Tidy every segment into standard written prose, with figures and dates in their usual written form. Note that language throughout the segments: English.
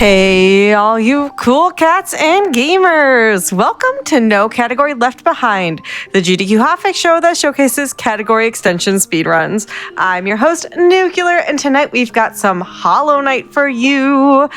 Hey, all you cool cats and gamers! Welcome to No Category Left Behind, the GDQ hotfix show that showcases category extension speedruns. I'm your host, Nuclear, and tonight we've got some Hollow Knight for you,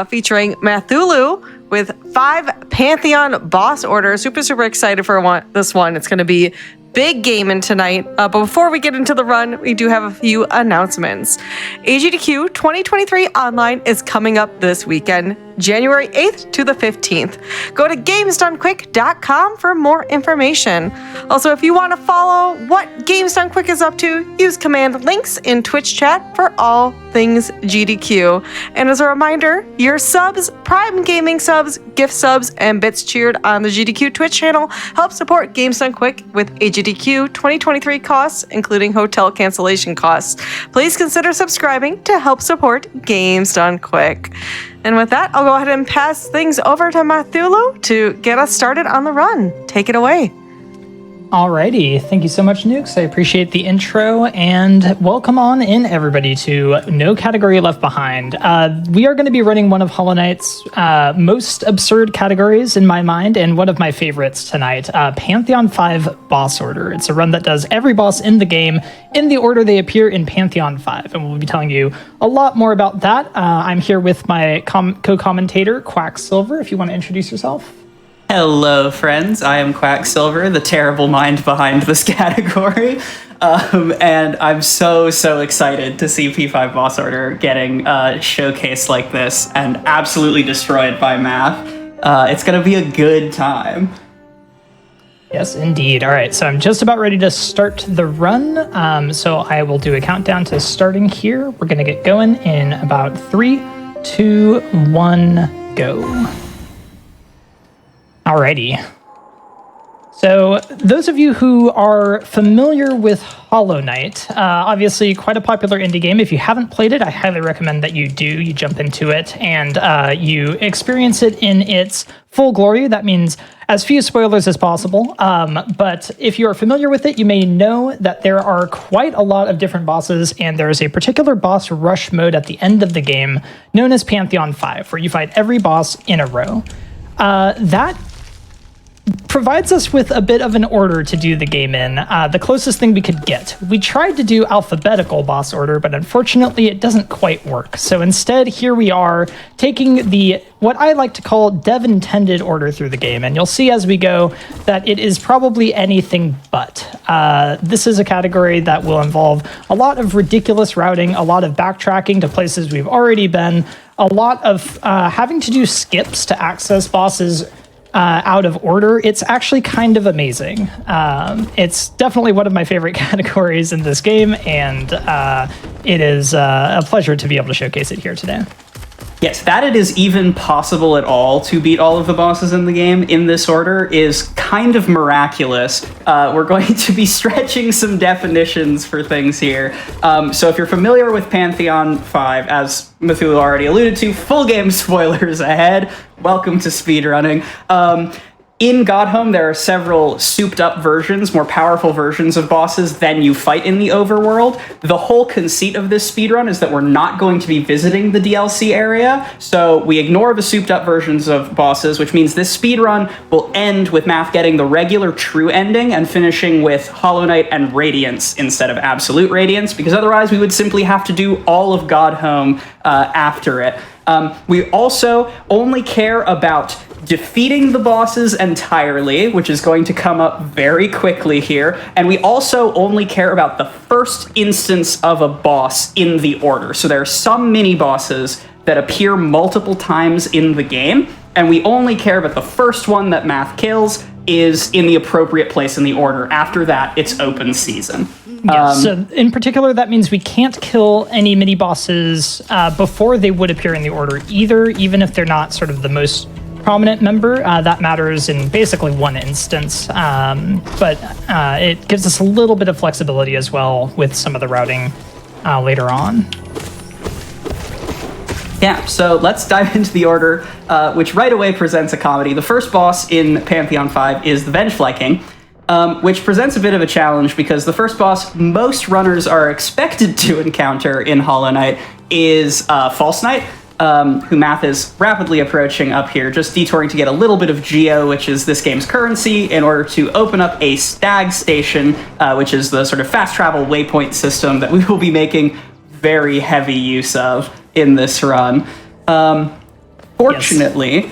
featuring Mathulu with 5 Pantheon boss orders. Super excited for this one. It's going to be big gaming tonight, but before we get into the run, we do have a few announcements. AGDQ 2023 Online is coming up this weekend, January 8th to the 15th. Go to gamesdonequick.com for more information. Also, if you want to follow what Games Done Quick is up to, use command links in Twitch chat for all things GDQ. And as a reminder, your subs, Prime Gaming subs, gift subs, and bits cheered on the GDQ Twitch channel help support Games Done Quick with AGDQ 2023 costs, including hotel cancellation costs. Please consider subscribing to help support Games Done Quick. And with that, I'll go ahead and pass things over to Mathulu to get us started on the run. Take it away. Alrighty, thank you so much, Nukes. I appreciate the intro, and welcome on in, everybody, to No Category Left Behind. We are going to be running one of Hollow Knight's most absurd categories in my mind, and one of my favorites tonight, Pantheon 5 Boss Order. It's a run that does every boss in the game in the order they appear in Pantheon 5, and we'll be telling you a lot more about that. I'm here with my co-commentator, Quacksilver, if you want to introduce yourself. Hello, friends. I am Quacksilver, the terrible mind behind this category. And I'm so excited to see P5 Boss Order getting showcased like this and absolutely destroyed by math. It's going to be a good time. Yes, indeed. All right, so I'm just about ready to start the run. So I will do a countdown to starting here. We're going to get going in about 3, 2, 1, go. Alrighty. So those of you who are familiar with Hollow Knight, obviously quite a popular indie game. If you haven't played it, I highly recommend that you do. You jump into it and you experience it in its full glory. That means as few spoilers as possible. But if you are familiar with it, you may know that there are quite a lot of different bosses, and there is a particular boss rush mode at the end of the game known as Pantheon 5, where you fight every boss in a row. That provides us with a bit of an order to do the game in, the closest thing we could get. We tried to do alphabetical boss order, but unfortunately it doesn't quite work. So instead, here we are taking what I like to call dev-intended order through the game, and you'll see as we go that it is probably anything but. This is a category that will involve a lot of ridiculous routing, a lot of backtracking to places we've already been, a lot of having to do skips to access bosses out of order. It's actually kind of amazing. It's definitely one of my favorite categories in this game, and it is a pleasure to be able to showcase it here today. Yes, that it is even possible at all to beat all of the bosses in the game in this order is kind of miraculous. We're going to be stretching some definitions for things here. So if you're familiar with Pantheon 5, as Mathulu already alluded to, full game spoilers ahead. Welcome to speedrunning. In Godhome, there are several souped-up versions, more powerful versions of bosses than you fight in the overworld. The whole conceit of this speedrun is that we're not going to be visiting the DLC area, so we ignore the souped-up versions of bosses, which means this speedrun will end with Math getting the regular true ending and finishing with Hollow Knight and Radiance instead of Absolute Radiance, because otherwise we would simply have to do all of Godhome after it. We also only care about defeating the bosses entirely, which is going to come up very quickly here, and we also only care about the first instance of a boss in the order. So there are some mini-bosses that appear multiple times in the game, and we only care about the first one that Math kills is in the appropriate place in the order. After that, it's open season. Yes, so in particular, that means we can't kill any mini-bosses before they would appear in the order either, even if they're not sort of the most prominent member. That matters in basically one instance, but it gives us a little bit of flexibility as well with some of the routing later on. Yeah, so let's dive into the order, which right away presents a comedy. The first boss in Pantheon 5 is the Vengefly King, which presents a bit of a challenge because the first boss most runners are expected to encounter in Hollow Knight is False Knight. who Math is rapidly approaching up here, just detouring to get a little bit of geo, which is this game's currency, in order to open up a stag station, which is the sort of fast travel waypoint system that we will be making very heavy use of in this run. Fortunately,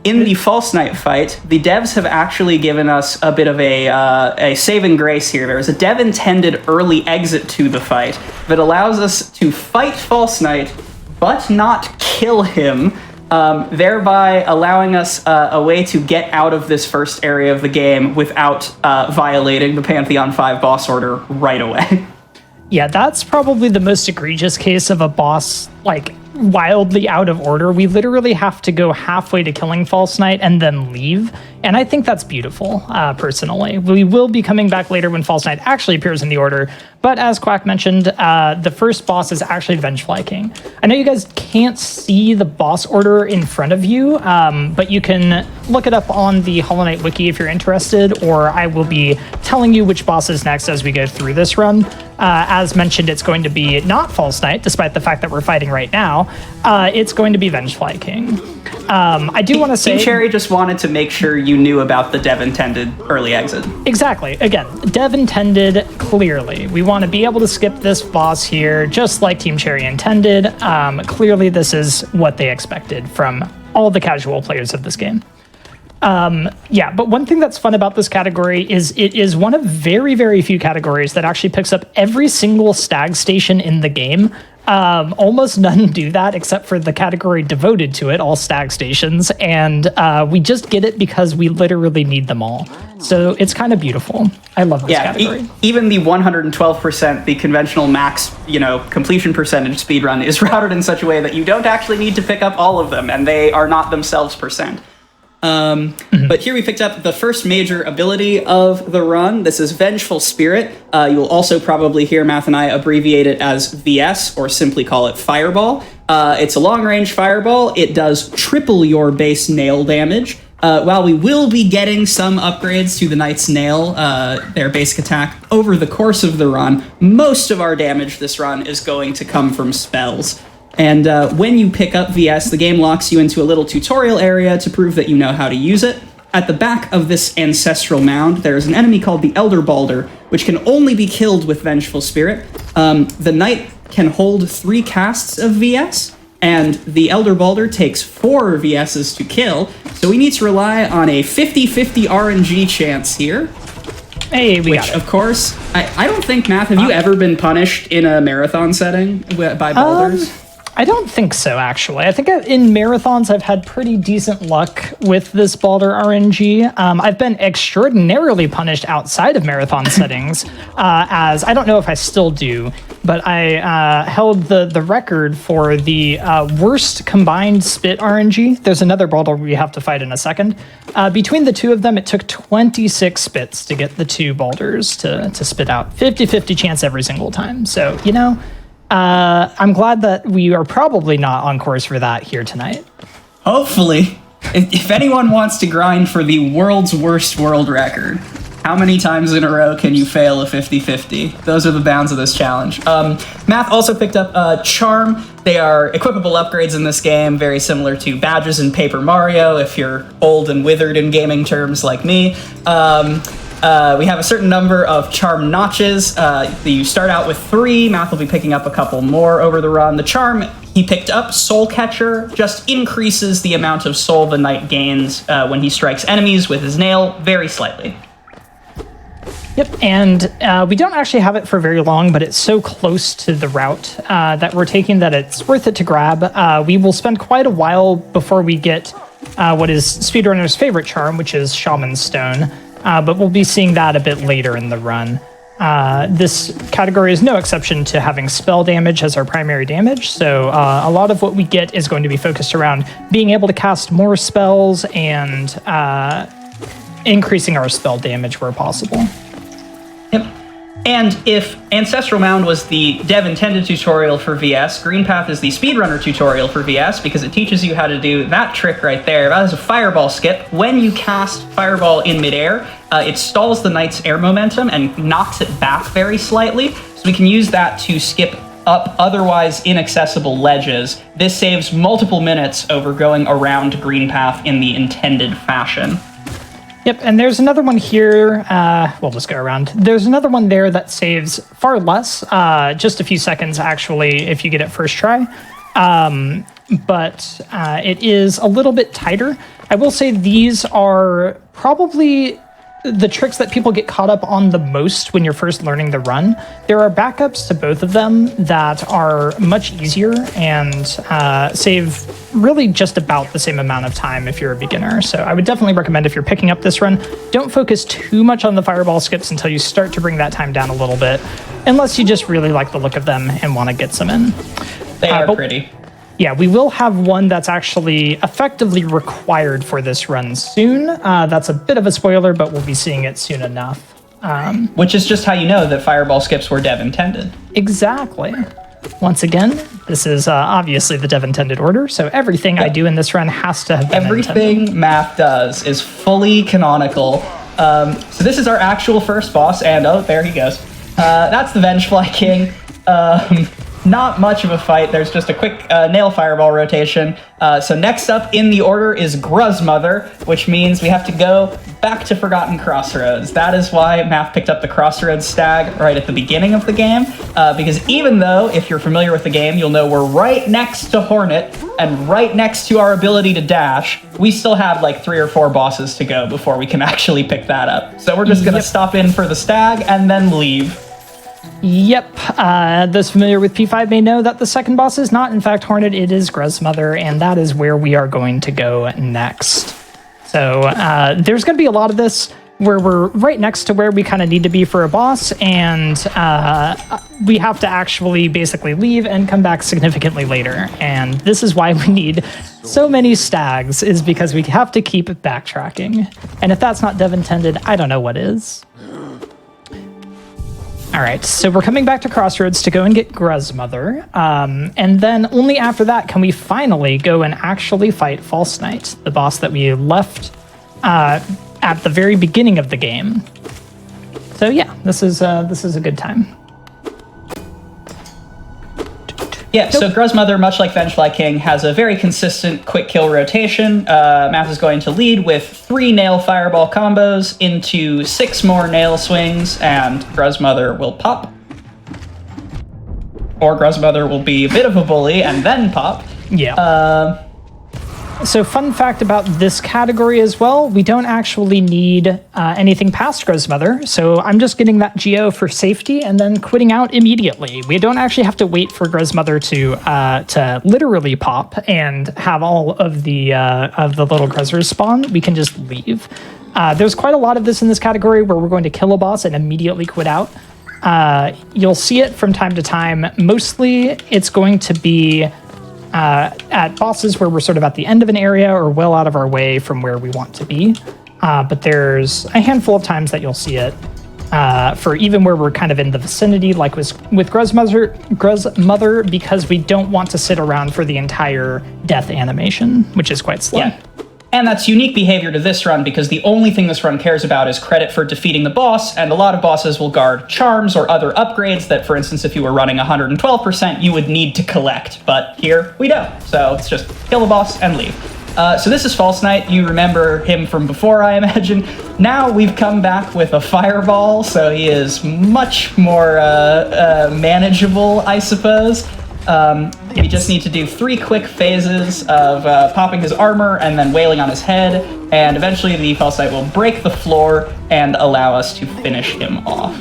in the False Knight fight, the devs have actually given us a bit of a saving grace here. There is a dev-intended early exit to the fight that allows us to fight False Knight, but not kill him, thereby allowing us a way to get out of this first area of the game without violating the Pantheon 5 boss order right away. Yeah, that's probably the most egregious case of a boss, like, wildly out of order. We literally have to go halfway to killing False Knight and then leave, and I think that's beautiful, personally. We will be coming back later when False Knight actually appears in the order, but as Quack mentioned, the first boss is actually Vengefly King. I know you guys can't see the boss order in front of you, but you can look it up on the Hollow Knight wiki if you're interested, or I will be telling you which boss is next as we go through this run. As mentioned, it's going to be not False Knight, despite the fact that we're fighting right now. It's going to be Vengefly King. I do want to say... Team Cherry just wanted to make sure you knew about the dev-intended early exit. Exactly. Again, dev-intended, clearly. We want to be able to skip this boss here, just like Team Cherry intended. Clearly, this is what they expected from all the casual players of this game. Yeah, but one thing that's fun about this category is it is one of very, very few categories that actually picks up every single stag station in the game. Almost none do that except for the category devoted to it, all stag stations, and we just get it because we literally need them all. So it's kind of beautiful. I love this category. Even the 112%, the conventional max, completion percentage speedrun is routed in such a way that you don't actually need to pick up all of them, and they are not themselves percent. But here we picked up the first major ability of the run. This is Vengeful Spirit. You will also probably hear Math and I abbreviate it as VS, or simply call it Fireball. It's a long-range fireball. It does triple your base nail damage. While we will be getting some upgrades to the Knight's Nail, their basic attack, over the course of the run, most of our damage this run is going to come from spells. And when you pick up VS, the game locks you into a little tutorial area to prove that you know how to use it. At the back of this ancestral mound, there is an enemy called the Elder Balder, which can only be killed with Vengeful Spirit. The Knight can hold 3 casts of VS, and the Elder Balder takes 4 VSs to kill, so we need to rely on a 50-50 RNG chance here. Hey, we got it. Of course, I don't think, Math, have you ever been punished in a marathon setting by boulders? I don't think so, actually. I think in marathons, I've had pretty decent luck with this Balder RNG. I've been extraordinarily punished outside of marathon settings, as I don't know if I still do, but I held the record for the worst combined spit RNG. There's another Balder we have to fight in a second. Between the two of them, it took 26 spits to get the 2 Balders to spit out. 50-50 chance every single time. So, I'm glad that we are probably not on course for that here tonight. Hopefully. If anyone wants to grind for the world's worst world record, how many times in a row can you fail a 50-50? Those are the bounds of this challenge. Math also picked up Charm. They are equipable upgrades in this game, very similar to badges in Paper Mario, if you're old and withered in gaming terms like me. We have a certain number of charm notches. You start out with 3. Math will be picking up a couple more over the run. The charm he picked up, Soul Catcher, just increases the amount of soul the Knight gains when he strikes enemies with his nail very slightly. Yep, and we don't actually have it for very long, but it's so close to the route that we're taking that it's worth it to grab. We will spend quite a while before we get what is speedrunner's favorite charm, which is Shaman's Stone. But we'll be seeing that a bit later in the run. This category is no exception to having spell damage as our primary damage, so a lot of what we get is going to be focused around being able to cast more spells and increasing our spell damage where possible. Yep. And if Ancestral Mound was the dev-intended tutorial for VS, Green Path is the speedrunner tutorial for VS because it teaches you how to do that trick right there. That is a fireball skip. When you cast fireball in midair, it stalls the Knight's air momentum and knocks it back very slightly, so we can use that to skip up otherwise inaccessible ledges. This saves multiple minutes over going around green path in the intended fashion. Yep, and there's another one here. We'll just go around. There's another one there that saves far less, just a few seconds, actually, if you get it first try. But it is a little bit tighter. I will say these are probably the tricks that people get caught up on the most when you're first learning the run. There are backups to both of them that are much easier and save really just about the same amount of time if you're a beginner. So I would definitely recommend, if you're picking up this run, don't focus too much on the fireball skips until you start to bring that time down a little bit, unless you just really like the look of them and want to get some in. They are pretty. Yeah, we will have one that's actually effectively required for this run soon. That's a bit of a spoiler, but we'll be seeing it soon enough. Which is just how you know that fireball skips were dev intended. Exactly. Once again, this is obviously the dev intended order, so everything I do in this run has to have been Everything intended. Math does is fully canonical. So this is our actual first boss, and oh, there he goes. That's the Vengefly King. Not much of a fight. There's just a quick nail fireball rotation. So next up in the order is Gruzmother, which means we have to go back to Forgotten Crossroads. That is why Math picked up the Crossroads stag right at the beginning of the game, because even though, if you're familiar with the game, you'll know we're right next to Hornet and right next to our ability to dash, we still have like 3 or 4 bosses to go before we can actually pick that up. So we're just gonna stop in for the stag and then leave. Yep, those familiar with P5 may know that the second boss is not, in fact, Hornet, it is Gruzmother, and that is where we are going to go next. So there's going to be a lot of this where we're right next to where we kind of need to be for a boss, and we have to actually basically leave and come back significantly later. And this is why we need so many stags, is because we have to keep backtracking. And if that's not dev intended, I don't know what is. All right, so we're coming back to Crossroads to go and get Gruzmother, and then only after that can we finally go and actually fight False Knight, the boss that we left at the very beginning of the game. So yeah, this is a good time. Yeah, so Gruzmother, much like Vengefly King, has a very consistent quick kill rotation. Math is going to lead with 3 nail fireball combos into 6 more nail swings, and Gruzmother will pop. Or Gruzmother will be a bit of a bully and then pop. Yeah. So fun fact about this category as well, we don't actually need anything past Gruzmother, so I'm just getting that GO for safety and then quitting out immediately. We don't actually have to wait for Gruzmother to literally pop and have all of the little Gruzzers spawn. We can just leave. There's quite a lot of this in this category where we're going to kill a boss and immediately quit out. You'll see it from time to time. Mostly it's going to be at bosses where we're sort of at the end of an area or well out of our way from where we want to be. But there's a handful of times that you'll see it for even where we're kind of in the vicinity, like with Gruzmother, because we don't want to sit around for the entire death animation, which is quite slow. Yeah. And that's unique behavior to this run, because the only thing this run cares about is credit for defeating the boss, and a lot of bosses will guard charms or other upgrades that, for instance, if you were running 112%, you would need to collect. But here, we don't. So it's just kill the boss and leave. So this is False Knight. You remember him from before, I imagine. Now we've come back with a fireball, so he is much more manageable, I suppose. We just need to do 3 quick phases of popping his armor and then wailing on his head, and eventually the False Knight will break the floor and allow us to finish him off.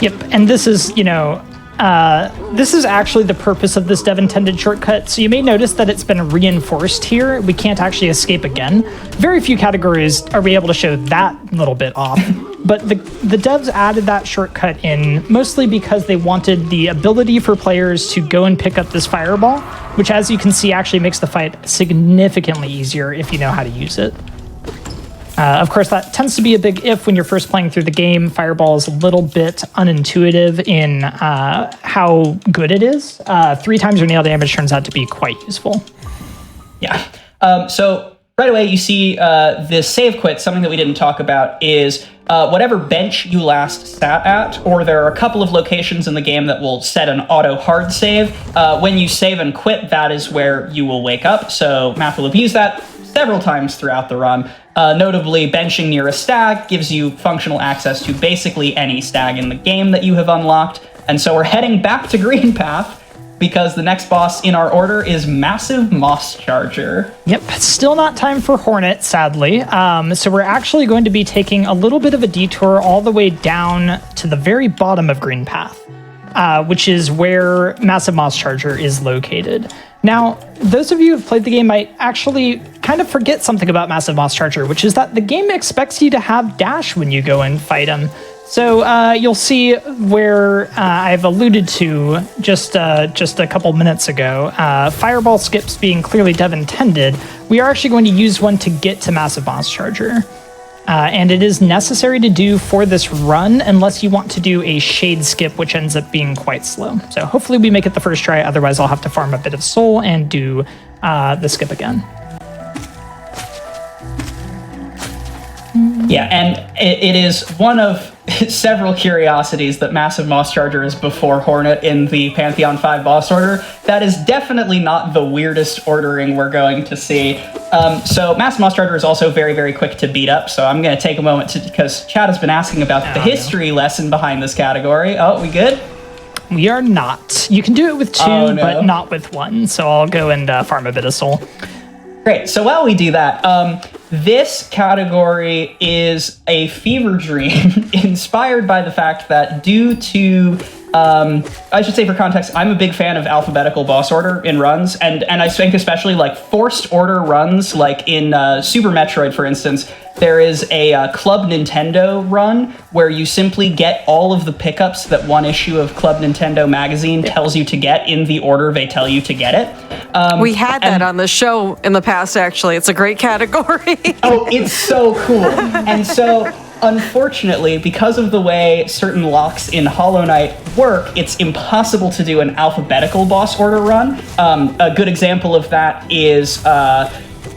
Yep, and this is, this is actually the purpose of this dev-intended shortcut, so you may notice that it's been reinforced here. We can't actually escape again. Very few categories are we able to show that little bit off, but the devs added that shortcut in mostly because they wanted the ability for players to go and pick up this fireball, which, as you can see, actually makes the fight significantly easier if you know how to use it. Of course, that tends to be a big if when you're first playing through the game. Fireball is a little bit unintuitive in how good it is. 3 times your nail damage turns out to be quite useful. Yeah. So right away, you see this save quit. Something that we didn't talk about is whatever bench you last sat at, or there are a couple of locations in the game that will set an auto hard save. When you save and quit, that is where you will wake up. So Math will abuse that several times throughout the run. Notably, benching near a stag gives you functional access to basically any stag in the game that you have unlocked. And so we're heading back to Green Path, because the next boss in our order is Massive Moss Charger. Yep, still not time for Hornet, sadly. So we're actually going to be taking a little bit of a detour all the way down to the very bottom of Green Path, which is where Massive Moss Charger is located. Now, those of you who have played the game might actually kind of forget something about Massive Moss Charger, which is that the game expects you to have dash when you go and fight him. So you'll see where I've alluded to just a couple minutes ago, fireball skips being clearly dev intended, we are actually going to use one to get to Massive Moss Charger. And it is necessary to do for this run unless you want to do a shade skip, which ends up being quite slow. So hopefully we make it the first try, otherwise I'll have to farm a bit of soul and do the skip again. Yeah, and it is one of several curiosities that Massive Moss Charger is before Hornet in the Pantheon 5 boss order. That is definitely not the weirdest ordering we're going to see. So Massive Moss Charger is also very, very quick to beat up, so I'm going to take a moment because Chad has been asking about the history lesson behind this category. Oh, we good? We are not. You can do it with two, but not with one, so I'll go and farm a bit of soul. Great. So while we do that, this category is a fever dream inspired by the fact that due to, I should say for context, I'm a big fan of alphabetical boss order in runs, and I think especially like forced order runs, like in Super Metroid, for instance. There is a Club Nintendo run where you simply get all of the pickups that one issue of Club Nintendo magazine tells you to get in the order they tell you to get it. We had that on the show in the past, actually. It's a great category. Oh, it's so cool. And so, unfortunately, because of the way certain locks in Hollow Knight work, it's impossible to do an alphabetical boss order run. A good example of that is...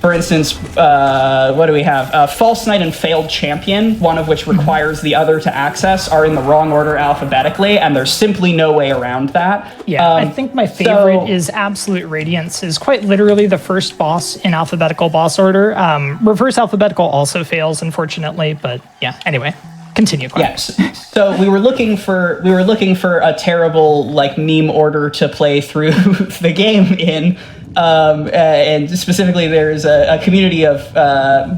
for instance, what do we have? False Knight and Failed Champion, one of which requires the other to access, are in the wrong order alphabetically, and there's simply no way around that. Yeah, I think my favorite is Absolute Radiance, is quite literally the first boss in alphabetical boss order. Reverse alphabetical also fails, unfortunately, but yeah, anyway. Continue. Yes. So we were looking for a terrible like meme order to play through the game in. And specifically, there's a community of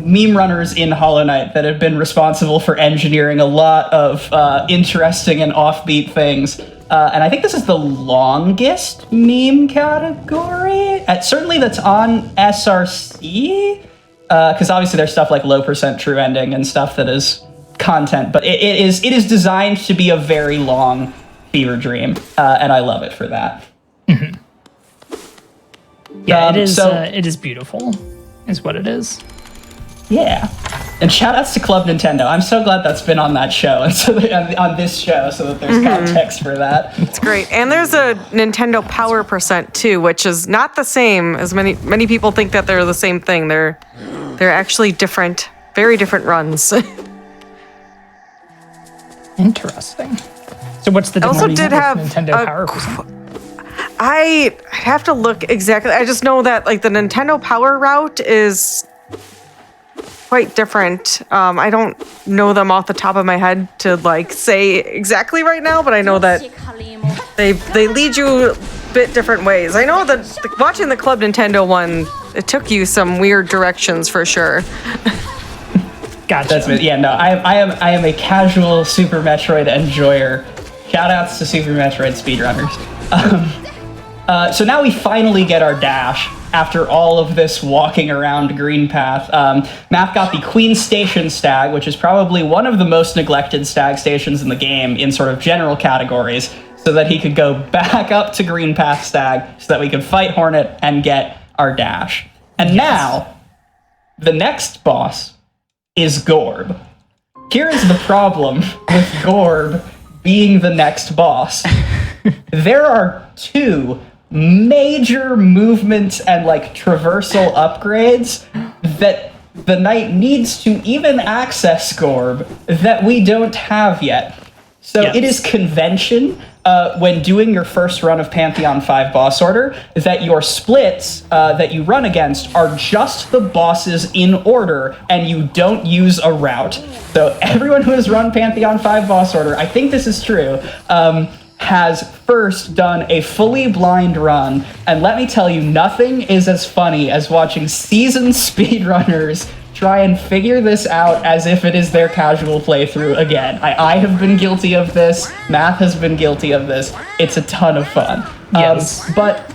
meme runners in Hollow Knight that have been responsible for engineering a lot of interesting and offbeat things. And I think this is the longest meme category. Certainly that's on SRC, because obviously there's stuff like low percent true ending and stuff that is content, but it is designed to be a very long fever dream, and I love it for that. Mm-hmm. Yeah, it is beautiful, is what it is. Yeah, and shout outs to Club Nintendo. I'm so glad that's been on that show, and so on this show, so that there's context for that. It's great, and there's a Nintendo Power Percent too, which is not the same as many people think that they're the same thing. They're actually different, very different runs. Interesting. So what's the difference? Also did have Nintendo Power Percent? I have to look exactly. I just know that like the Nintendo Power route is quite different. I don't know them off the top of my head to like say exactly right now, but I know that they lead you a bit different ways. I know that watching the Club Nintendo one, it took you some weird directions for sure. Gotcha. I am a casual Super Metroid enjoyer. Shoutouts to Super Metroid speedrunners. So now we finally get our dash after all of this walking around Green Path. Matt got the Queen Station Stag, which is probably one of the most neglected stag stations in the game in sort of general categories, so that he could go back up to Green Path Stag so that we could fight Hornet and get our dash. And now, the next boss is Gorb. Here is the problem with Gorb being the next boss. There are two major movement and like traversal upgrades that the knight needs to even access Gorb that we don't have yet. So Yes. it is convention when doing your first run of Pantheon 5 boss order that your splits that you run against are just the bosses in order and you don't use a route. So everyone who has run Pantheon 5 boss order, I think this is true, has first done a fully blind run. And let me tell you, nothing is as funny as watching seasoned speedrunners try and figure this out as if it is their casual playthrough again. I have been guilty of this. Math has been guilty of this. It's a ton of fun. Yes. But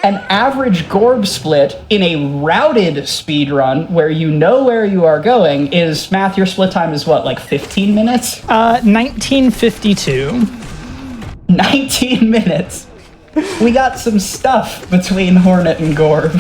an average Gorb split in a routed speedrun where you know where you are going is, Math, your split time is what, like 15 minutes? 1952. 19 minutes. We got some stuff between Hornet and Gorb.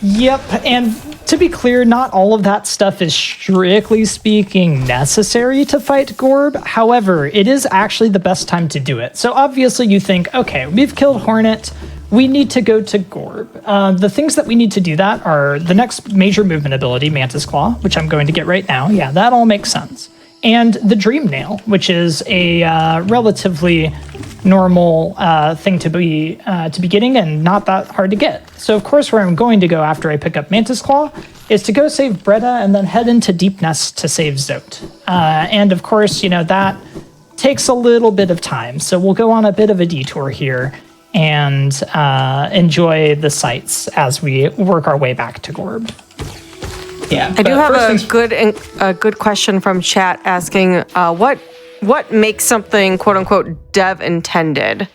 Yep, and to be clear, not all of that stuff is strictly speaking necessary to fight Gorb. However, it is actually the best time to do it. So obviously you think, okay, we've killed Hornet, we need to go to Gorb. The things that we need to do that are the next major movement ability, Mantis Claw, which I'm going to get right now. Yeah, that all makes sense. And the Dream Nail, which is a relatively normal thing to be getting and not that hard to get. So of course where I'm going to go after I pick up Mantis Claw is to go save Bretta and then head into Deep Nest to save Zote. And of course, you know, that takes a little bit of time. So we'll go on a bit of a detour here and enjoy the sights as we work our way back to Gorb. Yeah, I do have a good question from chat asking what makes something quote unquote dev intended.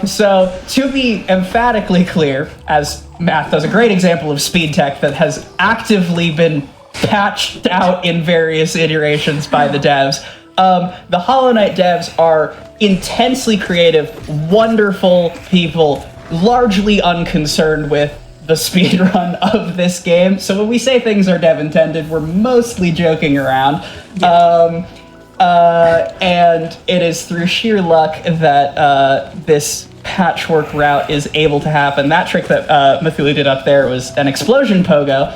So to be emphatically clear, as Math does a great example of speed tech that has actively been patched out in various iterations by the devs, the Hollow Knight devs are intensely creative, wonderful people, largely unconcerned with the speedrun of this game. So when we say things are dev intended, we're mostly joking around. Yeah. And it is through sheer luck that this patchwork route is able to happen. That trick that Mathuli did up there was an explosion pogo,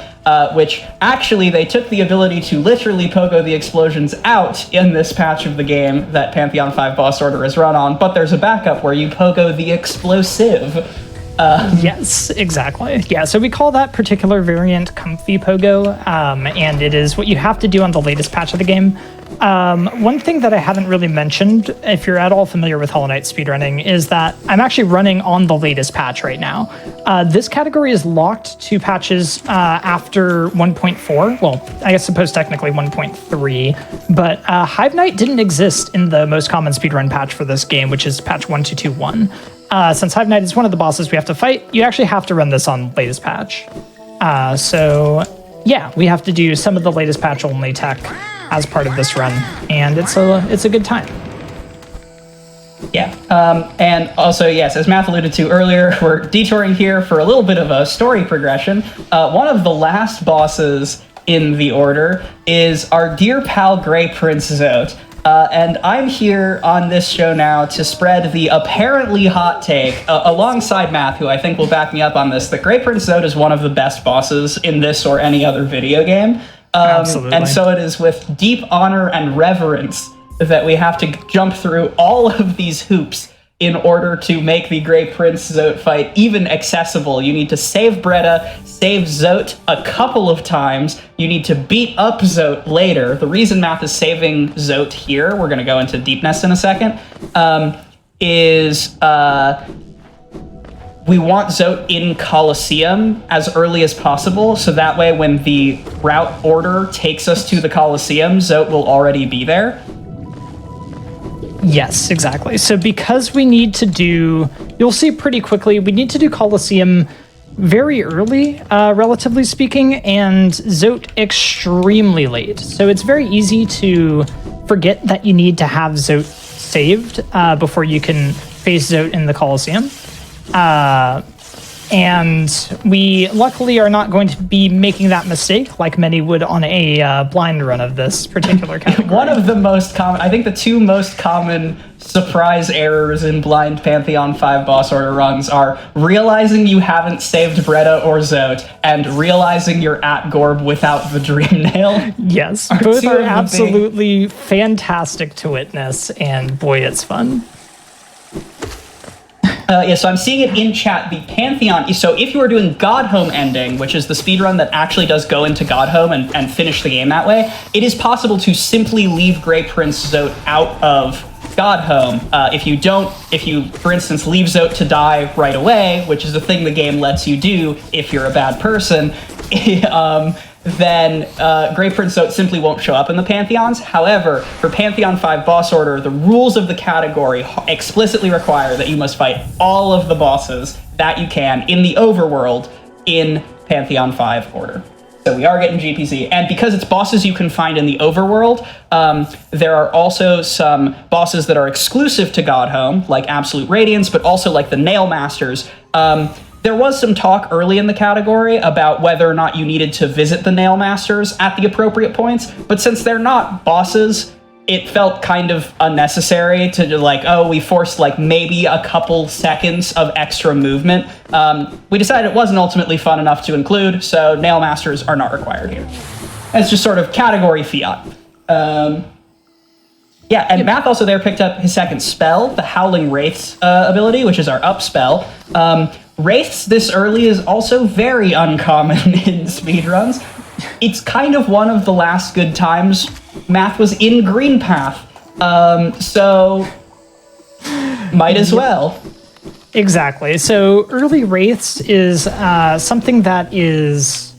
which actually they took the ability to literally pogo the explosions out in this patch of the game that Pantheon 5 boss order is run on, but there's a backup where you pogo the explosive. Yes, exactly. Yeah, so we call that particular variant Comfy Pogo, and it is what you have to do on the latest patch of the game. One thing that I haven't really mentioned, if you're at all familiar with Hollow Knight speedrunning, is that I'm actually running on the latest patch right now. This category is locked to patches after 1.4. Well, I guess suppose technically 1.3, but Hive Knight didn't exist in the most common speedrun patch for this game, which is patch 1221. Since Hive Knight is one of the bosses we have to fight, you actually have to run this on latest patch. So yeah, we have to do some of the latest patch only tech as part of this run, and it's a good time. Yeah, and also, yes, as Math alluded to earlier, we're detouring here for a little bit of a story progression. One of the last bosses in the order is our dear pal Grey Prince Zote. And I'm here on this show now to spread the apparently hot take, alongside Math, who I think will back me up on this, that Grey Prince Zote is one of the best bosses in this or any other video game. Absolutely. And so it is with deep honor and reverence that we have to jump through all of these hoops in order to make the Grey Prince Zote fight even accessible. You need to save Bretta, save Zote a couple of times. You need to beat up Zote later. The reason Math is saving Zote here, we're going to go into Deep Nest in a second, is we want Zote in Colosseum as early as possible, so that way when the route order takes us to the Colosseum, Zote will already be there. Yes, exactly. So because we need to do, you'll see pretty quickly, we need to do Colosseum very early, relatively speaking, and Zote extremely late. So it's very easy to forget that you need to have Zote saved before you can face Zote in the Colosseum. And we luckily are not going to be making that mistake like many would on a blind run of this particular category. One of the most common, I think the two most common surprise errors in blind Pantheon 5 boss order runs are realizing you haven't saved Bretta or Zote and realizing you're at Gorb without the Dream Nail. Yes, both are absolutely fantastic to witness, and boy, it's fun. So I'm seeing it in chat, the Pantheon. So if you are doing Godhome ending, which is the speedrun that actually does go into Godhome and finish the game that way, it is possible to simply leave Grey Prince Zote out of Godhome. If you, for instance, leave Zote to die right away, which is a thing the game lets you do if you're a bad person, then Grey Prince Zote simply won't show up in the Pantheons. However, for Pantheon 5 boss order, the rules of the category explicitly require that you must fight all of the bosses that you can in the overworld in Pantheon 5 order. So we are getting GPC, and because it's bosses you can find in the overworld, there are also some bosses that are exclusive to Godhome, like Absolute Radiance, but also like the Nail Masters. There was some talk early in the category about whether or not you needed to visit the Nail Masters at the appropriate points, but since they're not bosses, it felt kind of unnecessary to like, oh, we forced like maybe a couple seconds of extra movement. We decided it wasn't ultimately fun enough to include, so Nail Masters are not required here. It's just sort of category fiat. Yeah, and Math also there picked up his second spell, the Howling Wraiths ability, which is our up spell. Wraiths this early is also very uncommon in speedruns. It's kind of one of the last good times Math was in Green Path, so might as well. Exactly. So early Wraiths is something that is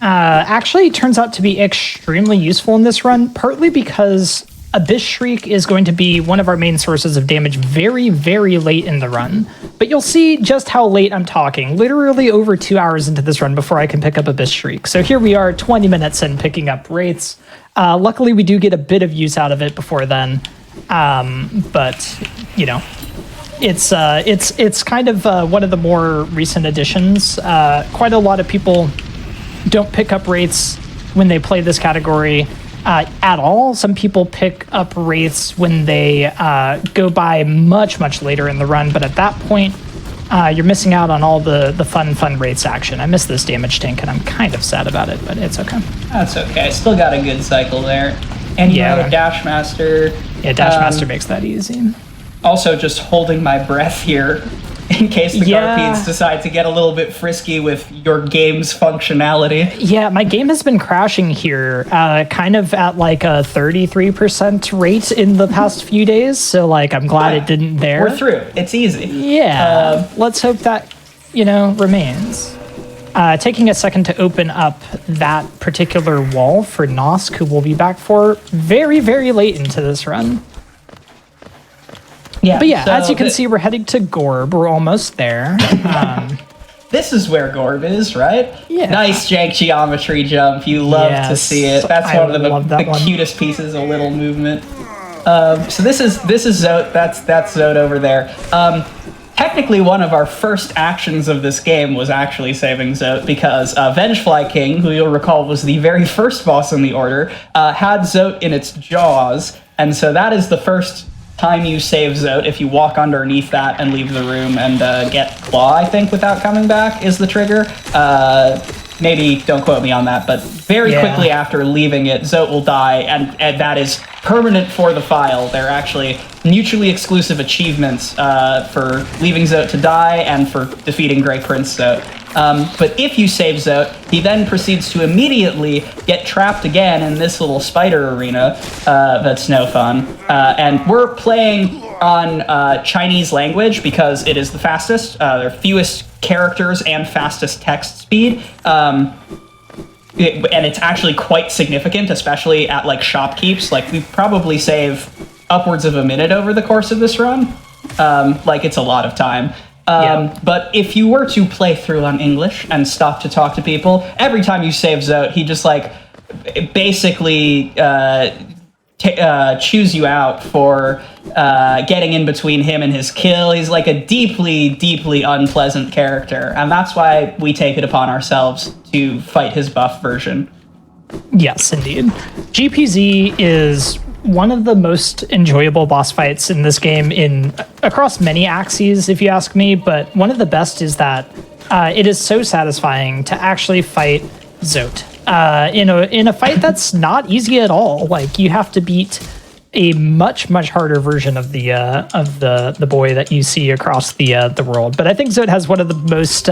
actually turns out to be extremely useful in this run, partly because Abyss Shriek is going to be one of our main sources of damage very, very late in the run. But you'll see just how late I'm talking. Literally over 2 hours into this run before I can pick up Abyss Shriek. So here we are 20 minutes in picking up Wraiths. Luckily, we do get a bit of use out of it before then. But, you know, it's kind of one of the more recent additions. Quite a lot of people don't pick up Wraiths when they play this category at all. Some people pick up Wraiths when they go by much, much later in the run, but at that point, you're missing out on all the fun Wraiths action. I miss this damage tank, and I'm kind of sad about it, but it's okay. That's okay. Still got a good cycle there. And you know, Dash Master. Yeah, Dash Master makes that easy. Also, just holding my breath here in case the Garpeeds decide to get a little bit frisky with your game's functionality. Yeah, my game has been crashing here, kind of at like a 33% rate in the past few days, so like I'm glad it didn't there. We're through. It's easy. Yeah, let's hope that, you know, remains. Taking a second to open up that particular wall for Nosk, who will be back for very, very late into this run. Yeah, but yeah, so as you can see, we're heading to Gorb. We're almost there. This is where Gorb is, right? Yeah. Nice jank geometry jump. You love to see it. That's one of the cutest pieces of little movement. So this is Zote. That's Zote over there. Technically, one of our first actions of this game was actually saving Zote because Vengefly King, who you'll recall was the very first boss in the order, had Zote in its jaws, and so that is the first time you save Zote. If you walk underneath that and leave the room and get Claw, I think, without coming back is the trigger. Maybe don't quote me on that, but very quickly after leaving it, Zote will die, and that is permanent for the file. They're actually mutually exclusive achievements for leaving Zote to die and for defeating Grey Prince Zote. But if you save Zote, he then proceeds to immediately get trapped again in this little spider arena that's no fun. And we're playing on Chinese language because it is the fastest. There are fewest characters and fastest text speed. And it's actually quite significant, especially at like shopkeeps. Like we probably save upwards of a minute over the course of this run. Like it's a lot of time. But if you were to play through on English and stop to talk to people, every time you save Zote, he just like basically chews you out for getting in between him and his kill. He's like a deeply, deeply unpleasant character, and that's why we take it upon ourselves to fight his buff version. Yes, indeed. GPZ is one of the most enjoyable boss fights in this game across many axes, if you ask me, but one of the best is that it is so satisfying to actually fight Zote in a fight that's not easy at all. Like, you have to beat a much harder version of the boy that you see across the world. But I think Zote has one of the most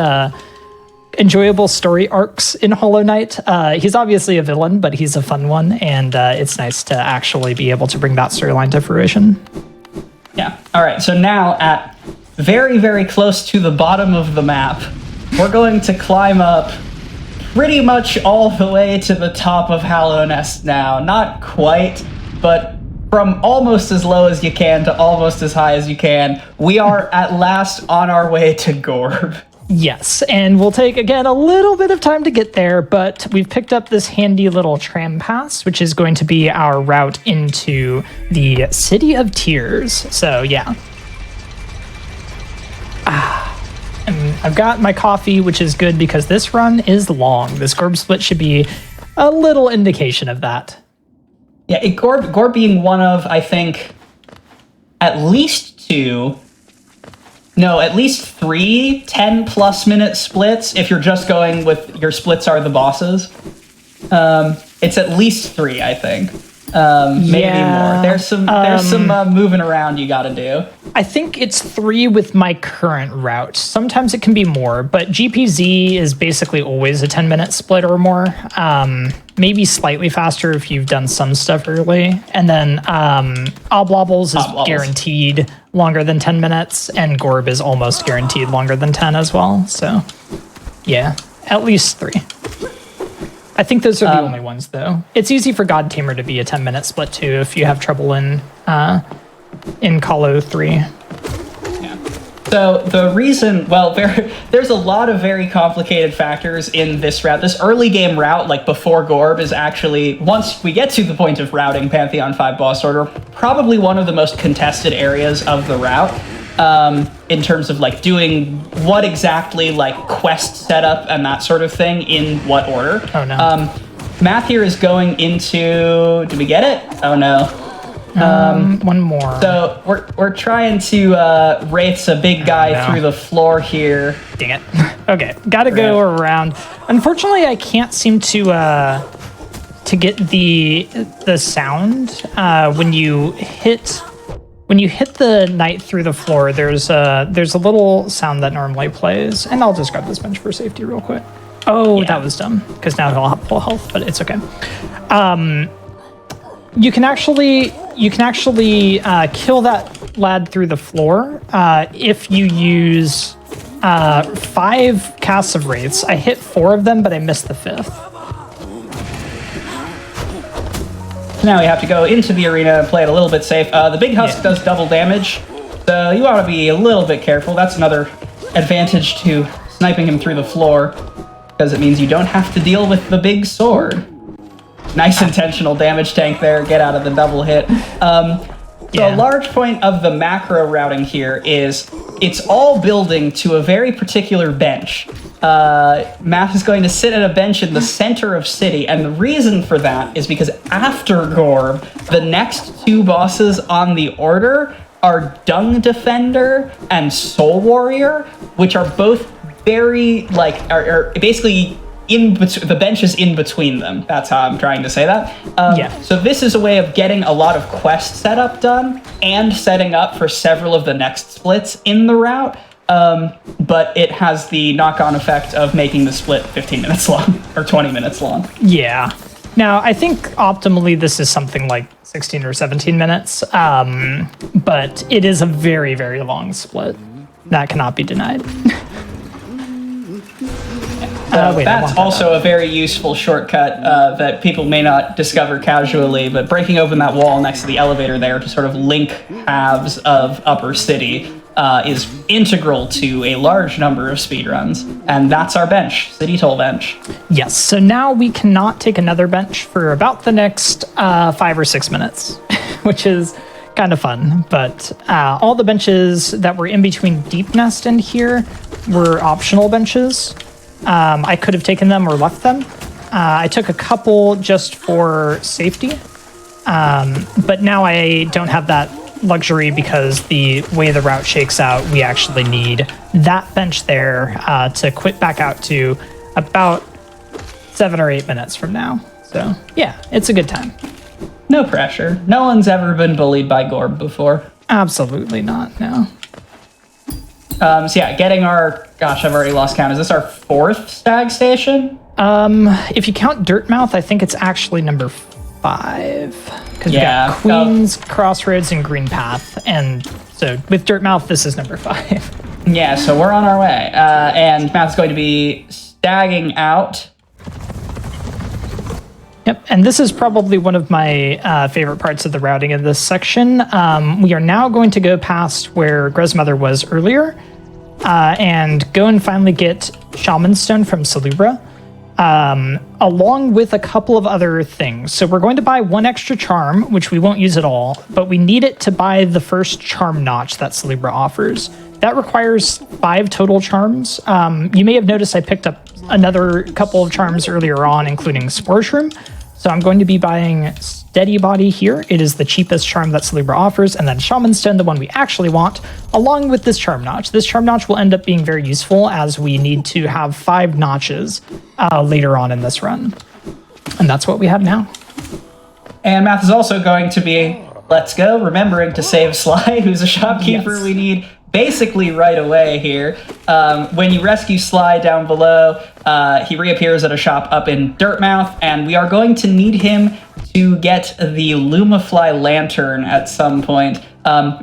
enjoyable story arcs in Hollow Knight. He's obviously a villain, but he's a fun one, and it's nice to actually be able to bring that storyline to fruition. Yeah. All right. So now at very, very close to the bottom of the map, we're going to climb up pretty much all the way to the top of Hallow Nest now. Not quite, but from almost as low as you can to almost as high as you can, we are at last on our way to Gorb. Yes, and we'll take, again, a little bit of time to get there, but we've picked up this handy little tram pass, which is going to be our route into the City of Tears. So, yeah. And I've got my coffee, which is good because this run is long. This Gorb split should be a little indication of that. Yeah, Gorb being one of, I think, at least three 10-plus minute splits. If you're just going with your splits are the bosses, it's at least 3, I think. Maybe more. There's some moving around you got to do. I think it's 3 with my current route. Sometimes it can be more, but GPZ is basically always a 10-minute split or more. Maybe slightly faster if you've done some stuff early. And then Oblobbles is guaranteed longer than 10 minutes, and Gorb is almost guaranteed longer than 10 as well. So, yeah, at least 3. I think those are the only ones, though. It's easy for God Tamer to be a 10-minute split, too, if you have trouble in Hollow 3. Yeah. So the reason, well, there's a lot of very complicated factors in this route. This early game route, like before Gorb, is actually, once we get to the point of routing Pantheon 5 boss order, probably one of the most contested areas of the route. In terms of like doing what exactly, like quest setup and that sort of thing in what order. Oh no. Math here is going into, did we get it? Oh no. One more. So we're trying to wraiths a big guy through the floor here. Dang it. Okay, gotta go around. Unfortunately, I can't seem to get the sound when you hit the knight through the floor. There's a little sound that normally plays, and I'll just grab this bench for safety real quick. Oh, yeah. That was dumb, because now he'll have full health, but it's okay. You can actually kill that lad through the floor if you use 5 casts of wraiths. I hit 4 of them, but I missed the 5th. Now we have to go into the arena and play it a little bit safe. The big husk does double damage, so you want to be a little bit careful. That's another advantage to sniping him through the floor, because it means you don't have to deal with the big sword. Nice intentional damage tank there. Get out of the double hit. So a large point of the macro routing here is it's all building to a very particular bench. Matt is going to sit at a bench in the center of City, and the reason for that is because after Gorb, the next 2 bosses on the order are Dung Defender and Soul Warrior, which are both very, are basically the bench is in between them. That's how I'm trying to say that. So this is a way of getting a lot of quest setup done and setting up for several of the next splits in the route. But it has the knock-on effect of making the split 15 minutes long or 20 minutes long. Yeah. Now, I think optimally this is something like 16 or 17 minutes, but it is a very, very long split. That cannot be denied. That's also a very useful shortcut that people may not discover casually, but breaking open that wall next to the elevator there to sort of link halves of Upper City is integral to a large number of speedruns. And that's our bench, City Toll bench. Yes, so now we cannot take another bench for about the next 5 or 6 minutes, which is kind of fun. But all the benches that were in between Deep Nest and here were optional benches. I could have taken them or left them. I took a couple just for safety. But now I don't have that luxury because the way the route shakes out, we actually need that bench there to quit back out to about 7 or 8 minutes from now. So yeah, it's a good time. No pressure. No one's ever been bullied by Gorb before. Absolutely not, no. So yeah, getting our, gosh, I've already lost count. Is this our 4th stag station? If you count Dirtmouth, I think it's actually number 5. Because we got Queens, Crossroads, and Green Path. And so with Dirtmouth, this is number 5. Yeah, so we're on our way. And Matt's going to be stagging out. Yep, and this is probably one of my favorite parts of the routing in this section. We are now going to go past where Grezmother was earlier and go and finally get Shaman Stone from Celebra, along with a couple of other things. So we're going to buy 1 extra charm, which we won't use at all, but we need it to buy the first charm notch that Celebra offers. That requires 5 total charms. You may have noticed I picked up another couple of charms earlier on, including Spore Shroom. So I'm going to be buying Steady Body here. It is the cheapest charm that Celebra offers, and then Shaman Stone, the one we actually want, along with this charm notch. This charm notch will end up being very useful as we need to have 5 notches later on in this run. And that's what we have now. And Math is also going to be, let's go, remembering to save Sly, who's a shopkeeper we need basically right away here. When you rescue Sly down below, he reappears at a shop up in Dirtmouth, and we are going to need him to get the Lumafly Lantern at some point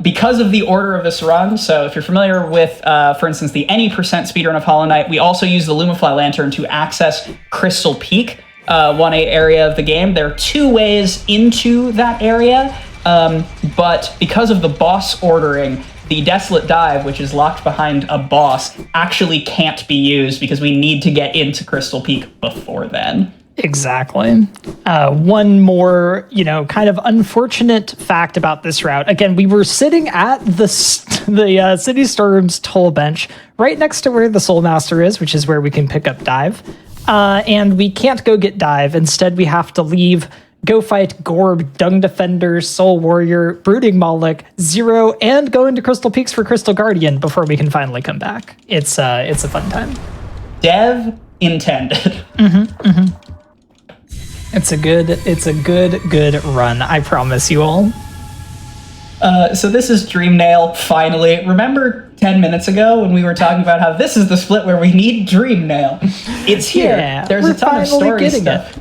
because of the order of this run. So if you're familiar with, for instance, the any % speedrun of Hollow Knight, we also use the Lumafly Lantern to access Crystal Peak, 1A area of the game. There are 2 ways into that area, but because of the boss ordering, the Desolate Dive, which is locked behind a boss, actually can't be used because we need to get into Crystal Peak before then. Exactly. One more, kind of unfortunate fact about this route. Again, we were sitting at the City Storm's toll bench right next to where the Soul Master is, which is where we can pick up Dive. And we can't go get Dive. Instead, we have to leave, go fight Gorb, Dung Defender, Soul Warrior, Brooding Moloch, Zero, and go into Crystal Peaks for Crystal Guardian before we can finally come back. It's a fun time. Dev intended. It's a good run, I promise you all. So this is Dreamnail, finally. Remember 10 minutes ago when we were talking about how this is the split where we need Dreamnail? It's here. Yeah, There's a ton of story stuff.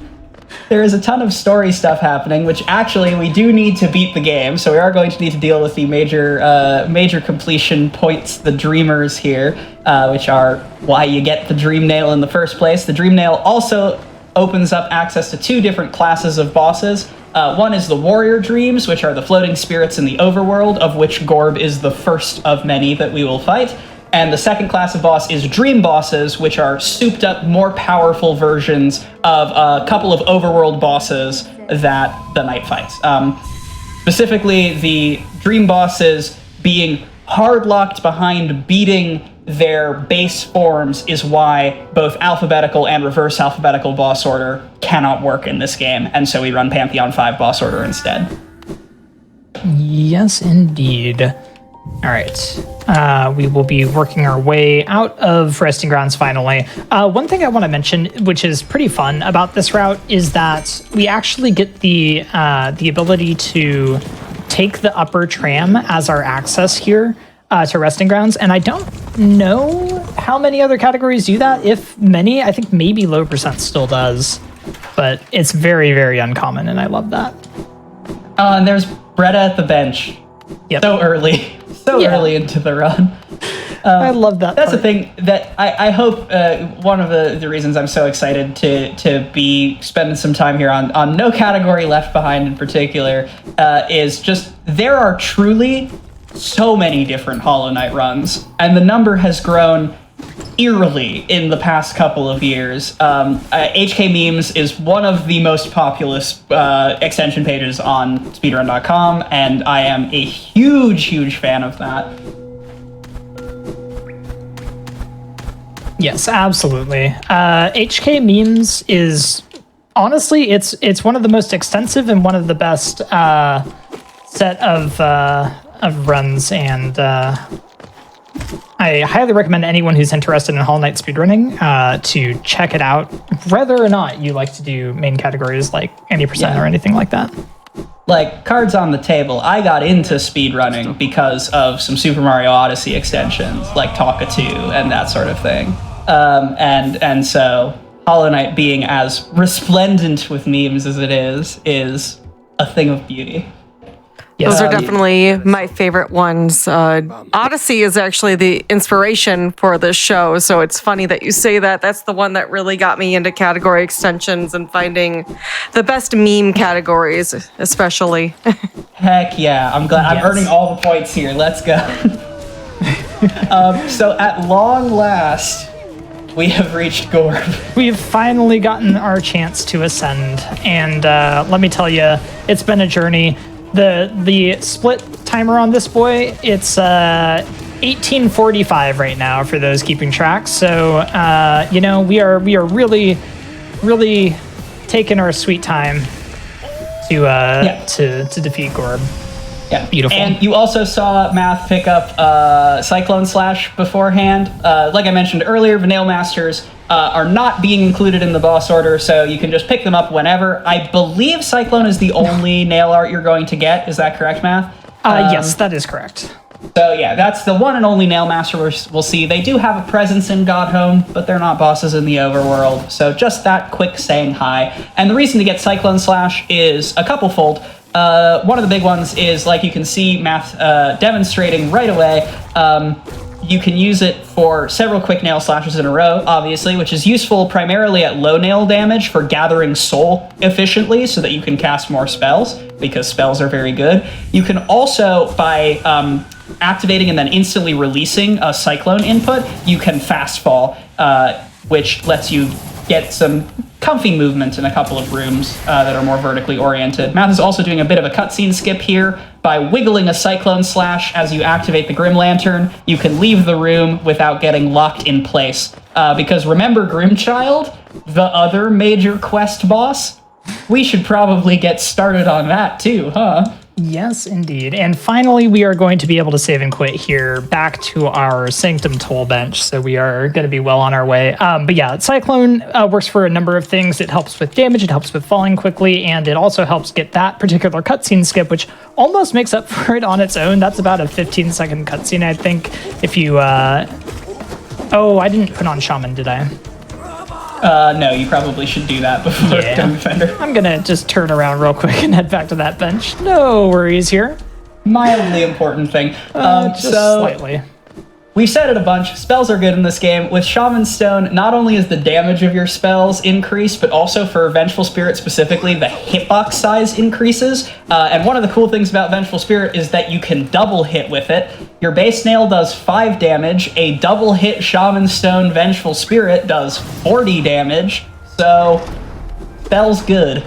There is a ton of story stuff happening, which actually we do need to beat the game, so we are going to need to deal with the major completion points, the Dreamers here, which are why you get the Dreamnail in the first place. The Dreamnail also opens up access to 2 different classes of bosses. One is the Warrior Dreams, which are the floating spirits in the overworld, of which Gorb is the first of many that we will fight. And the second class of boss is Dream Bosses, which are souped up, more powerful versions of a couple of overworld bosses that the Knight fights. Specifically, the Dream Bosses being hard locked behind beating their base forms is why both alphabetical and reverse alphabetical boss order cannot work in this game, and so we run Pantheon 5 boss order instead. Yes, indeed. All right. We will be working our way out of Resting Grounds finally. One thing I want to mention, which is pretty fun about this route, is that we actually get the ability to take the upper tram as our access here to Resting Grounds, and I don't know how many other categories do that, if many. I think maybe Low Percent still does, but it's very, very uncommon, and I love that. And there's Bretta at the bench. Yep. So early into the run. I love that. That's the thing that I hope, one of the reasons I'm so excited to be spending some time here on No Category Left Behind in particular, is just there are truly so many different Hollow Knight runs, and the number has grown eerily in the past couple of years. HK Memes is one of the most populous extension pages on speedrun.com, and I am a huge fan of that. Yes, absolutely. HK Memes is honestly, it's one of the most extensive and one of the best set of runs, and I highly recommend anyone who's interested in Hollow Knight speedrunning to check it out, whether or not you like to do main categories like 80% or anything like that. Like, cards on the table, I got into speedrunning because of some Super Mario Odyssey extensions, like Talkatoo and that sort of thing. And so Hollow Knight being as resplendent with memes as it is a thing of beauty. Those are definitely my favorite ones. Odyssey is actually the inspiration for this show, so it's funny that you say that. That's the one that really got me into category extensions and finding the best meme categories, especially. Heck yeah, I'm glad. Yes. I'm earning all the points here. Let's go. So at long last, we have reached Gorb. We've finally gotten our chance to ascend, and let me tell you, it's been a journey. The split timer on this boy, it's 18:45 right now for those keeping track. So we are really taking our sweet time to defeat Gorb. Yeah, beautiful. And you also saw Math pick up Cyclone Slash beforehand. Like I mentioned earlier, Vanille Masters are not being included in the boss order, so you can just pick them up whenever. I believe Cyclone is the only nail art you're going to get. Is that correct, Math? Yes, that is correct. So yeah, that's the one and only nail master we'll see. They do have a presence in Godhome, but they're not bosses in the overworld. So just that quick saying hi. And the reason to get Cyclone Slash is a couple-fold. One of the big ones is, like you can see Math demonstrating right away, you can use it for several quick nail slashes in a row, obviously, which is useful primarily at low nail damage for gathering soul efficiently so that you can cast more spells, because spells are very good. You can also, by activating and then instantly releasing a Cyclone input, you can fast fall, which lets you get some comfy movement in a couple of rooms that are more vertically oriented. Math is also doing a bit of a cutscene skip here. By wiggling a Cyclone Slash as you activate the Grim Lantern, you can leave the room without getting locked in place. Because remember Grimchild, the other major quest boss? We should probably get started on that too, huh? Yes, indeed. And finally, we are going to be able to save and quit here back to our Sanctum Toll bench. So we are going to be well on our way. But yeah, Cyclone works for a number of things. It helps with damage, it helps with falling quickly, and it also helps get that particular cutscene skip, which almost makes up for it on its own. That's about a 15-second cutscene, I think. If you... Oh, I didn't put on Shaman, did I? No, you probably should do that before Dung Defender. I'm gonna just turn around real quick and head back to that bench. No worries here. Mildly important thing. Just slightly. We've said it a bunch. Spells are good in this game. With Shaman Stone, not only is the damage of your spells increased, but also for Vengeful Spirit specifically, the hitbox size increases. And one of the cool things about Vengeful Spirit is that you can double hit with it. Your base nail does 5 damage. A double hit Shaman Stone Vengeful Spirit does 40 damage. So, spell's good.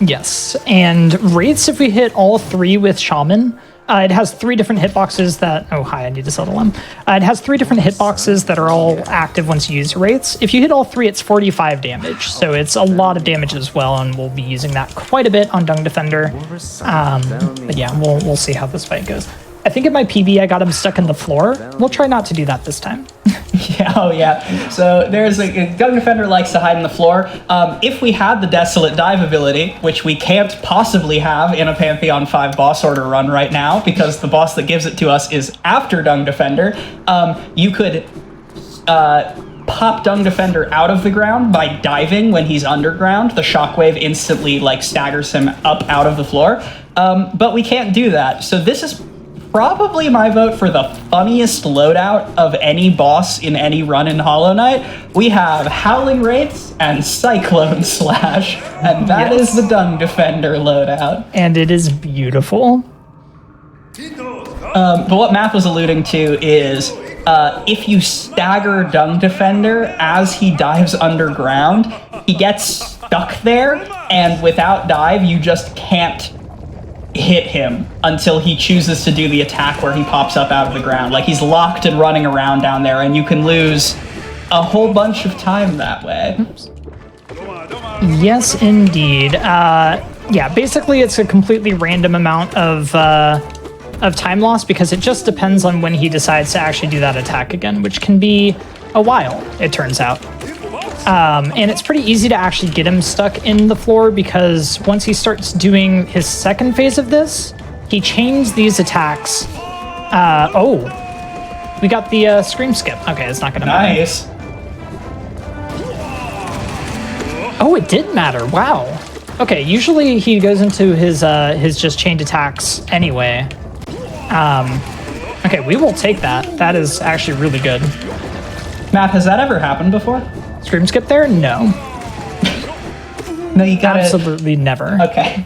Yes, and Wraiths, if we hit all 3 with Shaman, it has 3 different hitboxes that... Oh, hi, I need to settle them. It has 3 different hitboxes that are all active once you use Wraiths. If you hit all 3, it's 45 damage, so it's a lot of damage as well, and we'll be using that quite a bit on Dung Defender. But yeah, we'll see how this fight goes. I think in my PB, I got him stuck in the floor. We'll try not to do that this time. Yeah. So there's a Dung Defender likes to hide in the floor. If we had the Desolate Dive ability, which we can't possibly have in a Pantheon 5 boss order run right now, because the boss that gives it to us is after Dung Defender, you could pop Dung Defender out of the ground by diving when he's underground. The shockwave instantly staggers him up out of the floor. But we can't do that. So this is probably my vote for the funniest loadout of any boss in any run in Hollow Knight. We have Howling Wraiths and Cyclone Slash, and that is the Dung Defender loadout. And it is beautiful. But what Math was alluding to is if you stagger Dung Defender as he dives underground, he gets stuck there, and without dive, you just can't hit him until he chooses to do the attack where he pops up out of the ground. Like, he's locked and running around down there, and you can lose a whole bunch of time that way. Yes, indeed. Yeah, basically it's a completely random amount of time loss because it just depends on when he decides to actually do that attack again, which can be a while, it turns out. And it's pretty easy to actually get him stuck in the floor because once he starts doing his second phase of this, he chains these attacks. Oh, we got the scream skip. Okay, it's not gonna matter. Nice. Oh, it did matter. Wow. Okay, usually he goes into his just chained attacks anyway. Okay, we will take that. That is actually really good. Matt, has that ever happened before? Scream skip there? No. No, you gotta... Absolutely never. Okay.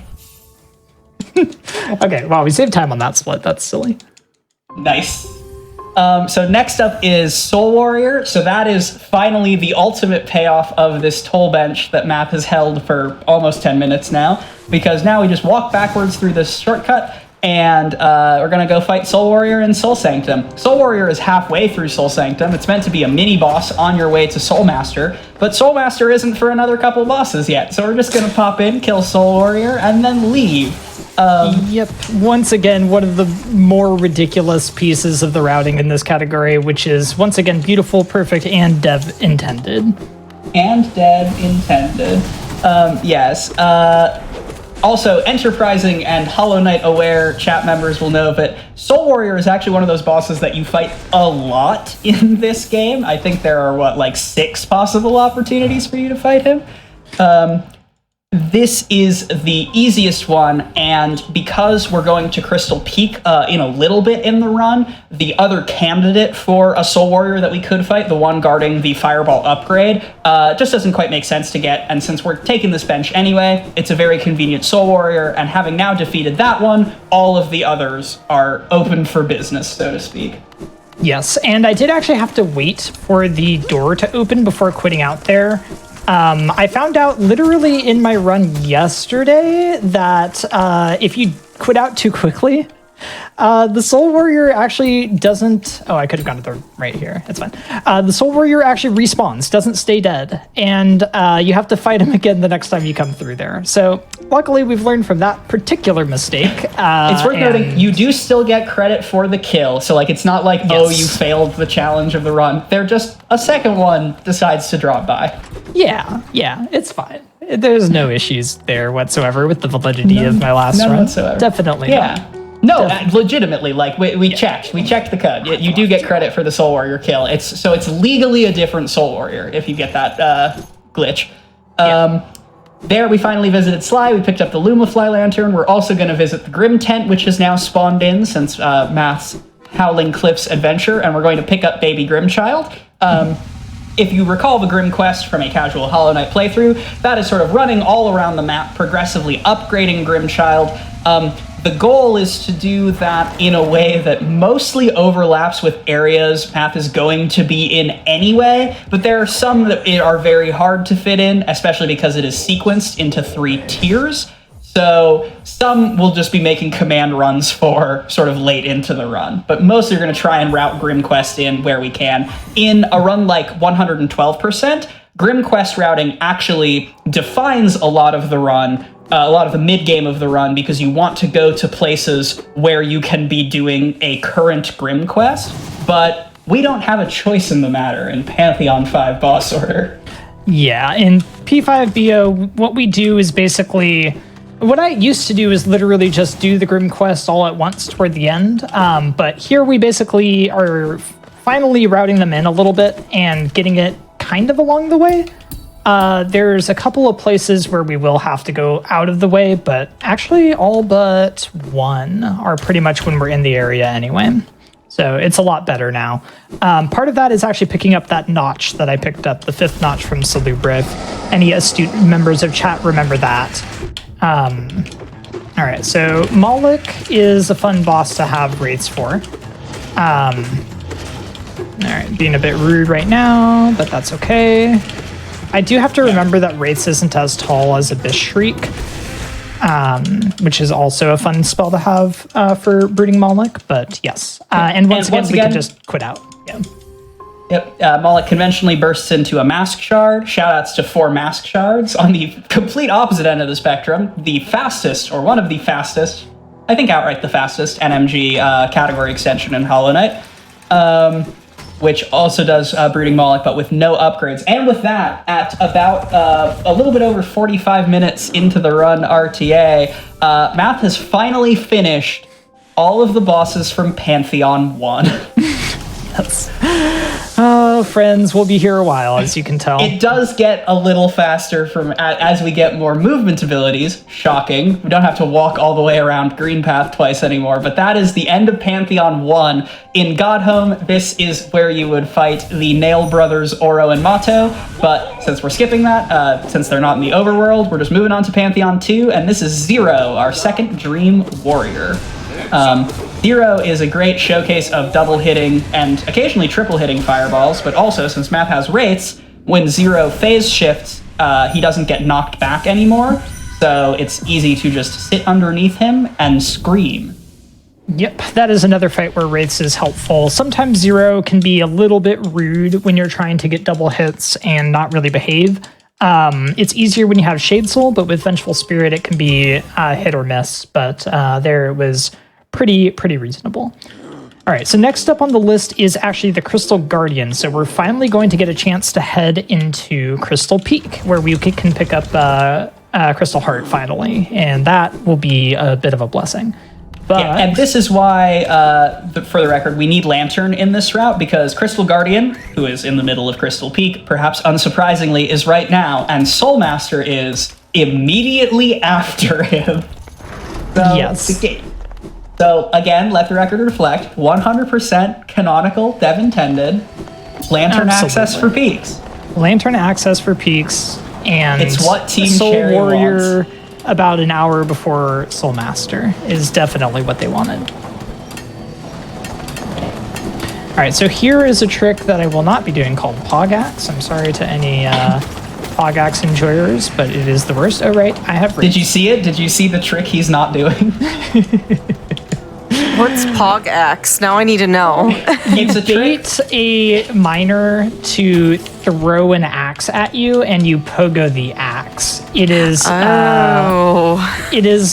Okay, wow, we saved time on that split. That's silly. Nice. So next up is Soul Warrior. So that is finally the ultimate payoff of this toll bench that Matt has held for almost 10 minutes now, because now we just walk backwards through this shortcut, and we're going to go fight Soul Warrior in Soul Sanctum. Soul Warrior is halfway through Soul Sanctum. It's meant to be a mini-boss on your way to Soul Master, but Soul Master isn't for another couple bosses yet, so we're just going to pop in, kill Soul Warrior, and then leave. Yep. Once again, one of the more ridiculous pieces of the routing in this category, which is, once again, beautiful, perfect, and dev intended. And dev intended. Yes. Also, enterprising and Hollow Knight aware chat members will know that Soul Warrior is actually one of those bosses that you fight a lot in this game. I think there are, like 6 possible opportunities for you to fight him. This is the easiest one, and because we're going to Crystal Peak in a little bit in the run, the other candidate for a Soul Warrior that we could fight, the one guarding the Fireball upgrade, just doesn't quite make sense to get, and since we're taking this bench anyway, it's a very convenient Soul Warrior, and having now defeated that one, all of the others are open for business, so to speak. Yes, and I did actually have to wait for the door to open before quitting out there. I found out literally in my run yesterday that if you quit out too quickly, the Soul Warrior actually doesn't... Oh, I could have gone to the right here. It's fine. The Soul Warrior actually respawns, doesn't stay dead, and you have to fight him again the next time you come through there. So luckily, we've learned from that particular mistake. It's worth noting, you do still get credit for the kill, so like it's not like, yes, oh, you failed the challenge of the run. They're just a second one decides to drop by. Yeah, it's fine. There's no issues there whatsoever with the validity of my last run. Whatsoever. Definitely not. No, legitimately, like we checked the code. You do get credit for the Soul Warrior kill. It's legally a different Soul Warrior if you get that glitch. There we finally visited Sly. We picked up the Lumafly Lantern. We're also going to visit the Grim Tent, which has now spawned in since Math's Howling Cliffs adventure, and we're going to pick up Baby Grimchild. If you recall the Grim Quest from a casual Hollow Knight playthrough, that is sort of running all around the map, progressively upgrading Grimchild. The goal is to do that in a way that mostly overlaps with areas Math is going to be in anyway, but there are some that are very hard to fit in, especially because it is sequenced into 3 tiers. So some will just be making command runs for sort of late into the run, but mostly are going to try and route Grim Quest in where we can. In a run like 112%, Grim Quest routing actually defines a lot of the run, a lot of the mid-game of the run, because you want to go to places where you can be doing a current Grim Quest, but we don't have a choice in the matter in Pantheon 5 boss order. Yeah, in P5BO, what we do is basically... What I used to do is literally just do the Grim Quest all at once toward the end, but here we basically are finally routing them in a little bit and getting it kind of along the way. There's a couple of places where we will have to go out of the way, but actually all but one are pretty much when we're in the area anyway. So it's a lot better now. Part of that is actually picking up that notch that I picked up, the 5th notch from Salubre. If any astute members of chat remember that. All right, so Moloch is a fun boss to have raids for. All right, being a bit rude right now, but that's okay. I do have to remember that Wraiths isn't as tall as Abyss Shriek, which is also a fun spell to have for Brooding Moloch, but yes. And once again, we can just quit out. Yeah. Yep, Moloch conventionally bursts into a Mask Shard. Shoutouts to 4 Mask Shards. On the complete opposite end of the spectrum, the fastest, or one of the fastest, I think outright the fastest, NMG category extension in Hollow Knight, which also does Brooding Moloch, but with no upgrades. And with that, at about a little bit over 45 minutes into the run RTA, Math has finally finished all of the bosses from Pantheon 1. Yes. Oh, friends, we'll be here a while, as you can tell. It does get a little faster from as we get more movement abilities. Shocking. We don't have to walk all the way around Green Path twice anymore, but that is the end of Pantheon 1. In Godhome, this is where you would fight the Nail Brothers, Oro and Mato, but since we're skipping that, since they're not in the overworld, we're just moving on to Pantheon 2, and this is Zero, our second Dream Warrior. Zero is a great showcase of double hitting and occasionally triple hitting fireballs, but also, since Math has Wraiths, when Zero phase shifts, he doesn't get knocked back anymore, so it's easy to just sit underneath him and scream. Yep, that is another fight where Wraiths is helpful. Sometimes Zero can be a little bit rude when you're trying to get double hits and not really behave. It's easier when you have Shade Soul, but with Vengeful Spirit it can be hit or miss, but there it was pretty reasonable. All right, so next up on the list is actually the Crystal Guardian. So we're finally going to get a chance to head into Crystal Peak, where we can pick up Crystal Heart finally, and that will be a bit of a blessing. But yeah, and this is why, for the record, we need Lantern in this route, because Crystal Guardian, who is in the middle of Crystal Peak, perhaps unsurprisingly, is right now, and Soulmaster is immediately after him. So, yes. So, again, let the record reflect, 100% canonical, dev intended, Lantern access for Peaks. Lantern access for Peaks, and it's what Team Soul Cherry Warrior wants. About an hour before Soulmaster is definitely what they wanted. All right, so here is a trick that I will not be doing called Pogax. I'm sorry to any Pogax enjoyers, but it is the worst. Oh, right, I have... Did you see it? Did you see the trick he's not doing? What's Pogax? Now I need to know. It's a trick. Bait a miner to throw an axe at you, and you pogo the axe. It is.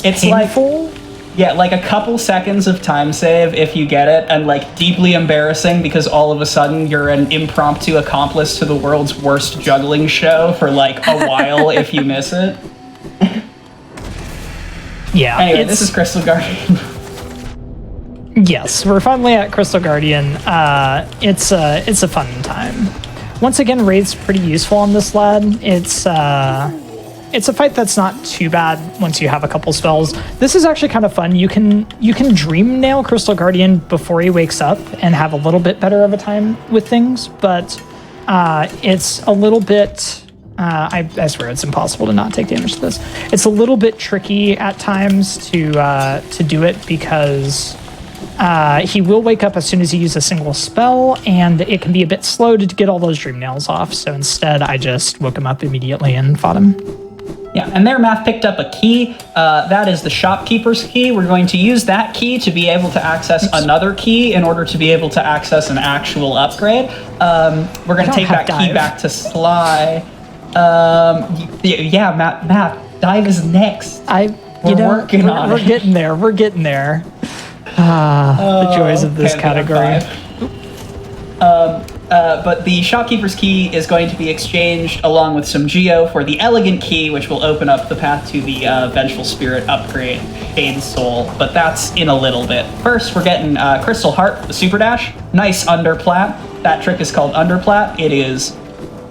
It's painful. Like a couple seconds of time save if you get it, and like deeply embarrassing because all of a sudden you're an impromptu accomplice to the world's worst juggling show for like a while if you miss it. Yeah. Anyway, this is Crystal Guardian. Yes, we're finally at Crystal Guardian. It's a fun time. Once again, Wraith's pretty useful on this lad. It's a fight that's not too bad once you have a couple spells. This is actually kind of fun. You can dream nail Crystal Guardian before he wakes up and have a little bit better of a time with things, but it's a little bit. I swear it's impossible to not take damage to this. It's a little bit tricky at times to do it because. He will wake up as soon as he uses a single spell, and it can be a bit slow to get all those dream nails off, so instead I just woke him up immediately and fought him. Yeah, and there Math picked up a key. That is the Shopkeeper's key. We're going to use that key to be able to access another key in order to be able to access an actual upgrade. We're going to take that key back to Sly. Yeah, Math, dive is next. We're working on it. We're getting there. We're getting there. The joys of this category. But the Shopkeeper's key is going to be exchanged along with some Geo for the Elegant key, which will open up the path to the Vengeful Spirit upgrade, Shade Soul, but that's in a little bit. First, we're getting Crystal Heart, the Super Dash. Nice underplat. That trick is called underplat. It is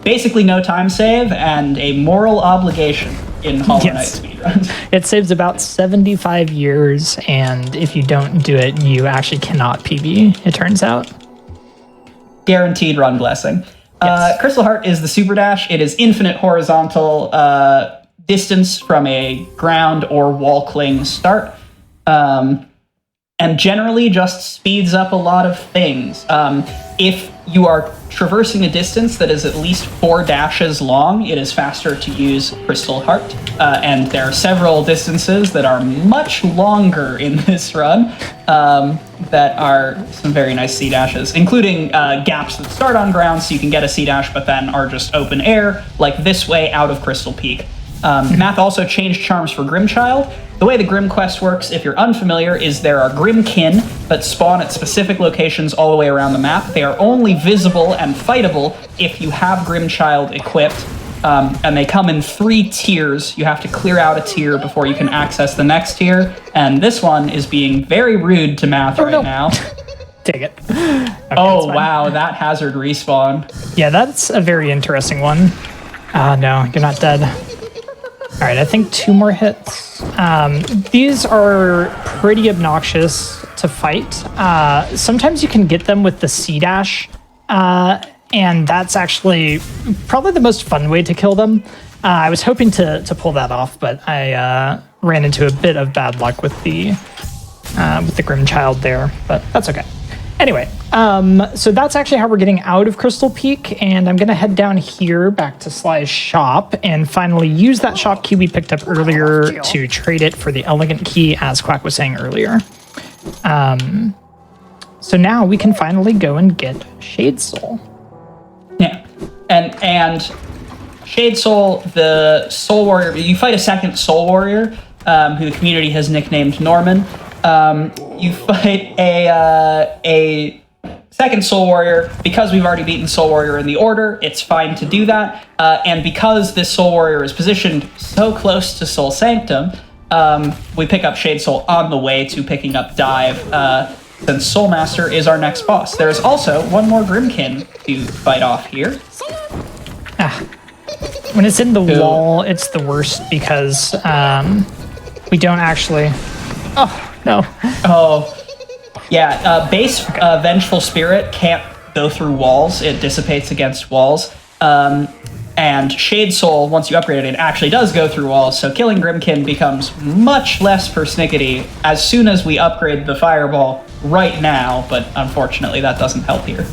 basically no time save and a moral obligation in Hollow Knight speedruns. It saves about 75 years, and if you don't do it, you actually cannot PB, it turns out. Guaranteed run blessing. Yes. Crystal Heart is the Super Dash. It is infinite horizontal distance from a ground or wall cling start, and generally just speeds up a lot of things. If you are traversing a distance that is at least 4 dashes long, it is faster to use Crystal Heart. And there are several distances that are much longer in this run that are some very nice sea dashes, including gaps that start on ground so you can get a sea dash, but then are just open air, like this way out of Crystal Peak. Math also changed charms for Grimchild. The way the Grim quest works, if you're unfamiliar, is there are Grimkin that spawn at specific locations all the way around the map. They are only visible and fightable if you have Grimchild equipped, and they come in 3 tiers. You have to clear out a tier before you can access the next tier, and this one is being very rude to Math now. Take it. Okay, oh, wow, that hazard respawn. Yeah, that's a very interesting one. No, you're not dead. All right, I think 2 more hits. These are pretty obnoxious to fight. Sometimes you can get them with the C dash, and that's actually probably the most fun way to kill them. I was hoping to pull that off, but I ran into a bit of bad luck with the Grimchild there, but that's okay. Anyway, so that's actually how we're getting out of Crystal Peak, and I'm going to head down here back to Sly's shop and finally use that shop key we picked up earlier to trade it for the Elegant Key, as Quack was saying earlier. So now we can finally go and get Shade Soul. Yeah, and Shade Soul, the Soul Warrior, you fight a second Soul Warrior, who the community has nicknamed Norman. You fight a second Soul Warrior. Because we've already beaten Soul Warrior in the order, it's fine to do that. And because this Soul Warrior is positioned so close to Soul Sanctum, we pick up Shade Soul on the way to picking up Dive, since Soul Master is our next boss. There's also one more Grimkin to fight off here. When it's in the wall, it's the worst because we don't actually... Oh, no. Oh, yeah. Base Vengeful Spirit can't go through walls. It dissipates against walls. And Shade Soul, once you upgrade it, actually does go through walls, so killing Grimkin becomes much less persnickety as soon as we upgrade the Fireball right now, but unfortunately that doesn't help here.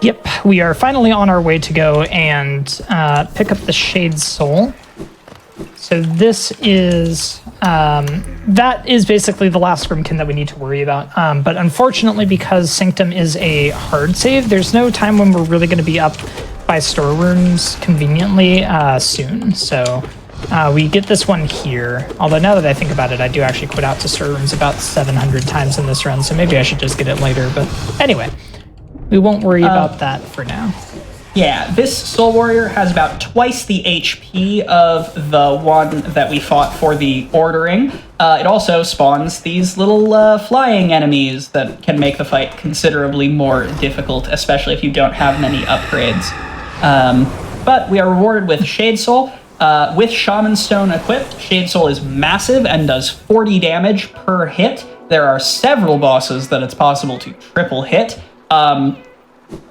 Yep, we are finally on our way to go and pick up the Shade Soul. So this is... that is basically the last Grimkin that we need to worry about. But unfortunately, because Sanctum is a hard save, there's no time when we're really going to be up by storerooms conveniently soon. So we get this one here. Although now that I think about it, I do actually quit out to storerooms about 700 times in this run. So maybe I should just get it later. But anyway, we won't worry about that for now. Yeah, this Soul Warrior has about twice the HP of the one that we fought for the ordering. It also spawns these little flying enemies that can make the fight considerably more difficult, especially if you don't have many upgrades. But we are rewarded with Shade Soul. With Shaman Stone equipped, Shade Soul is massive and does 40 damage per hit. There are several bosses that it's possible to triple hit.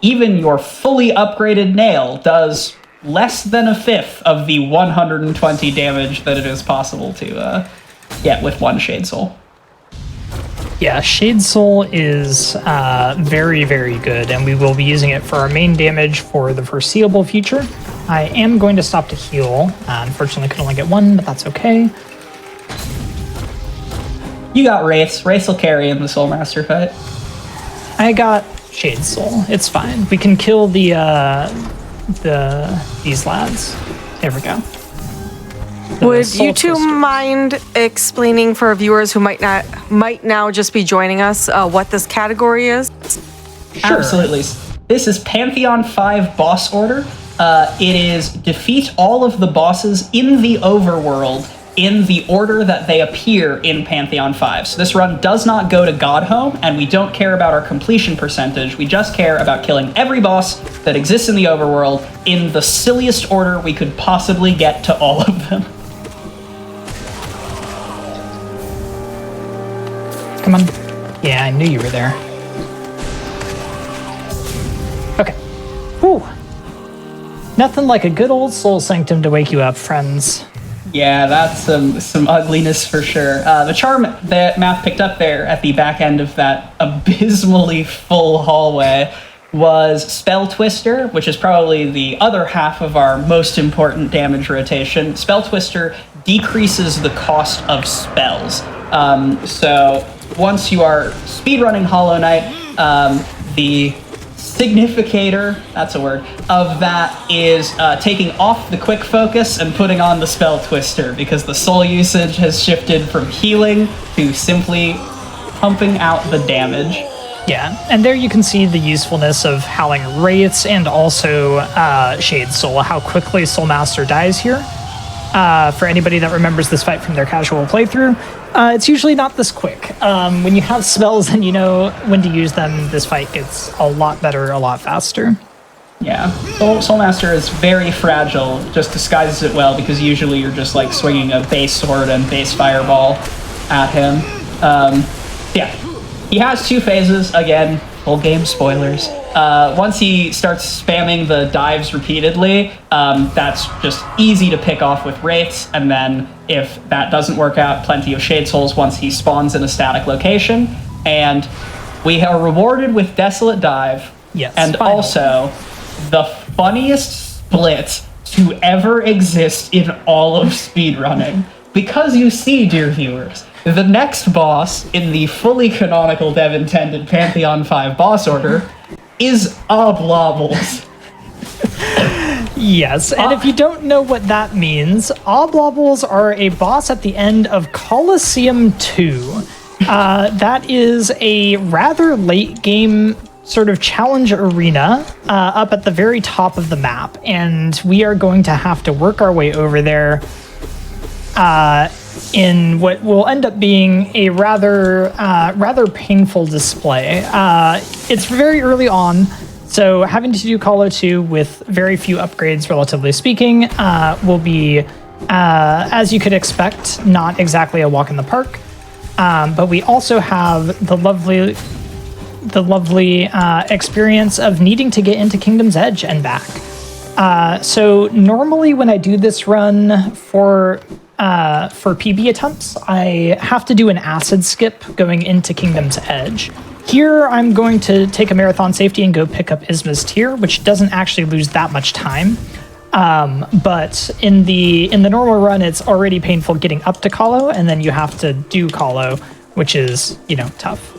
Even your fully upgraded Nail does less than a fifth of the 120 damage that it is possible to get with one Shade Soul. Yeah, Shade Soul is very, very good, and we will be using it for our main damage for the foreseeable future. I am going to stop to heal. Unfortunately, I could only get one, but that's okay. You got Wraiths. Wraiths will carry in the Soul Master fight. I got Shade Soul. It's fine. We can kill these lads. There we go. Would you two mind explaining for viewers who might now just be joining us what this category is? Sure. Absolutely. This is Pantheon 5 boss order. It is defeat all of the bosses in the overworld in the order that they appear in Pantheon 5. So this run does not go to Godhome, and we don't care about our completion percentage. We just care about killing every boss that exists in the overworld in the silliest order we could possibly get to all of them. Come on. Yeah, I knew you were there. Okay. Whew. Nothing like a good old Soul Sanctum to wake you up, friends. Yeah, that's some ugliness for sure. The charm that Math picked up there at the back end of that abysmally full hallway was Spell Twister, which is probably the other half of our most important damage rotation. Spell Twister decreases the cost of spells. So once you are speedrunning Hollow Knight, the significator, that's a word, of that is taking off the quick focus and putting on the Spell Twister, because the soul usage has shifted from healing to simply pumping out the damage. Yeah, and there you can see the usefulness of Howling Wraiths and also Shade Soul, how quickly Soul Master dies here. For anybody that remembers this fight from their casual playthrough, it's usually not this quick. When you have spells and you know when to use them, this fight gets a lot better, a lot faster. Yeah, Soul Master is very fragile, just disguises it well, because usually you're just like swinging a base sword and base fireball at him. Yeah, he has 2 phases, again, full game spoilers. Once he starts spamming the dives repeatedly, that's just easy to pick off with Wraiths, and then if that doesn't work out, plenty of Shade Souls once he spawns in a static location, and we are rewarded with Desolate Dive, yes, and finally. Also the funniest split to ever exist in all of speedrunning. Because you see, dear viewers, the next boss in the fully canonical dev intended Pantheon 5 boss order is Oblobbles. Yes, and if you don't know what that means, Oblobbles are a boss at the end of Colosseum 2. That is a rather late game sort of challenge arena up at the very top of the map, and we are going to have to work our way over there in what will end up being a rather painful display. It's very early on, so having to do Call of 2 with very few upgrades, relatively speaking, will be, as you could expect, not exactly a walk in the park. But we also have the lovely experience of needing to get into Kingdom's Edge and back. So normally when I do this run for PB attempts, I have to do an acid skip going into Kingdom's Edge. Here, I'm going to take a marathon safety and go pick up Isma's Tear, which doesn't actually lose that much time. But in the normal run, it's already painful getting up to Kahlo, and then you have to do Kahlo, which is, tough.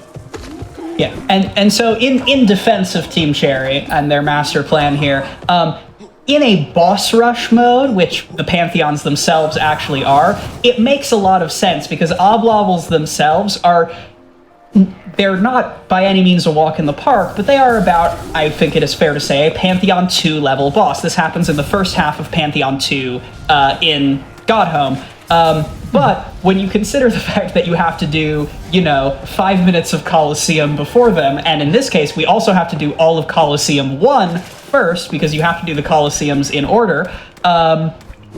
Yeah, and so in defense of Team Cherry and their master plan here, in a boss rush mode, which the Pantheons themselves actually are, it makes a lot of sense, because Oblobbles themselves they're not by any means a walk in the park, but they are about, I think it is fair to say, a Pantheon 2 level boss. This happens in the first half of Pantheon 2 in Godhome. But when you consider the fact that you have to do, 5 minutes of Colosseum before them, and in this case, we also have to do all of Colosseum 1 first, because you have to do the Colosseums in order,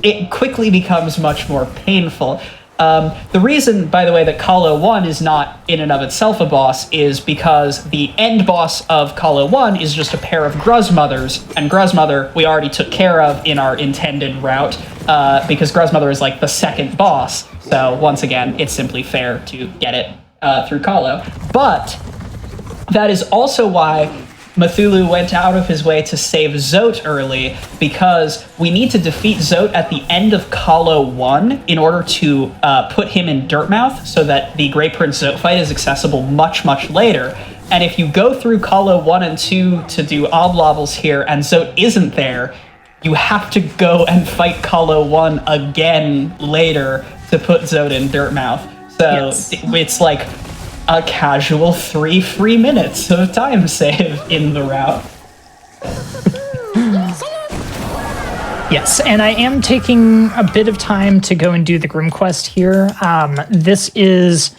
it quickly becomes much more painful. The reason, by the way, that Kahlo 1 is not in and of itself a boss is because the end boss of Kahlo 1 is just a pair of Gruzmothers, and Gruzmother we already took care of in our intended route, because Gruzmother is like the second boss, so once again, it's simply fair to get it through Kahlo. But that is also why Cthulhu went out of his way to save Zote early, because we need to defeat Zote at the end of Kahlo 1 in order to put him in Dirtmouth, so that the Grey Prince Zote fight is accessible much, much later. And if you go through Kahlo 1 and 2 to do Oblobbles here, and Zote isn't there, you have to go and fight Kahlo 1 again later to put Zote in Dirtmouth. So yes. It's like a casual 3 free minutes of time save in the route. Yes, and I am taking a bit of time to go and do the Grim Quest here. This is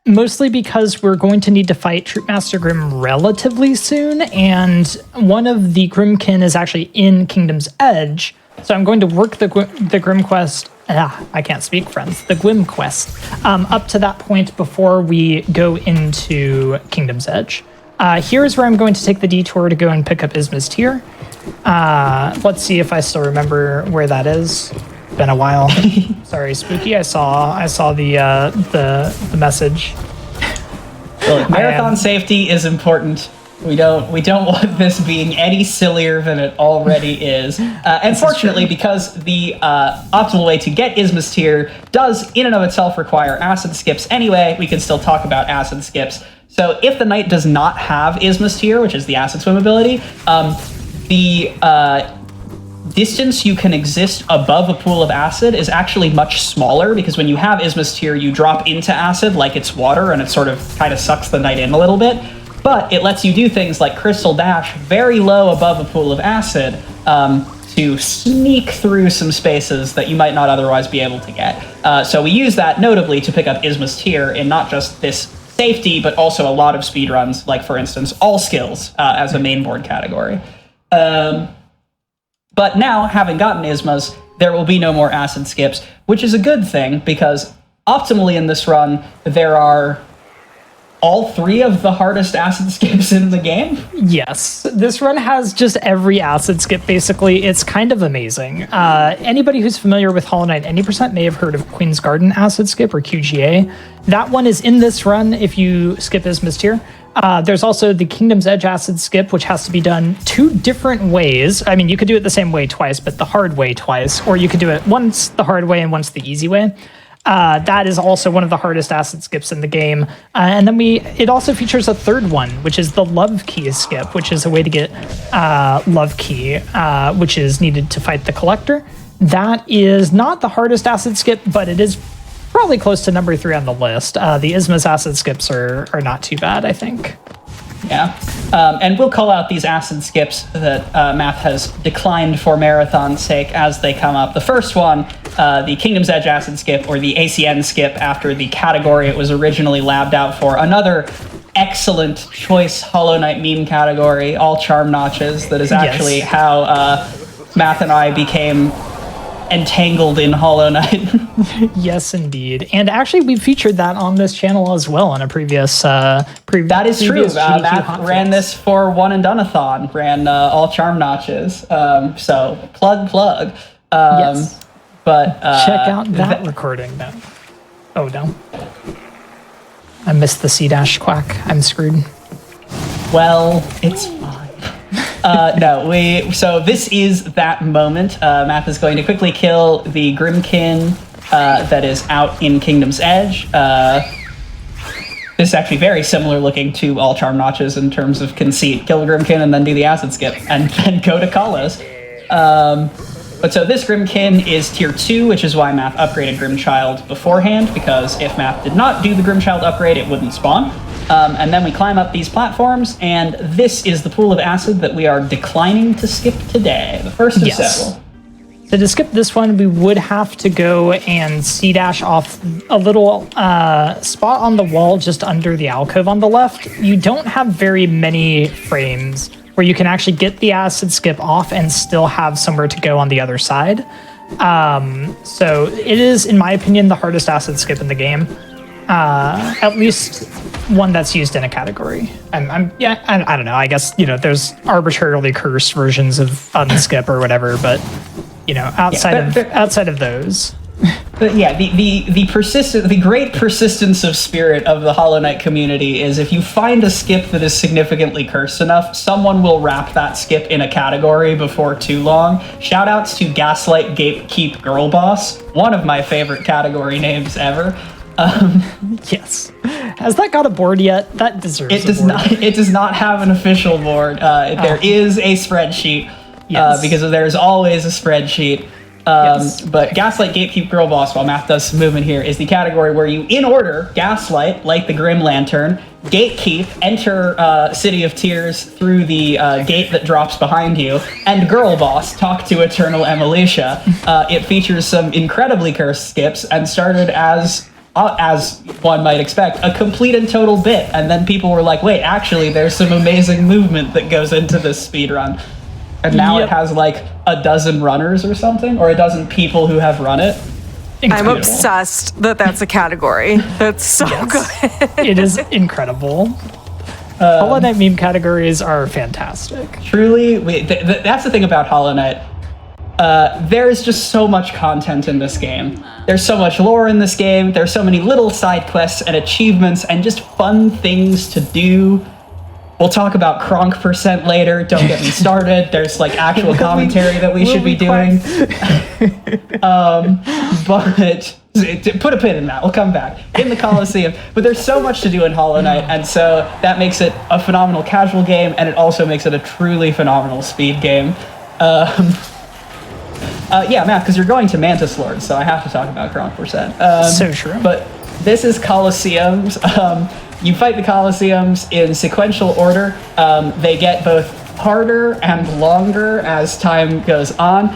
mostly because we're going to need to fight Troopmaster Grim relatively soon, and one of the Grimkin is actually in Kingdom's Edge, so I'm going to work the Grim Quest. I can't speak, friends. The Gwym Quest. Up to that point before we go into Kingdom's Edge. Here's where I'm going to take the detour to go and pick up Isma's Tear. Let's see if I still remember where that is. Been a while. Sorry, Spooky. I saw the message. Well, marathon safety is important. We don't want this being any sillier than it already is. And fortunately, because the optimal way to get Isma's Tear does in and of itself require acid skips anyway, we can still talk about acid skips. So if the knight does not have Isma's Tear, which is the acid swim ability, the distance you can exist above a pool of acid is actually much smaller, because when you have Isma's Tear, you drop into acid like it's water, and it sort of kind of sucks the knight in a little bit. But it lets you do things like Crystal Dash very low above a pool of acid to sneak through some spaces that you might not otherwise be able to get. So we use that notably to pick up Isma's Tear in not just this safety, but also a lot of speedruns, like, for instance, all skills as a main board category. But now, having gotten Isma's, there will be no more acid skips, which is a good thing, because optimally in this run, there are all 3 of the hardest acid skips in the game. Yes, this run has just every acid skip, basically. It's kind of amazing. Anybody who's familiar with Hollow Knight Any Percent may have heard of Queen's Garden acid skip, or QGA. That one is in this run if you skip Isma's Tear. There's also the Kingdom's Edge acid skip, which has to be done 2 different ways. I mean, you could do it the same way twice, but the hard way twice, or you could do it once the hard way and once the easy way. That is also one of the hardest acid skips in the game. And then it also features a 3rd one, which is the Love Key skip, which is a way to get Love Key, which is needed to fight the Collector. That is not the hardest acid skip, but it is probably close to number 3 on the list. The Isma's acid skips are not too bad, I think. Yeah, and we'll call out these acid skips that Math has declined for Marathon's sake as they come up. The first one, the Kingdom's Edge acid skip, or the ACN skip, after the category it was originally labbed out for. Another excellent choice Hollow Knight meme category, all charm notches. That is actually how Math and I became entangled in Hollow Knight. Yes, indeed. And actually, we featured that on this channel as well in a previous that is true. Matt ran this for One and Done-a-thon, ran all charm notches. So plug. Yes. But check out that recording then. Oh no. I missed the C-dash quack. I'm screwed. Well, it's fine. So this is that moment. Math is going to quickly kill the Grimkin that is out in Kingdom's Edge. This is actually very similar looking to all charm notches in terms of conceit. Kill the Grimkin and then do the acid skip and then go to Kalos. But so this Grimkin is tier 2, which is why Math upgraded Grimchild beforehand, because if Math did not do the Grimchild upgrade, it wouldn't spawn. And then we climb up these platforms, and this is the pool of acid that we are declining to skip today, the first of several. So to skip this one, we would have to go and C-dash off a little spot on the wall just under the alcove on the left. You don't have very many frames where you can actually get the acid skip off and still have somewhere to go on the other side. So it is, in my opinion, the hardest acid skip in the game. At least one that's used in a category. I don't know. I guess, there's arbitrarily cursed versions of unskip or whatever, but outside of those. But yeah, the great persistence of spirit of the Hollow Knight community is if you find a skip that is significantly cursed enough, someone will wrap that skip in a category before too long. Shoutouts to Gaslight Gatekeep Girl Boss, one of my favorite category names ever. Yes. Has that got a board yet? That deserves it. It does not have an official board. There is a spreadsheet, because there's always a spreadsheet. But Gaslight Gatekeep Girl Boss, while Math does some movement here, is the category where you, in order, Gaslight, like the Grim Lantern, Gatekeep, enter City of Tears through the gate that drops behind you, and Girl Boss, talk to Eternal Emilicia. It features some incredibly cursed skips and started as one might expect, a complete and total bit. And then people were like, wait, actually, there's some amazing movement that goes into this speedrun. And now it has like a dozen runners or something, or a dozen people who have run it. I'm obsessed that that's a category. That's so good. It is incredible. Hollow Knight meme categories are fantastic. Truly, that's the thing about Hollow Knight. There is just so much content in this game. There's so much lore in this game. There's so many little side quests and achievements and just fun things to do. We'll talk about Kronk % later. Don't get me started. There's like actual commentary that we should be doing. But put a pin in that. We'll come back in the Coliseum. But there's so much to do in Hollow Knight, and so that makes it a phenomenal casual game, and it also makes it a truly phenomenal speed game. Yeah, Matt, because you're going to Mantis Lord, so I have to talk about Kronk %. So true. But this is Colosseums. You fight the Colosseums in sequential order. They get both harder and longer as time goes on.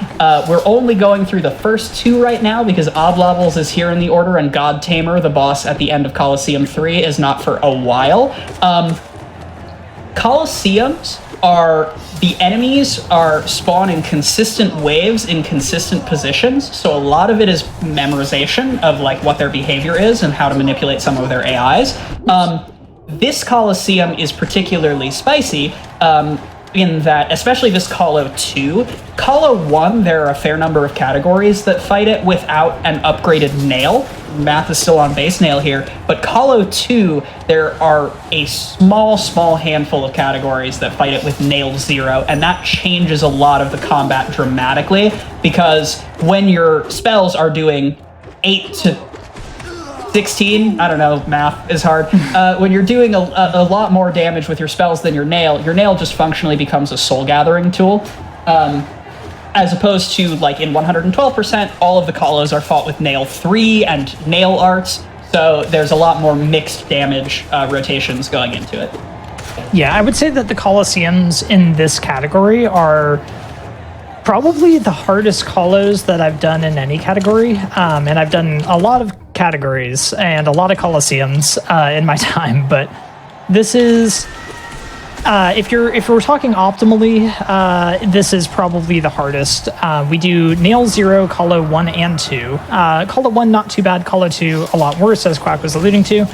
We're only going through the first 2 right now because Oblobbles is here in the order, and God Tamer, the boss at the end of Colosseum 3, is not for a while. Colosseums the enemies are spawned in consistent waves in consistent positions, so a lot of it is memorization of like what their behavior is and how to manipulate some of their AIs. This Colosseum is particularly spicy in that, especially this Colo 2. Colo 1, there are a fair number of categories that fight it without an upgraded nail. Math is still on base nail here, but Colo 2, there are a small handful of categories that fight it with nail 0, and that changes a lot of the combat dramatically, because when your spells are doing 8 to 16, I don't know, math is hard. When you're doing a lot more damage with your spells than your nail just functionally becomes a soul gathering tool. As opposed to, like, in 112%, all of the Colos are fought with nail 3 and nail arts, so there's a lot more mixed damage rotations going into it. Yeah, I would say that the Colosseums in this category are probably the hardest Colos that I've done in any category, and I've done a lot of categories and a lot of Colosseums in my time, but this is... if we're talking optimally, this is probably the hardest. We do Nail 0, Colo 1 and 2. Colo 1 not too bad, Colo 2 a lot worse, as Quack was alluding to.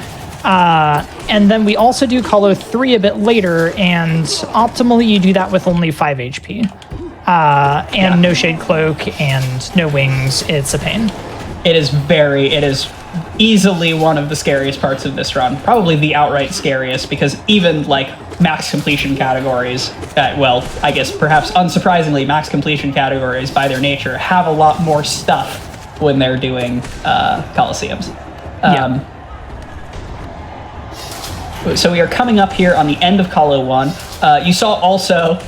And then we also do Colo 3 a bit later, and optimally you do that with only 5 HP. And no Shade Cloak and no wings. It's a pain. It is easily one of the scariest parts of this run. Probably the outright scariest, because even, like, max completion categories, I guess perhaps unsurprisingly, max completion categories by their nature have a lot more stuff when they're doing Colosseums. So we are coming up here on the end of Colo 1. You saw also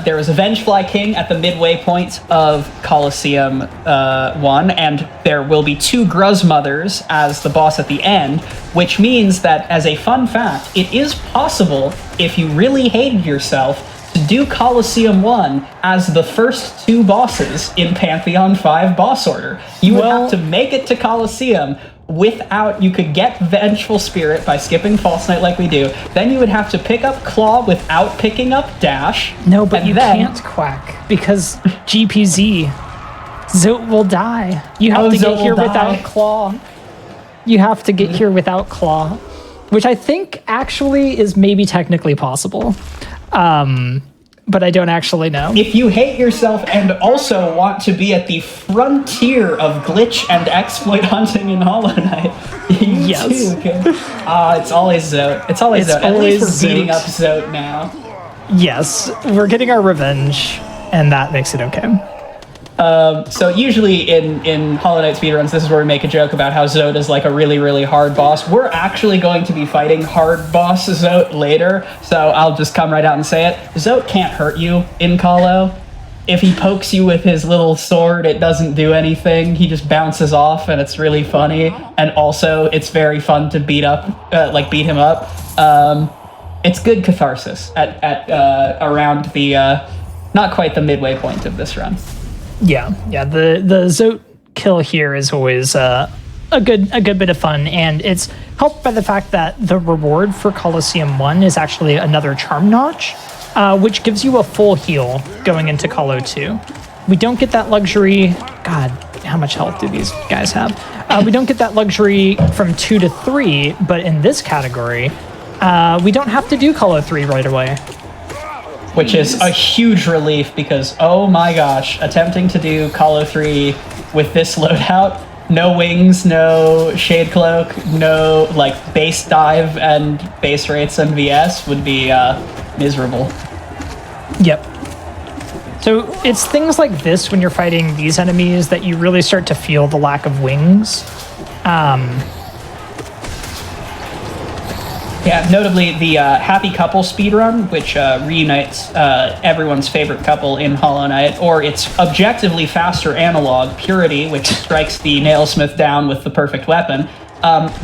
there was a Vengefly King at the midway point of Colosseum 1, and there will be 2 Gruzmothers as the boss at the end, which means that, as a fun fact, it is possible, if you really hated yourself, to do Colosseum 1 as the first 2 bosses in Pantheon 5 boss order. You would have to make it to Colosseum you could get Vengeful Spirit by skipping False Knight like we do. Then you would have to pick up Claw without picking up Dash. No, but you can't, Quack, because GPZ. Zote will die. You have to get here without Claw. You have to get here without Claw, which I think actually is maybe technically possible. But I don't actually know. If you hate yourself and also want to be at the frontier of glitch and exploit hunting in Hollow Knight, you too can. It's always Zote. It's always Zote. At least we're beating up Zote now. Yes, we're getting our revenge, and that makes it okay. So usually in Hollow Knight speedruns, this is where we make a joke about how Zote is like a really, really hard boss. We're actually going to be fighting hard boss Zote later, so I'll just come right out and say it. Zote can't hurt you in Colo. If he pokes you with his little sword, it doesn't do anything. He just bounces off, and it's really funny. And also, it's very fun to beat him up. It's good catharsis at around the not quite the midway point of this run. Yeah. The Zote kill here is always a good bit of fun, and it's helped by the fact that the reward for Colosseum 1 is actually another Charm Notch, which gives you a full heal going into Colo 2. We don't get that luxury. God, how much health do these guys have? We don't get that luxury from 2 to 3, but in this category, we don't have to do Colo 3 right away. Which is a huge relief, because, oh my gosh, attempting to do Colo 3 with this loadout no wings, no shade cloak, no like base dive and base rates and VS would be miserable. Yep. So it's things like this when you're fighting these enemies that you really start to feel the lack of wings. Yeah, notably the Happy Couple speedrun, which reunites everyone's favorite couple in Hollow Knight, or its objectively faster analog, Purity, which strikes the nailsmith down with the perfect weapon.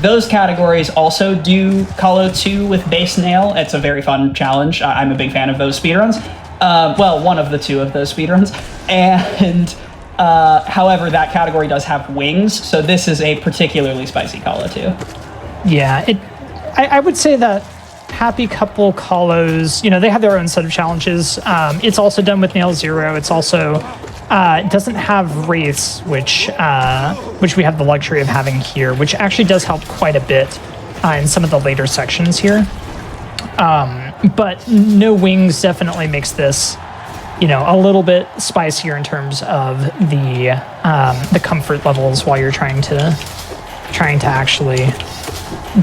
Those categories also do Hollow 2 with base nail. It's a very fun challenge. I'm a big fan of those speedruns. Well, one of the two of those speedruns. And however, that category does have wings, so this is a particularly spicy Hollow 2. Yeah, I would say that Happy Couple Hollows, they have their own set of challenges. It's also done with Nail Zero. It's also it doesn't have Wraiths, which we have the luxury of having here, which actually does help quite a bit in some of the later sections here. But no wings definitely makes this, a little bit spicier in terms of the comfort levels while you're trying to actually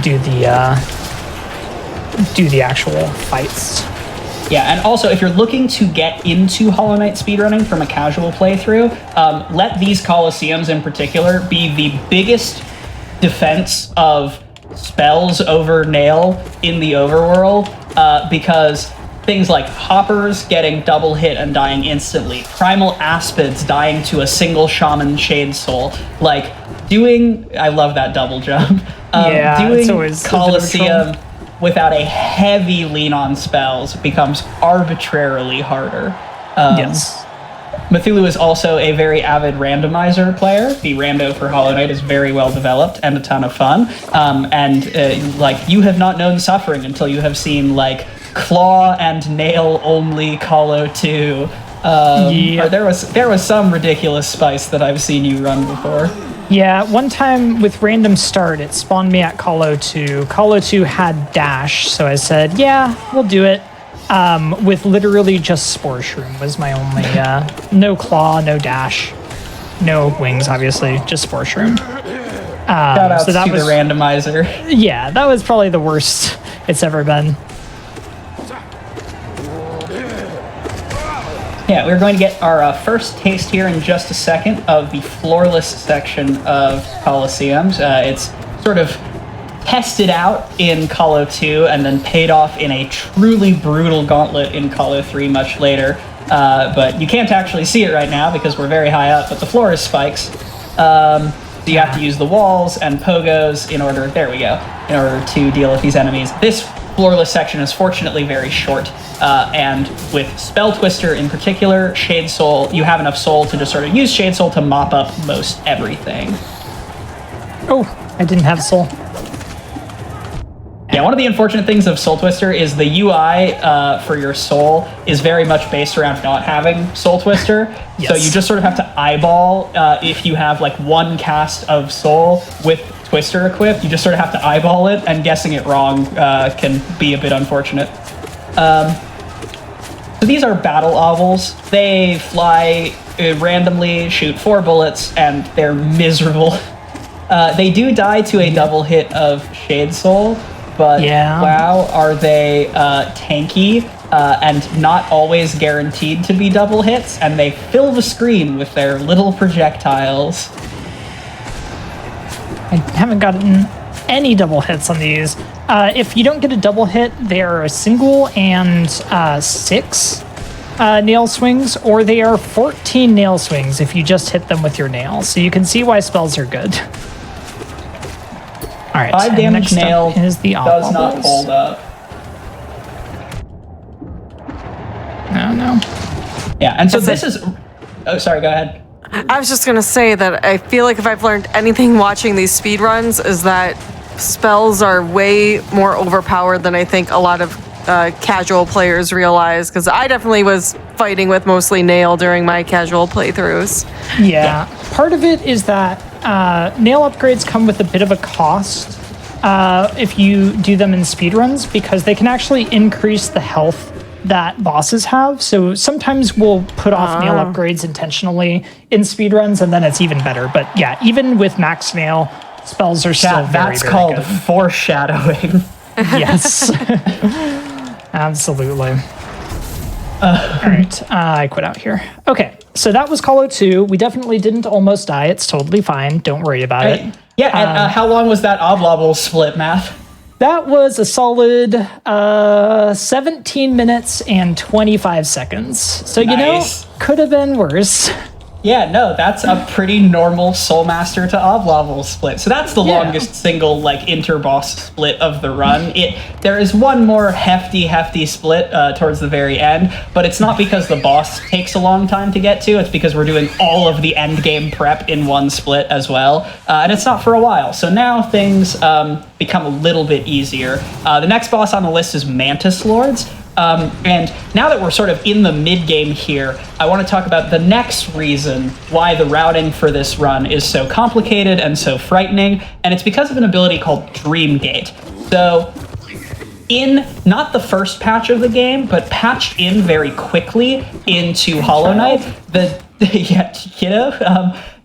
do the actual fights. Yeah, and also if you're looking to get into Hollow Knight speedrunning from a casual playthrough, let these Colosseums in particular be the biggest defense of spells over nail in the overworld, because things like Hoppers getting double hit and dying instantly, Primal Aspids dying to a single Shaman Shade Soul, I love that double jump. Doing Colosseum without a heavy lean on spells becomes arbitrarily harder. Yes. Cthulhu is also a very avid randomizer player. The rando for Hollow Knight is very well developed and a ton of fun. You have not known suffering until you have seen claw and nail only Hollow 2. There was some ridiculous spice that I've seen you run before. Yeah, one time with random start, it spawned me at Hollow 2. Hollow 2 had dash, so I said, yeah, we'll do it. With literally just Spore Shroom was my only, no claw, no dash, no wings, obviously, just Spore Shroom. Shout out to the randomizer. Yeah, that was probably the worst it's ever been. Yeah, we're going to get our first taste here in just a second of the floorless section of Colosseums. It's sort of tested out in Hollow 2 and then paid off in a truly brutal gauntlet in Hollow 3 much later. But you can't actually see it right now because we're very high up, but the floor is spikes. So you have to use the walls and pogos in order to deal with these enemies. This floorless section is fortunately very short, and with Spell Twister in particular, Shade Soul, you have enough soul to just sort of use Shade Soul to mop up most everything. Oh, I didn't have soul. Yeah, one of the unfortunate things of Soul Twister is the UI for your soul is very much based around not having Soul Twister. Yes. So you just sort of have to eyeball if you have one cast of soul with Twister equipped. You just sort of have to eyeball it, and guessing it wrong can be a bit unfortunate. So these are battle ovals. They fly randomly, shoot 4 bullets, and they're miserable. They do die to a double hit of Shade Soul, but wow, are they tanky and not always guaranteed to be double hits, and they fill the screen with their little projectiles. I haven't gotten any double hits on these. If you don't get a double hit, they are a single and 6 nail swings, or they are 14 nail swings if you just hit them with your nails. So you can see why spells are good. All right, 5 damage nail is the does not hold up. No. Yeah, and so this is... Oh, sorry, go ahead. I was just going to say that I feel like if I've learned anything watching these speedruns is that spells are way more overpowered than I think a lot of casual players realize, because I definitely was fighting with mostly nail during my casual playthroughs. Yeah. Part of it is that nail upgrades come with a bit of a cost if you do them in speedruns, because they can actually increase the health that bosses have. So sometimes we'll put off nail upgrades intentionally in speedruns, and then it's even better. But yeah, even with max nail, spells are still that's very called good. foreshadowing. Yes. Absolutely. All right, I quit out here. Okay, so that was Call of 2. We definitely didn't almost die. It's totally fine. Don't worry about it. Yeah, and how long was that oblobble split, Matt? That was a solid 17 minutes and 25 seconds. So, Nice. could have been worse. Yeah, no, that's a pretty normal Soulmaster to oblobble split. So that's the longest single inter-boss split of the run. There is one more hefty split towards the very end, but it's not because the boss takes a long time to get to. It's because we're doing all of the end game prep in one split as well, and it's not for a while. So now things become a little bit easier. The next boss on the list is Mantis Lords. And now that we're sort of in the mid-game here, I want to talk about the next reason why the routing for this run is so complicated and so frightening, and it's because of an ability called Dreamgate. So, in not the first patch of the game, but patched in very quickly into Hollow Knight, the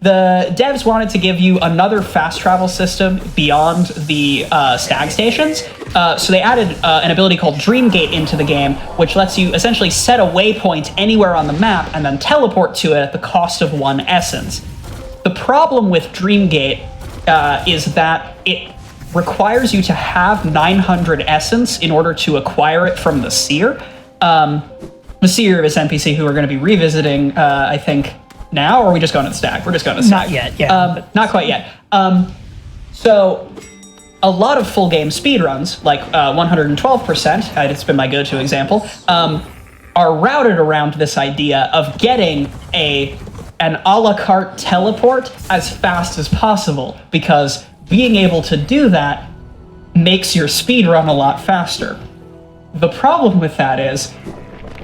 devs wanted to give you another fast travel system beyond the stag stations. So they added an ability called Dreamgate into the game, which lets you essentially set a waypoint anywhere on the map and then teleport to it at the cost of 1 essence. The problem with Dreamgate is that it requires you to have 900 essence in order to acquire it from the Seer. The Seer is NPC who we're going to be revisiting, I think, now, or are we just going to the stag? We're just going to the stag. Not yet, yeah. Not quite yet. So a lot of full game speedruns, like 112%, it's been my go-to example, are routed around this idea of getting an a la carte teleport as fast as possible, because being able to do that makes your speedrun a lot faster. The problem with that is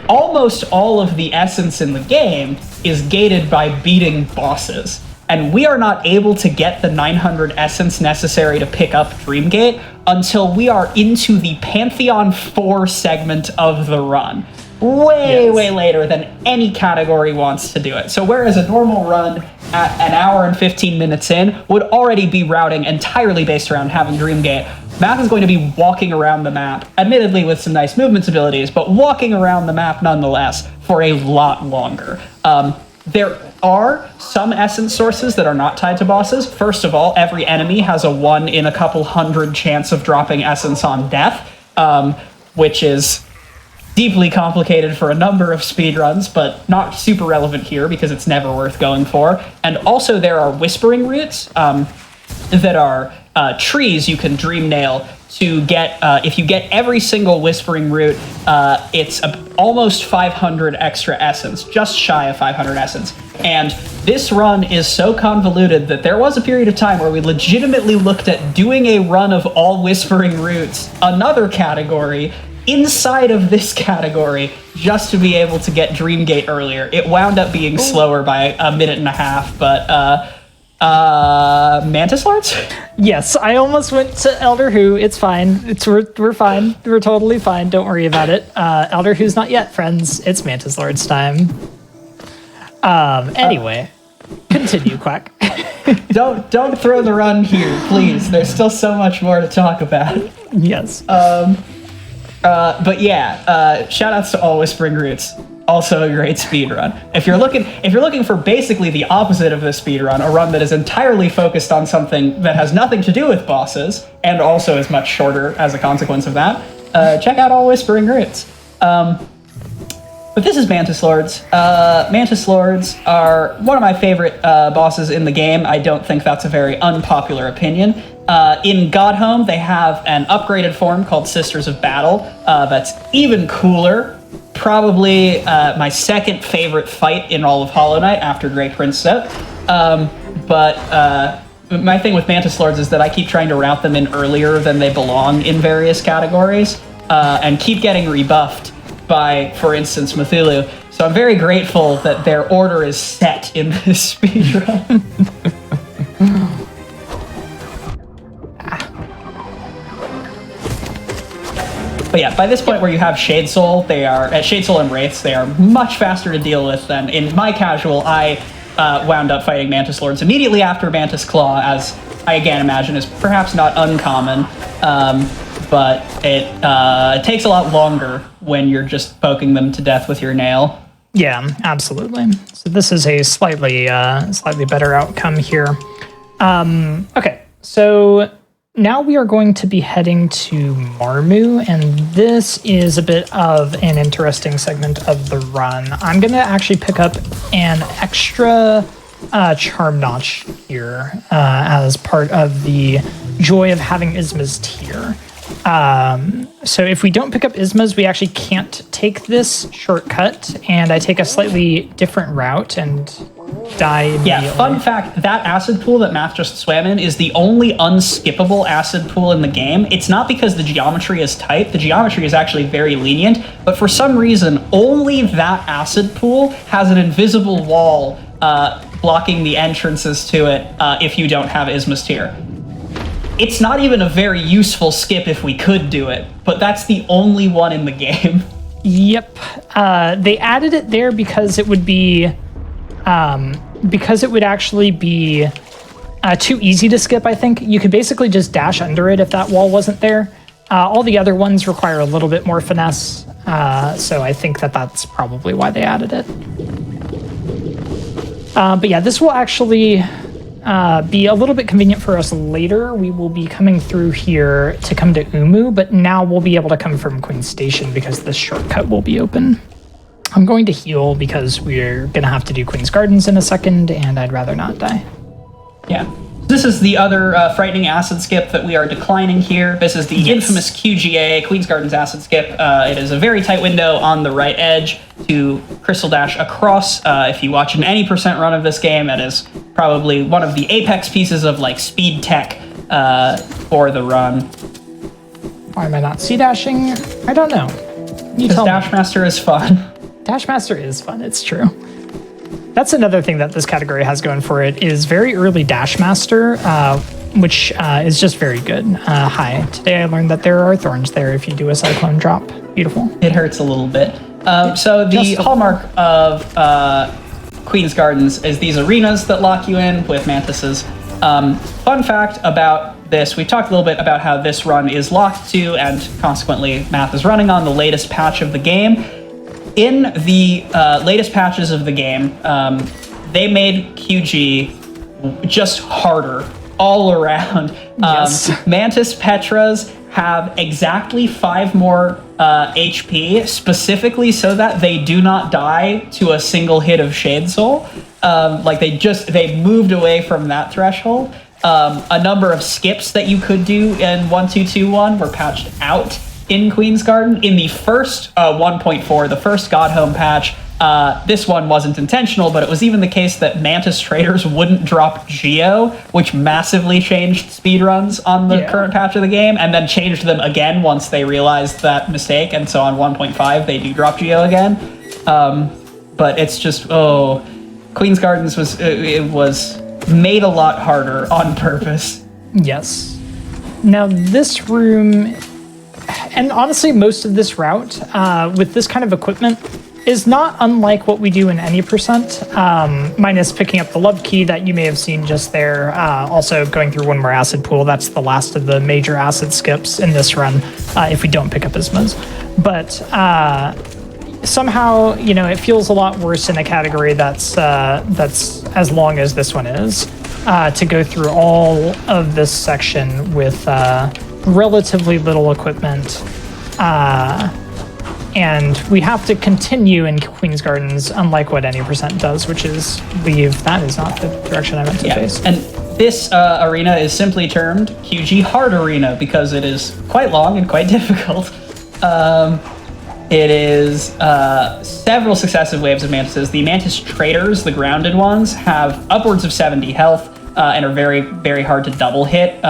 almost all of the essence in the game is gated by beating bosses, and we are not able to get the 900 essence necessary to pick up Dreamgate until we are into the Pantheon 4 segment of the run. Way later than any category wants to do it. So whereas a normal run at an hour and 15 minutes in would already be routing entirely based around having Dreamgate, Matt is going to be walking around the map, admittedly with some nice movements abilities, but walking around the map nonetheless for a lot longer. There are some essence sources that are not tied to bosses. First of all, every enemy has a 1 in a couple hundred chance of dropping essence on death, which is deeply complicated for a number of speedruns, but not super relevant here because it's never worth going for. And also there are whispering roots that are trees you can dream nail to get, if you get every single whispering root, it's almost 500 extra essence, just shy of 500 essence. And this run is so convoluted that there was a period of time where we legitimately looked at doing a run of all whispering roots, another category, inside of this category, just to be able to get Dreamgate earlier. It wound up being slower by a minute and a half, but Mantis Lords? Yes, I almost went to Elder Who. It's fine. We're fine. We're totally fine. Don't worry about it. Elder Who's not yet, friends. It's Mantis Lords time. Anyway, continue, Quack. Don't throw the run here, please. There's still so much more to talk about. Yes. But yeah, shout outs to all Whispering Roots. Also a great speedrun. If you're looking for basically the opposite of this speedrun, a run that is entirely focused on something that has nothing to do with bosses, and also is much shorter as a consequence of that, check out all Whispering Roots. But this is Mantis Lords. Mantis Lords are one of my favorite bosses in the game. I don't think that's a very unpopular opinion. In Godhome, they have an upgraded form called Sisters of Battle that's even cooler. Probably my second favorite fight in all of Hollow Knight after Grey Princess. But my thing with Mantis Lords is that I keep trying to route them in earlier than they belong in various categories, and keep getting rebuffed by, for instance, Cthulhu. So I'm very grateful that their order is set in this speedrun. But yeah, by this point where you have Shade Soul, Shade Soul and Wraiths, they are much faster to deal with than in my casual. I wound up fighting Mantis Lords immediately after Mantis Claw, as I again imagine is perhaps not uncommon, but it takes a lot longer when you're just poking them to death with your nail. Yeah, absolutely. So this is a slightly better outcome here. Okay, so now we are going to be heading to Marmu, and this is a bit of an interesting segment of the run. I'm going to actually pick up an extra charm notch here as part of the joy of having Isma's tier. So if we don't pick up Isma's, we actually can't take this shortcut, and I take a slightly different route and die immediately. Yeah, fun fact, that acid pool that Math just swam in is the only unskippable acid pool in the game. It's not because the geometry is tight. The geometry is actually very lenient, but for some reason, only that acid pool has an invisible wall blocking the entrances to it if you don't have Isma's tier. It's not even a very useful skip if we could do it, but that's the only one in the game. Yep. They added it there because it would be... because it would actually be too easy to skip, I think. You could basically just dash under it if that wall wasn't there. All the other ones require a little bit more finesse, so I think that's probably why they added it. But yeah, this will actually be a little bit convenient for us later. We will be coming through here to come to Umu, but now we'll be able to come from Queen Station because this shortcut will be open. I'm going to heal because we're going to have to do Queen's Gardens in a second, and I'd rather not die. Yeah. This is the other frightening acid skip that we are declining here. This is the infamous QGA, Queen's Gardens acid skip. It is a very tight window on the right edge to Crystal Dash across. If you watch an any percent run of this game, it is probably one of the apex pieces of like speed tech for the run. Why am I not C-dashing? I don't know. Because Dashmaster is fun. Dashmaster is fun, it's true. That's another thing that this category has going for it, is very early Dashmaster, which is just very good. Hi, today I learned that there are thorns there if you do a Cyclone drop. Beautiful. It hurts a little bit. So the hallmark of Queen's Gardens is these arenas that lock you in with mantises. Fun fact about this, we talked a little bit about how this run is locked to, and consequently Math is running on the latest patch of the game. In the latest patches of the game, they made QG just harder all around. Yes. Mantis Petras have exactly 5 more HP, specifically so that they do not die to a single hit of Shade Soul. Like they moved away from that threshold. A number of skips that you could do in 1.2.2.1 were patched out in Queen's Garden. In the first 1.4, the first God Home patch, this one wasn't intentional, but it was even the case that Mantis traders wouldn't drop Geo, which massively changed speedruns on the current patch of the game, and then changed them again once they realized that mistake, and so on 1.5 they do drop Geo again. But it's just, Queen's Gardens was made a lot harder on purpose. Yes. Now this room, and honestly most of this route with this kind of equipment, is not unlike what we do in any percent, minus picking up the love key that you may have seen just there. Also going through one more acid pool. That's the last of the major acid skips in this run if we don't pick up Ismas. But somehow, it feels a lot worse in a category that's as long as this one is, to go through all of this section with relatively little equipment. And we have to continue in Queen's Gardens, unlike what any percent does, which is leave. That is not the direction I meant to face. And this arena is simply termed QG Hard Arena because it is quite long and quite difficult. It is several successive waves of mantises. The mantis traders, the grounded ones, have upwards of 70 health and are very, very hard to double hit.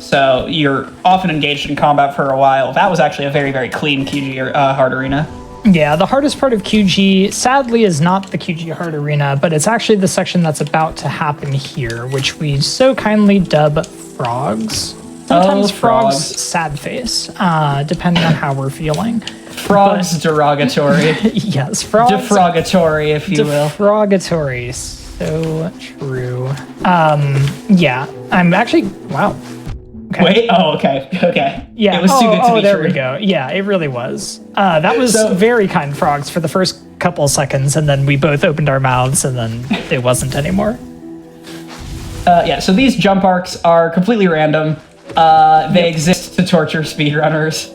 So you're often engaged in combat for a while. That was actually a very, very clean QG hard arena. Yeah, the hardest part of QG, sadly, is not the QG hard arena, but it's actually the section that's about to happen here, which we so kindly dub Frogs. Sometimes frogs, frogs. sad face, depending on how we're feeling. Frogs derogatory. Yes, frogs. Defrogatory, if you will. Defrogatory. So true. Yeah, I'm actually, wow. Okay. Wait, okay. Yeah. It was too good to be there true. we go. Yeah, it really was. That was very kind, frogs, for the first couple seconds, and then we both opened our mouths, and then it wasn't anymore. Yeah, so these jump arcs are completely random. They exist to torture speedrunners.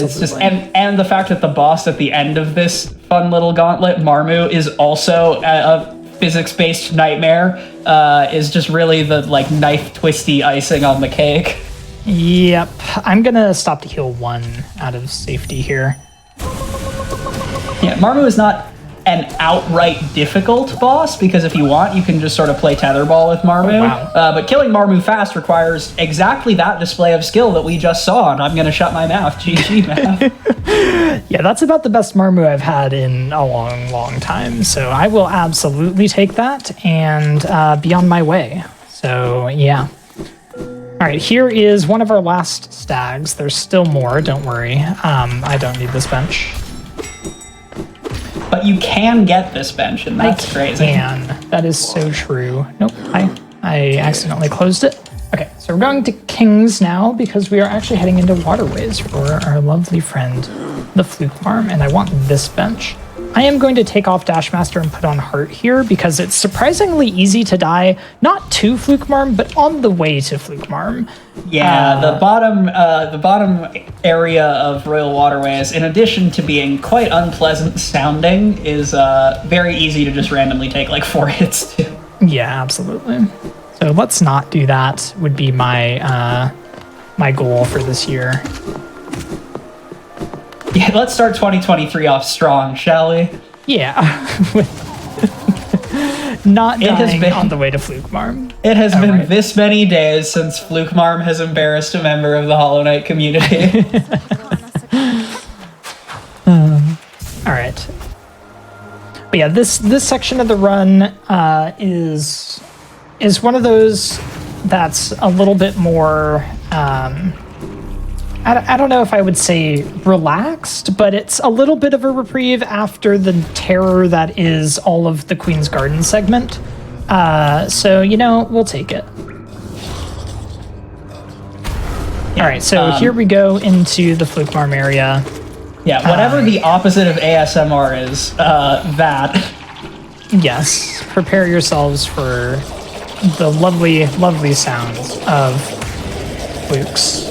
It's just and the fact that the boss at the end of this fun little gauntlet, Marmu, is also a physics-based nightmare, is just really the like knife twisty icing on the cake. Yep. I'm gonna stop to heal 1 out of safety here. Yeah, Marmu is not an outright difficult boss, because if you want, you can just sort of play tetherball with Marmu. Oh, wow. But killing Marmu fast requires exactly that display of skill that we just saw, and I'm going to shut my mouth. GG, man. Yeah, that's about the best Marmu I've had in a long, long time. So I will absolutely take that and be on my way. So, yeah. All right, here is one of our last stags. There's still more, don't worry. I don't need this bench. But you can get this bench, and that's crazy. That is so true. Nope, I accidentally closed it. Okay, so we're going to Kings now because we are actually heading into Waterways for our lovely friend, the Fluke Farm, and I want this bench. I am going to take off Dashmaster and put on Heart here because it's surprisingly easy to die, not to Fluke Marm, but on the way to Fluke Marm. Yeah, the bottom area of Royal Waterways, in addition to being quite unpleasant sounding, is very easy to just randomly take like 4 hits to. Yeah, absolutely. So let's not do that. Would be my my goal for this year. Yeah, let's start 2023 off strong, shall we? Yeah. Not dying on the way to Fluke Marm. It has been this many days since Fluke Marm has embarrassed a member of the Hollow Knight community. All right. But yeah, this section of the run is one of those that's a little bit more. I don't know if I would say relaxed, but it's a little bit of a reprieve after the terror that is all of the Queen's Garden segment. So, we'll take it. Yeah, all right, so here we go into the Fluke Farm area. Yeah, whatever the opposite of ASMR is, that. Yes, prepare yourselves for the lovely, lovely sounds of flukes.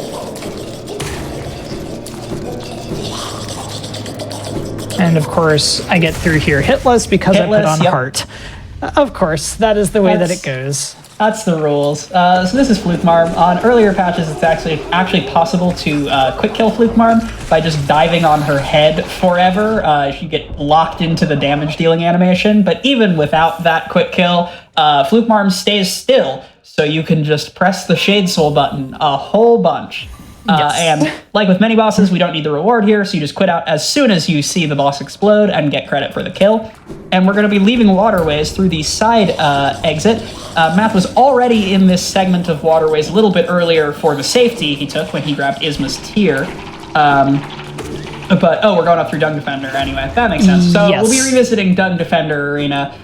And of course, I get through here hitless because I put on Heart. Of course, that is the way that it goes. That's the rules. So this is Fluke Marm. On earlier patches, it's actually possible to quick kill Fluke Marm by just diving on her head forever if you get locked into the damage dealing animation. But even without that quick kill, Fluke Marm stays still, so you can just press the Shade Soul button a whole bunch. And like with many bosses, we don't need the reward here, so you just quit out as soon as you see the boss explode and get credit for the kill. And we're going to be leaving Waterways through the side exit. Math was already in this segment of Waterways a little bit earlier for the safety he took when he grabbed Isma's Tear. But, we're going up through Dung Defender anyway. That makes sense. So we'll be revisiting Dung Defender Arena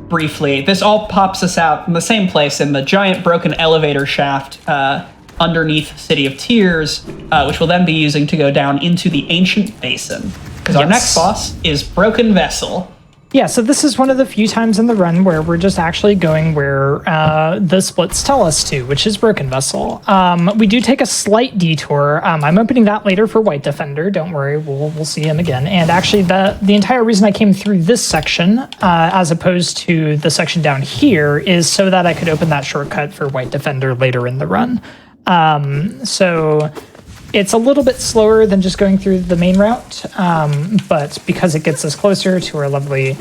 briefly. This all pops us out in the same place in the giant broken elevator shaft underneath City of Tears, which we'll then be using to go down into the Ancient Basin. Because our next boss is Broken Vessel. Yeah, so this is one of the few times in the run where we're just actually going where the splits tell us to, which is Broken Vessel. We do take a slight detour. I'm opening that later for White Defender. Don't worry, we'll see him again. And actually, the entire reason I came through this section, as opposed to the section down here, is so that I could open that shortcut for White Defender later in the run. So it's a little bit slower than just going through the main route, but because it gets us closer to our lovely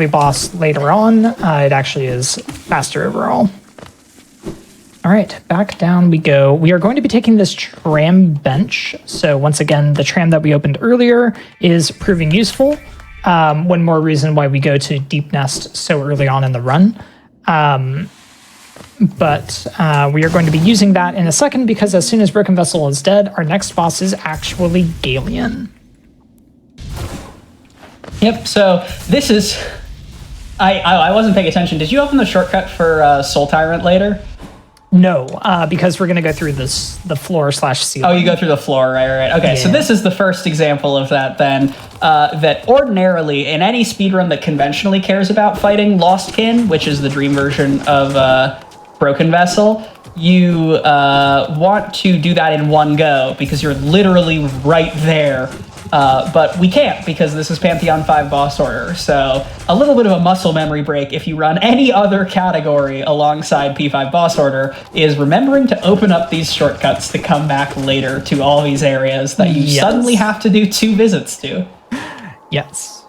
boss later on, it actually is faster overall. All right, back down we go. We are going to be taking this tram bench. So once again, the tram that we opened earlier is proving useful. One more reason why we go to Deep Nest so early on in the run. but we are going to be using that in a second because as soon as Broken Vessel is dead, our next boss is actually Galeon. Yep, so this is... I wasn't paying attention. Did you open the shortcut for Soul Tyrant later? No, because we're going to go through the floor/ceiling. Oh, you go through the floor, right. Okay, so this is the first example of that then. That ordinarily, in any speedrun that conventionally cares about fighting Lost Kin, which is the dream version of Broken Vessel, you want to do that in one go because you're literally right there. But we can't because this is Pantheon 5 boss order. So a little bit of a muscle memory break if you run any other category alongside P5 boss order is remembering to open up these shortcuts to come back later to all these areas that you suddenly have to do 2 visits to. Yes.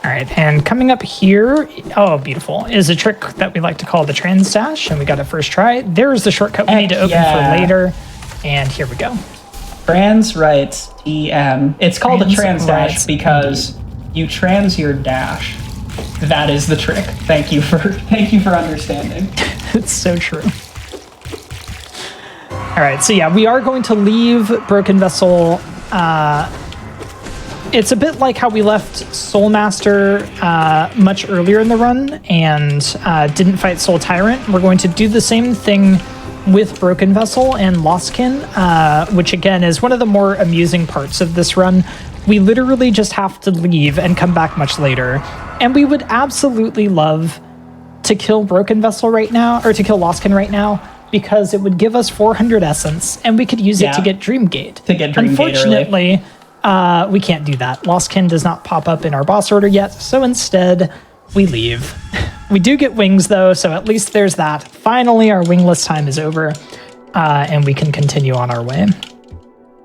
All right, and coming up here, oh, beautiful, is a trick that we like to call the trans dash, and we got it first try. There's the shortcut we need to open for later, and here we go. Trans rights TM. It's called a trans dash because you trans your dash. That is the trick. Thank you for understanding. It's so true. All right, so yeah, we are going to leave Broken Vessel. It's a bit like how we left Soulmaster much earlier in the run and didn't fight Soul Tyrant. We're going to do the same thing with Broken Vessel and Lostkin, which again is one of the more amusing parts of this run. We literally just have to leave and come back much later. And we would absolutely love to kill Broken Vessel right now, or to kill Lostkin right now, because it would give us 400 essence and we could use it to get Dreamgate. Unfortunately, we can't do that. Lostkin does not pop up in our boss order yet, so instead we leave. We do get wings though, so at least there's that. Finally, our wingless time is over, and we can continue on our way.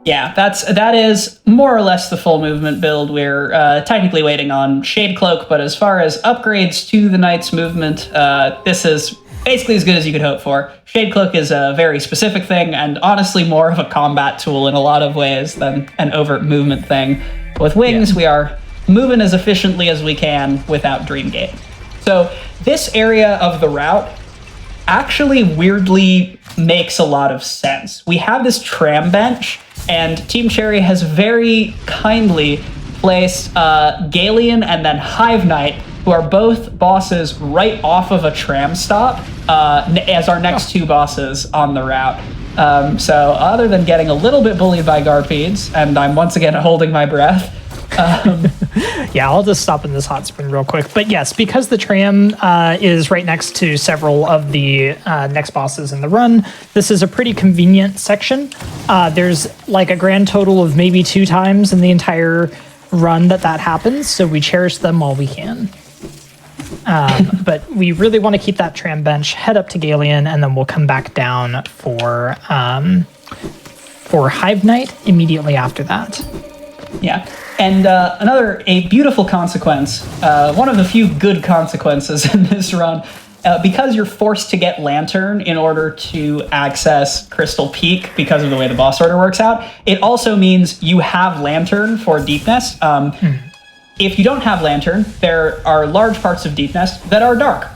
Yeah, that is more or less the full movement build. We're technically waiting on Shade Cloak, but as far as upgrades to the Knight's movement, this is basically as good as you could hope for. Shade Cloak is a very specific thing, and honestly more of a combat tool in a lot of ways than an overt movement thing. With wings, we are moving as efficiently as we can without Dreamgate. So this area of the route actually weirdly makes a lot of sense. We have this tram bench, and Team Cherry has very kindly placed Galeon and then Hive Knight, who are both bosses right off of a tram stop, as our next 2 bosses on the route. So other than getting a little bit bullied by Garpedes, and I'm once again holding my breath, yeah, I'll just stop in this hot spring real quick. But yes, because the tram is right next to several of the next bosses in the run, this is a pretty convenient section. There's like a grand total of maybe 2 times in the entire run that happens, so we cherish them while we can. But we really want to keep that tram bench, head up to Galeon, and then we'll come back down for Hive Knight immediately after that. Yeah, and a beautiful consequence, one of the few good consequences in this run, because you're forced to get Lantern in order to access Crystal Peak because of the way the boss order works out, it also means you have Lantern for Deep Nest. If you don't have Lantern, there are large parts of Deep Nest that are dark.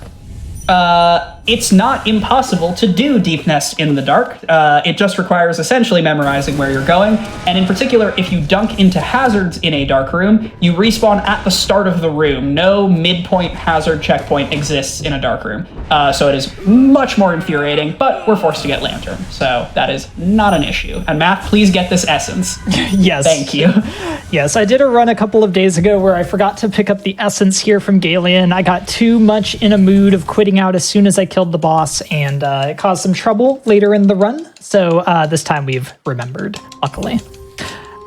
It's not impossible to do Deep Nest in the dark. It just requires essentially memorizing where you're going. And in particular, if you dunk into hazards in a dark room, you respawn at the start of the room. No midpoint hazard checkpoint exists in a dark room. So it is much more infuriating, but we're forced to get Lantern. So that is not an issue. And Math, please get this essence. Yes. Thank you. Yes, I did a run a couple of days ago where I forgot to pick up the essence here from Galeon. I got too much in a mood of quitting out as soon as I killed the boss, and it caused some trouble later in the run. So this time we've remembered, luckily.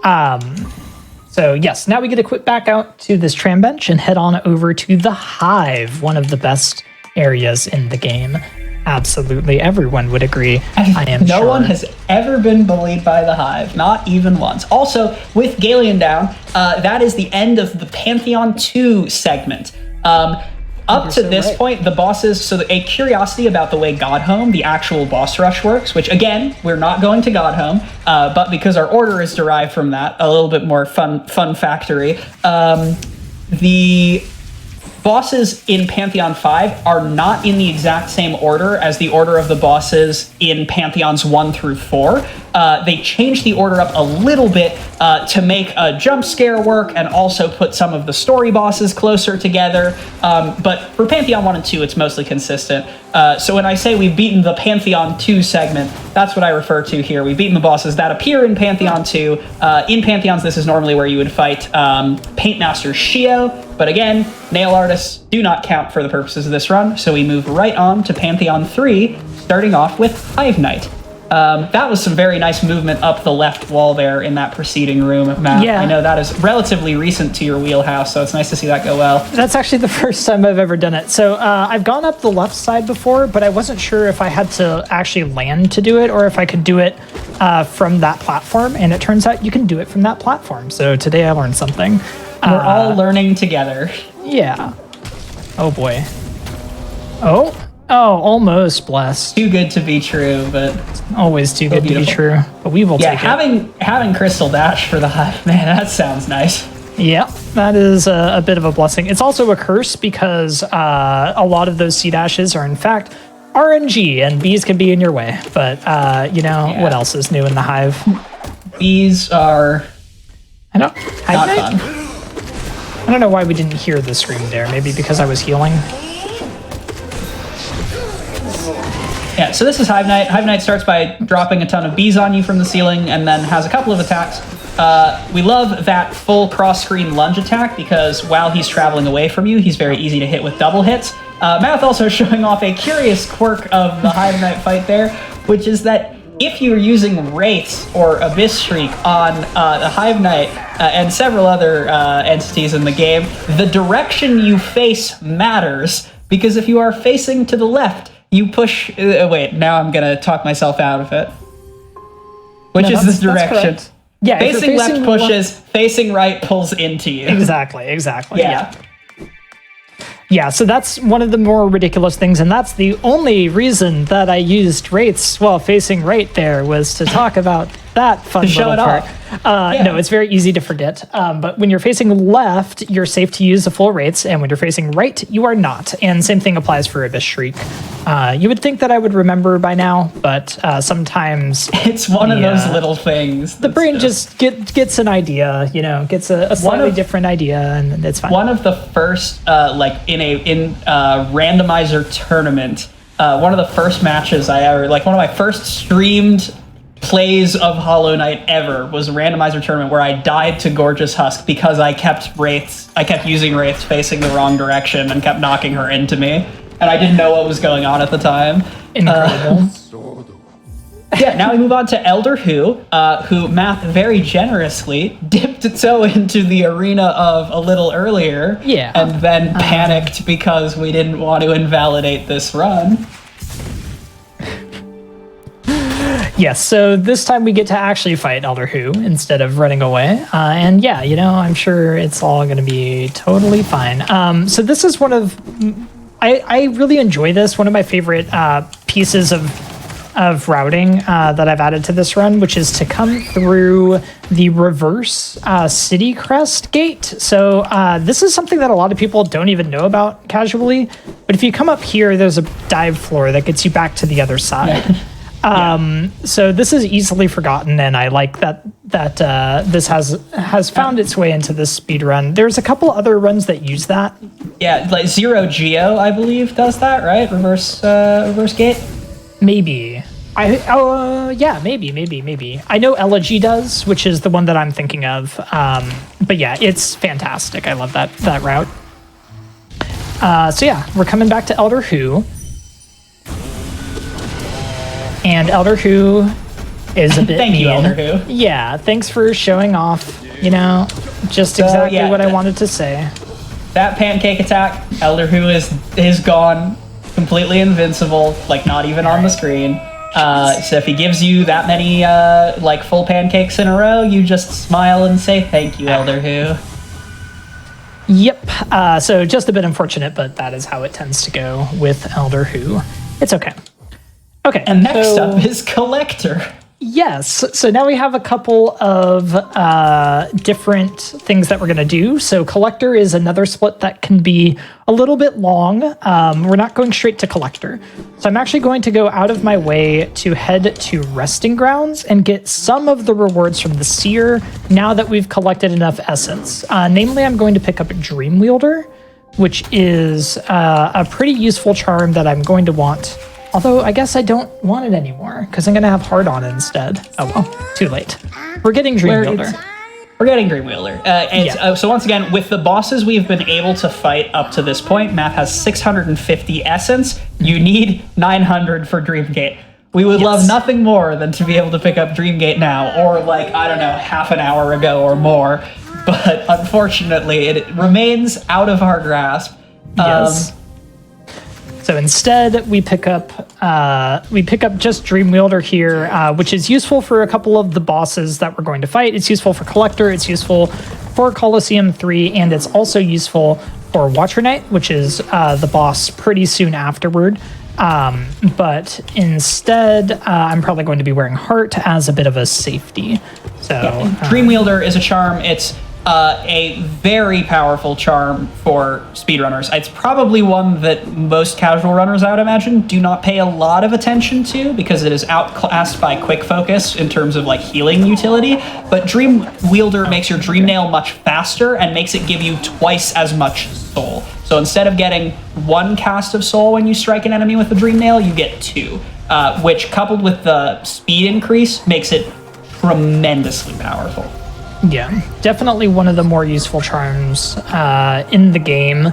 So yes, now we get to quit back out to this tram bench and head on over to the Hive, one of the best areas in the game. Absolutely, everyone would agree. I am sure. No one has ever been bullied by the Hive, not even once. Also, with Galeon down, that is the end of the Pantheon 2 segment. Up to this point, the bosses, so a curiosity about the way Godhome, the actual boss rush, works, which again, we're not going to Godhome, but because our order is derived from that, a little bit more fun factory, the bosses in Pantheon 5 are not in the exact same order as the order of the bosses in Pantheons 1 through 4. They changed the order up a little bit to make a jump scare work and also put some of the story bosses closer together. But for Pantheon 1 and 2, it's mostly consistent. So when I say we've beaten the Pantheon 2 segment, that's what I refer to here. We've beaten the bosses that appear in Pantheon 2. In Pantheons, this is normally where you would fight Paintmaster Shio. But again, nail artists do not count for the purposes of this run, so we move right on to Pantheon 3, starting off with Hive Knight. That was some very nice movement up the left wall there in that preceding room, Matt. Yeah. I know that is relatively recent to your wheelhouse, so it's nice to see that go well. That's actually the first time I've ever done it. So I've gone up the left side before, but I wasn't sure if I had to actually land to do it or if I could do it from that platform, and it turns out you can do it from that platform. So today I learned something. We're all learning together. Yeah. Oh boy. Oh, almost blessed. Too good to be true, but Always too good to be true. But we will take it. Having Crystal Dash for the Hive, man, that sounds nice. Yeah, that is a bit of a blessing. It's also a curse because a lot of those C dashes are in fact RNG, and bees can be in your way. But what else is new in the Hive? Bees are not fun. I don't know why we didn't hear the scream there. Maybe because I was healing. Yeah, so this is Hive Knight. Hive Knight starts by dropping a ton of bees on you from the ceiling and then has a couple of attacks. We love that full cross-screen lunge attack because while he's traveling away from you, he's very easy to hit with double hits. Mouth also showing off a curious quirk of the Hive Knight fight there, which is that if you're using Wraiths or Abyss Shriek on the Hive Knight and several other entities in the game, the direction you face matters, because if you are facing to the left, you push... wait, now I'm going to talk myself out of it. Which is this direction. Yeah, facing left pushes, facing right pulls into you. Exactly. Yeah. Yeah, so that's one of the more ridiculous things, and that's the only reason that I used Wraiths while facing right there was to talk about that fun show little it part. off. No, it's very easy to forget. But when you're facing left, you're safe to use the full Wraiths, and when you're facing right, you are not. And same thing applies for Abyss Shriek. You would think that I would remember by now, but sometimes... It's one of those little things. The brain just gets an idea, gets a slightly different idea, and it's fine. One of the first, in a randomizer tournament, one of the first matches I ever, one of my first streamed plays of Hollow Knight ever was a randomizer tournament where I died to Gorgeous Husk because I kept using Wraiths facing the wrong direction and kept knocking her into me, and I didn't know what was going on at the time. Incredible. Yeah, now we move on to Elder who Math very generously dipped a toe into the arena of a little earlier, and then panicked because we didn't want to invalidate this run. Yes, so this time we get to actually fight Elder Who instead of running away. And yeah, I'm sure it's all going to be totally fine. So this is one of... I really enjoy this. One of my favorite pieces of routing that I've added to this run, which is to come through the reverse City Crest gate. So this is something that a lot of people don't even know about casually. But if you come up here, there's a dive floor that gets you back to the other side. So this is easily forgotten, and I like that this has found its way into this speed run. There's a couple other runs that use that. Yeah, like Zero Geo, I believe, does that, right? Reverse gate? Maybe. Maybe. I know Elegy does, which is the one that I'm thinking of. But yeah, it's fantastic. I love that route. So yeah, we're coming back to Elder Who. And Elder Who is a bit Thank mean. you, Elder Who. Yeah, thanks for showing off, just exactly what I wanted to say. That pancake attack, Elder Who is gone, completely invincible, not even on the screen. So if he gives you that many full pancakes in a row, you just smile and say thank you, Elder Who. Yep. So just a bit unfortunate, but that is how it tends to go with Elder Who. It's okay. Okay. And next up is Collector. Yes. So now we have a couple of different things that we're going to do. So Collector is another split that can be a little bit long. We're not going straight to Collector. So I'm actually going to go out of my way to head to Resting Grounds and get some of the rewards from the Seer now that we've collected enough Essence. Namely, I'm going to pick up Dream Wielder, which is a pretty useful charm that I'm going to want. Although, I guess I don't want it anymore, because I'm going to have Hard On instead. Oh, well, too late. We're getting Dream Wielder. We're getting Dream Wielder. So once again, with the bosses we've been able to fight up to this point, Math has 650 Essence. You need 900 for Dreamgate. We would love nothing more than to be able to pick up Dreamgate now, or like, I don't know, half an hour ago or more. But unfortunately, it remains out of our grasp. Yes. So instead, we pick up just Dream Wielder here, which is useful for a couple of the bosses that we're going to fight. It's useful for Collector, it's useful for Coliseum 3, and it's also useful for Watcher Knight, which is the boss pretty soon afterward. But instead, I'm probably going to be wearing Heart as a bit of a safety. So Dream Wielder is a charm. It's a very powerful charm for speedrunners. It's probably one that most casual runners, I would imagine, do not pay a lot of attention to because it is outclassed by Quick Focus in terms of like healing utility. But Dream Wielder makes your Dream Nail much faster and makes it give you twice as much soul. So instead of getting one cast of soul when you strike an enemy with the Dream Nail, you get two, which coupled with the speed increase makes it tremendously powerful. Yeah, definitely one of the more useful charms in the game,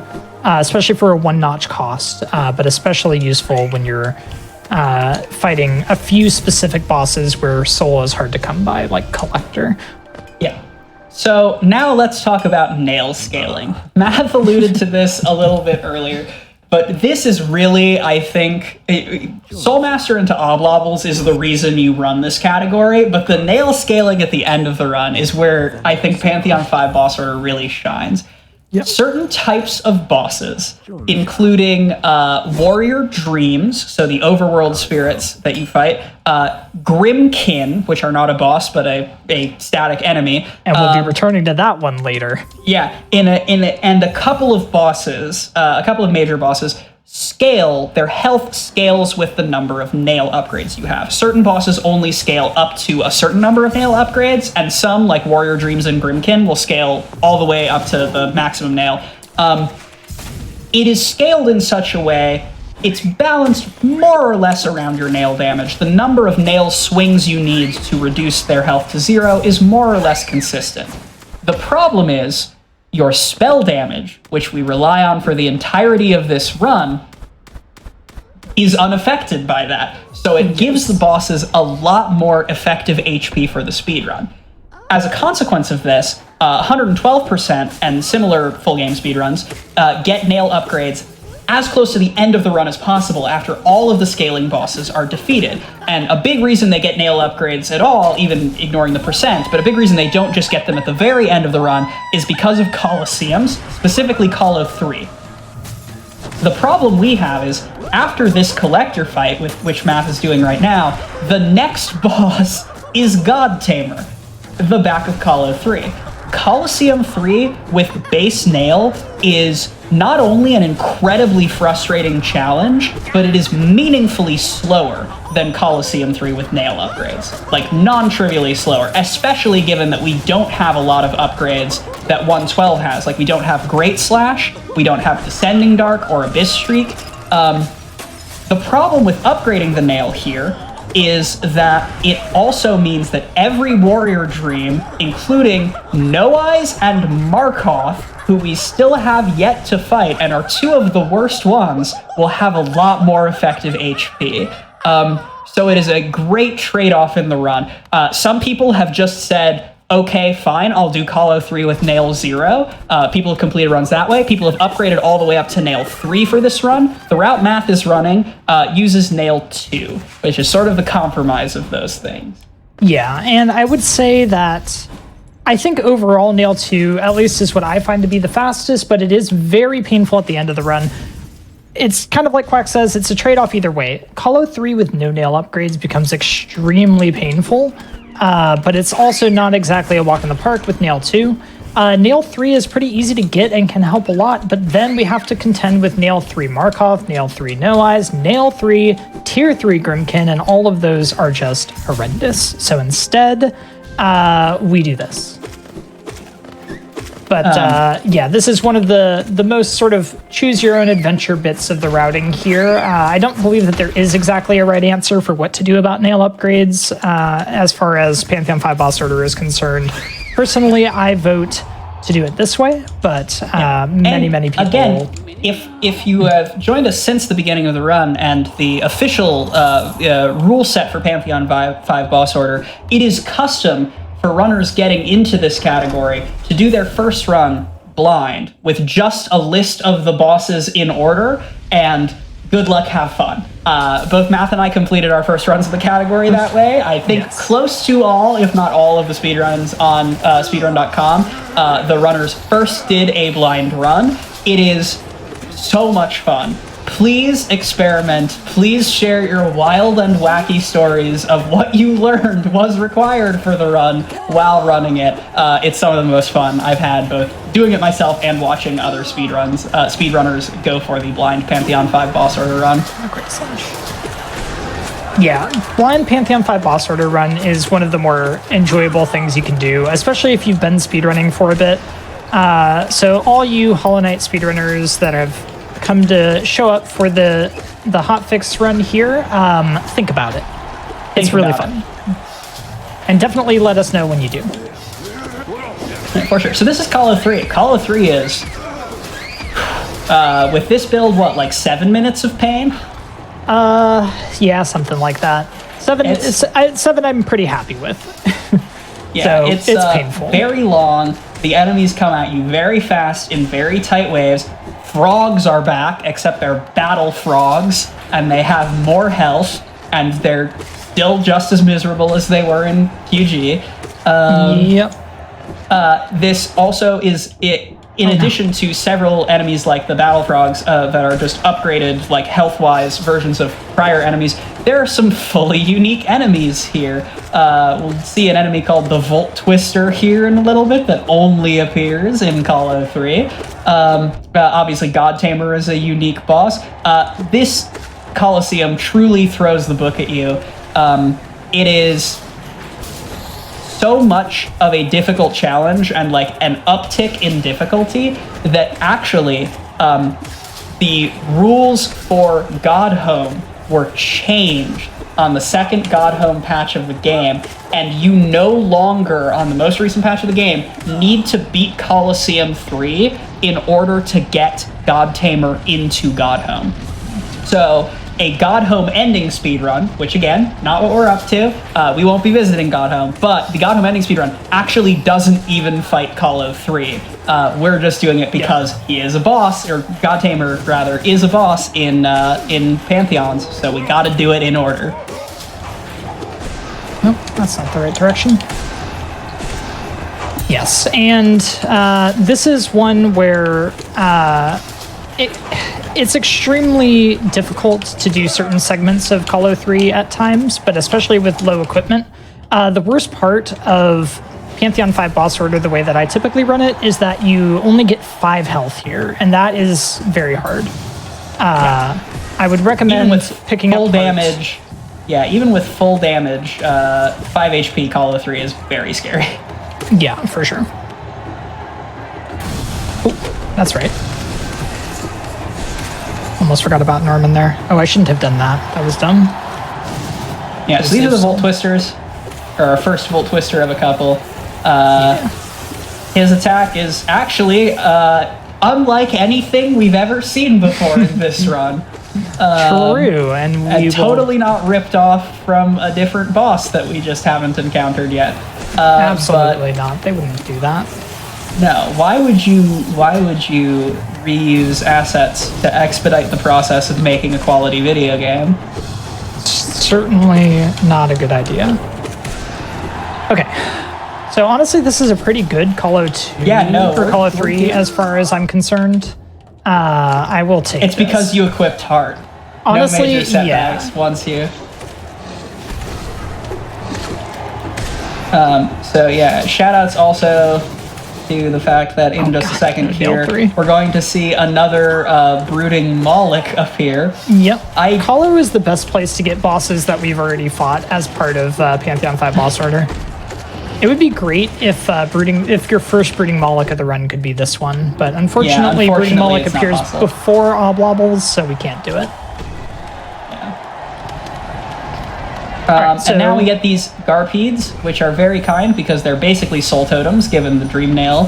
especially for a one-notch cost, but especially useful when you're fighting a few specific bosses where soul is hard to come by, like Collector. Yeah. So now let's talk about nail scaling. Matt alluded to this a little bit earlier, but this is really, I think, Soulmaster into Oblobbles is the reason you run this category, but the nail scaling at the end of the run is where I think Pantheon 5 boss order really shines. Yep. Certain types of bosses, including Warrior Dreams, so the overworld spirits that you fight, Grimkin, which are not a boss but a static enemy, and we'll be returning to that one later. Yeah, and a couple of bosses, a couple of major bosses, their health scales with the number of nail upgrades you have. Certain bosses only scale up to a certain number of nail upgrades, and some, like Warrior Dreams and Grimkin, will scale all the way up to the maximum nail. It is scaled in such a way, it's balanced more or less around your nail damage. The number of nail swings you need to reduce their health to 0 is more or less consistent. The problem is, your spell damage, which we rely on for the entirety of this run, is unaffected by that. So it gives the bosses a lot more effective HP for the speedrun. As a consequence of this, 112% and similar full game speedruns get nail upgrades as close to the end of the run as possible after all of the scaling bosses are defeated. And a big reason they get nail upgrades at all, even ignoring the percent, but a big reason they don't just get them at the very end of the run is because of Colosseums, specifically Colo 3. The problem we have is, after this Collector fight, with which Math is doing right now, the next boss is God Tamer, the back of Colo 3. Coliseum 3 with base nail is not only an incredibly frustrating challenge, but it is meaningfully slower than Coliseum 3 with nail upgrades. Like, non-trivially slower, especially given that we don't have a lot of upgrades that 112 has. Like, we don't have Great Slash, we don't have Descending Dark or Abyss Streak. The problem with upgrading the nail here is that it also means that every Warrior Dream, including No Eyes and Markoth, who we still have yet to fight and are two of the worst ones, will have a lot more effective HP. So it is a great trade-off in the run. Some people have just said, okay, fine, I'll do Colo 3 with Nail 0. People have completed runs that way. People have upgraded all the way up to Nail 3 for this run. The route Math is running uses Nail 2, which is sort of the compromise of those things. Yeah, and I would say that I think overall Nail 2, at least, is what I find to be the fastest, but it is very painful at the end of the run. it's kind of like Quack says, it's a trade-off either way. Call 3 with no nail upgrades becomes extremely painful, but it's also not exactly a walk in the park with nail 2. Nail 3 is pretty easy to get and can help a lot, but then we have to contend with nail 3 Markov, nail 3 No Eyes, nail 3 tier 3 Grimkin, and all of those are just horrendous. So instead, we do this. But yeah, this is one of the most sort of choose your own adventure bits of the routing here. I don't believe that there is exactly a right answer for what to do about nail upgrades as far as Pantheon 5 boss order is concerned. Personally, I vote to do it this way, but many people... Again, if you have joined us since the beginning of the run and the official rule set for Pantheon 5 boss order, it is custom for runners getting into this category to do their first run blind with just a list of the bosses in order, and good luck, have fun. Both Math and I completed our first runs of the category that way. I think close to all, if not all, of the speedruns on speedrun.com, the runners first did a blind run. It is so much fun. Please experiment. Please share your wild and wacky stories of what you learned was required for the run while running it. It's some of the most fun I've had, both doing it myself and watching other speedrunners go for the blind Pantheon 5 boss order run. Yeah, blind Pantheon 5 boss order run is one of the more enjoyable things you can do, especially if you've been speedrunning for a bit. So all you Hollow Knight speedrunners that have come to show up for the hotfix run here, think about it. It's really fun. And definitely let us know when you do. For sure. So this is Call of 3. Call of 3 is, with this build, what, like 7 minutes of pain? Yeah, something like that. 7 I'm pretty happy with. Yeah, so it's painful. Very long. The enemies come at you very fast in very tight waves. Frogs are back, except they're battle frogs, and they have more health, and they're still just as miserable as they were in QG. This also is it. In addition to several enemies like the battle frogs that are just upgraded, like health-wise versions of prior enemies, there are some fully unique enemies here. We'll see an enemy called the Volt Twister here in a little bit that only appears in Call of 3. Obviously, God Tamer is a unique boss. This Coliseum truly throws the book at you. It is so much of a difficult challenge and like an uptick in difficulty that actually the rules for God Home were changed on the second God Home patch of the game, and you no longer, on the most recent patch of the game, need to beat Coliseum 3 in order to get God Tamer into God Home. So a God Home ending speedrun, which again, not what we're up to. We won't be visiting God Home, but the God Home ending speedrun actually doesn't even fight Call of 3. We're just doing it because he is a boss, or God Tamer rather, is a boss in Pantheons, so we gotta do it in order. Nope, that's not the right direction. Yes, and this is one where it's extremely difficult to do certain segments of Call of 3 at times, but especially with low equipment. The worst part of Pantheon 5 boss order, the way that I typically run it, is that you only get 5 health here, and that is very hard. I would recommend picking up full damage. Yeah, even with full damage, 5 HP Call of 3 is very scary. Yeah, for sure. Oh, that's right. Almost forgot about Norman there. Oh, I shouldn't have done that. That was dumb. Yeah, so these are the Volt Twisters, or our first Volt Twister of a couple. His attack is actually unlike anything we've ever seen before in this run. True, and totally not ripped off from a different boss that we just haven't encountered yet. Absolutely not. They wouldn't do that. No, why would you reuse assets to expedite the process of making a quality video game? Certainly not a good idea. Okay. So honestly, this is a pretty good Call of 2 or Call of 3 as far as I'm concerned. I will take It's because you equipped heart. Honestly, no major setbacks once you... So yeah, shoutouts also to the fact that in just a second here, we're going to see another brooding Moloch appear. Yep. Hollow is the best place to get bosses that we've already fought as part of Pantheon 5 boss order. It would be great if your first brooding Moloch of the run could be this one, but unfortunately brooding Moloch appears before Oblobbles, so we can't do it. And now we get these Garpedes, which are very kind because they're basically soul totems, given the Dream Nail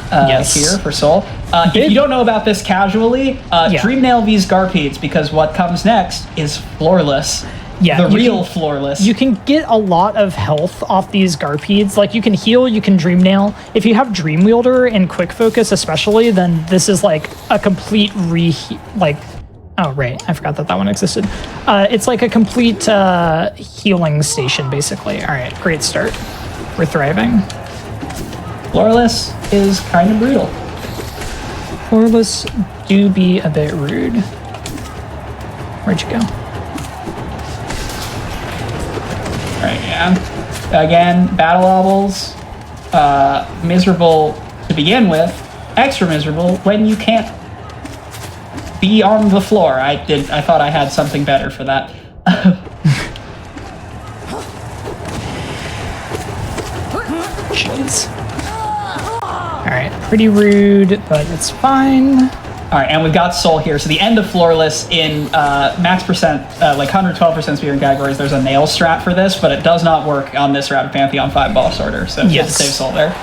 here for soul. If you don't know about this casually, Dream Nail these Garpedes because what comes next is Floorless. Yeah, the real Floorless. You can get a lot of health off these Garpedes. Like, you can heal, you can Dream Nail. If you have Dream Wielder and Quick Focus especially, then this is like a complete oh, right. I forgot that one existed. It's like a complete healing station, basically. All right, great start. We're thriving. Floorless is kind of brutal. Floorless do be a bit rude. Where'd you go? All right, yeah. Again, battle obbles, miserable to begin with, extra miserable when you can't be on the floor. I thought I had something better for that. Jeez. Alright, pretty rude, but it's fine. Alright, and we've got soul here. So the end of Floorless in max percent, like 112% speedrun categories, there's a nail strat for this, but it does not work on this route of Pantheon 5 boss order, so you have to save soul there.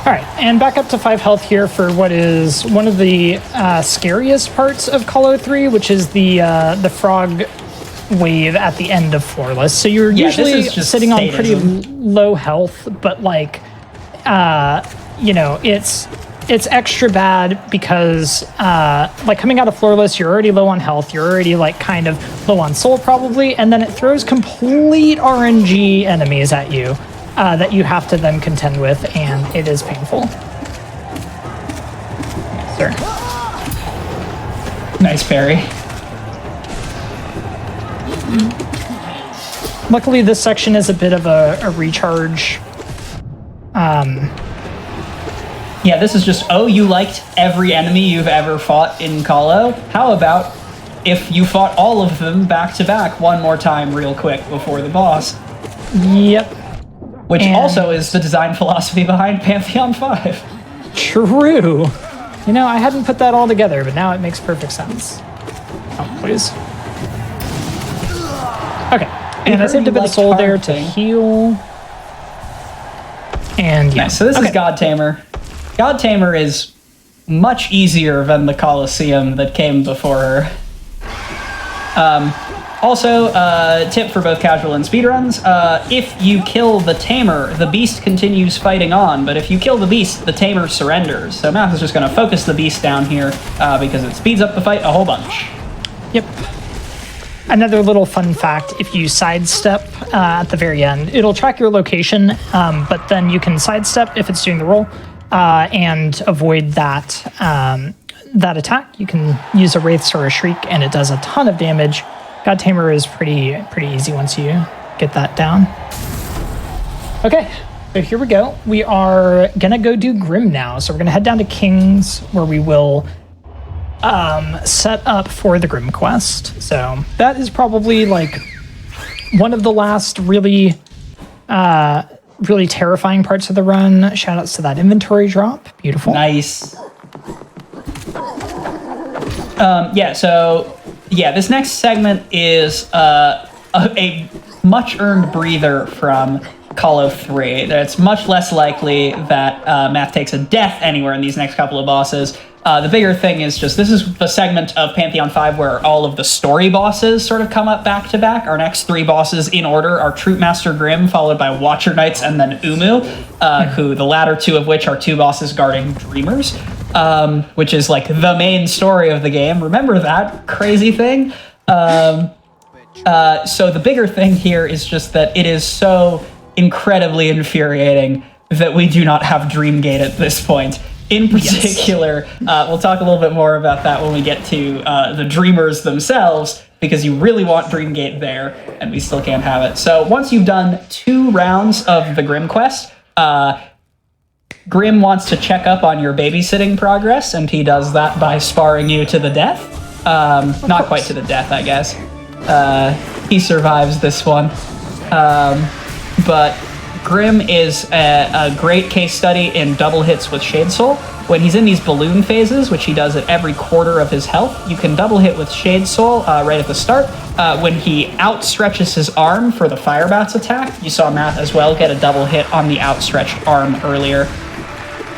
All right, and back up to 5 health here for what is one of the scariest parts of Hollow 3, which is the frog wave at the end of Floorless. So you're usually sitting on pretty low health, but like, it's extra bad because like coming out of Floorless, you're already low on health, you're already like kind of low on soul probably, and then it throws complete RNG enemies at you. That you have to then contend with, and it is painful. Yes, sir. Nice parry. Luckily, this section is a bit of a recharge. Yeah, this is just, you liked every enemy you've ever fought in Hollow? How about if you fought all of them back to back one more time real quick before the boss? Yep. Which also is the design philosophy behind Pantheon 5. True. You know, I hadn't put that all together, but now it makes perfect sense. Oh, please. Okay. And I saved a bit of soul there to heal. And yeah. Nice. So this is God Tamer. God Tamer is much easier than the Colosseum that came before her. Also, tip for both casual and speedruns, if you kill the Tamer, the Beast continues fighting on, but if you kill the Beast, the Tamer surrenders. So Math is just going to focus the Beast down here because it speeds up the fight a whole bunch. Yep. Another little fun fact, if you sidestep at the very end, it'll track your location, but then you can sidestep if it's doing the roll and avoid that attack. You can use a Wraiths or a Shriek, and it does a ton of damage. God Tamer is pretty easy once you get that down. Okay, so here we go. We are gonna go do Grim now. So we're gonna head down to King's where we will set up for the Grim quest. So that is probably like one of the last really terrifying parts of the run. Shoutouts to that inventory drop. Beautiful. Nice. This next segment is a much-earned breather from Hollow 3. It's much less likely that Math takes a death anywhere in these next couple of bosses. The bigger thing is just, this is the segment of Pantheon 5 where all of the story bosses sort of come up back to back. Our next 3 bosses in order are Troopmaster Grimm, followed by Watcher Knights, and then Umu, who the latter 2 of which are 2 bosses guarding Dreamers. Which is like the main story of the game. Remember that crazy thing? So the bigger thing here is just that it is so incredibly infuriating that we do not have Dreamgate at this point. In particular, we'll talk a little bit more about that when we get to the Dreamers themselves, because you really want Dreamgate there, and we still can't have it. So once you've done 2 rounds of the Grim quest, Grim wants to check up on your babysitting progress, and he does that by sparring you to the death. Not quite to the death, I guess. He survives this one. But Grim is a great case study in double hits with Shade Soul. When he's in these balloon phases, which he does at every quarter of his health, you can double hit with Shade Soul right at the start. When he outstretches his arm for the Fire Bats attack, you saw Matt as well get a double hit on the outstretched arm earlier.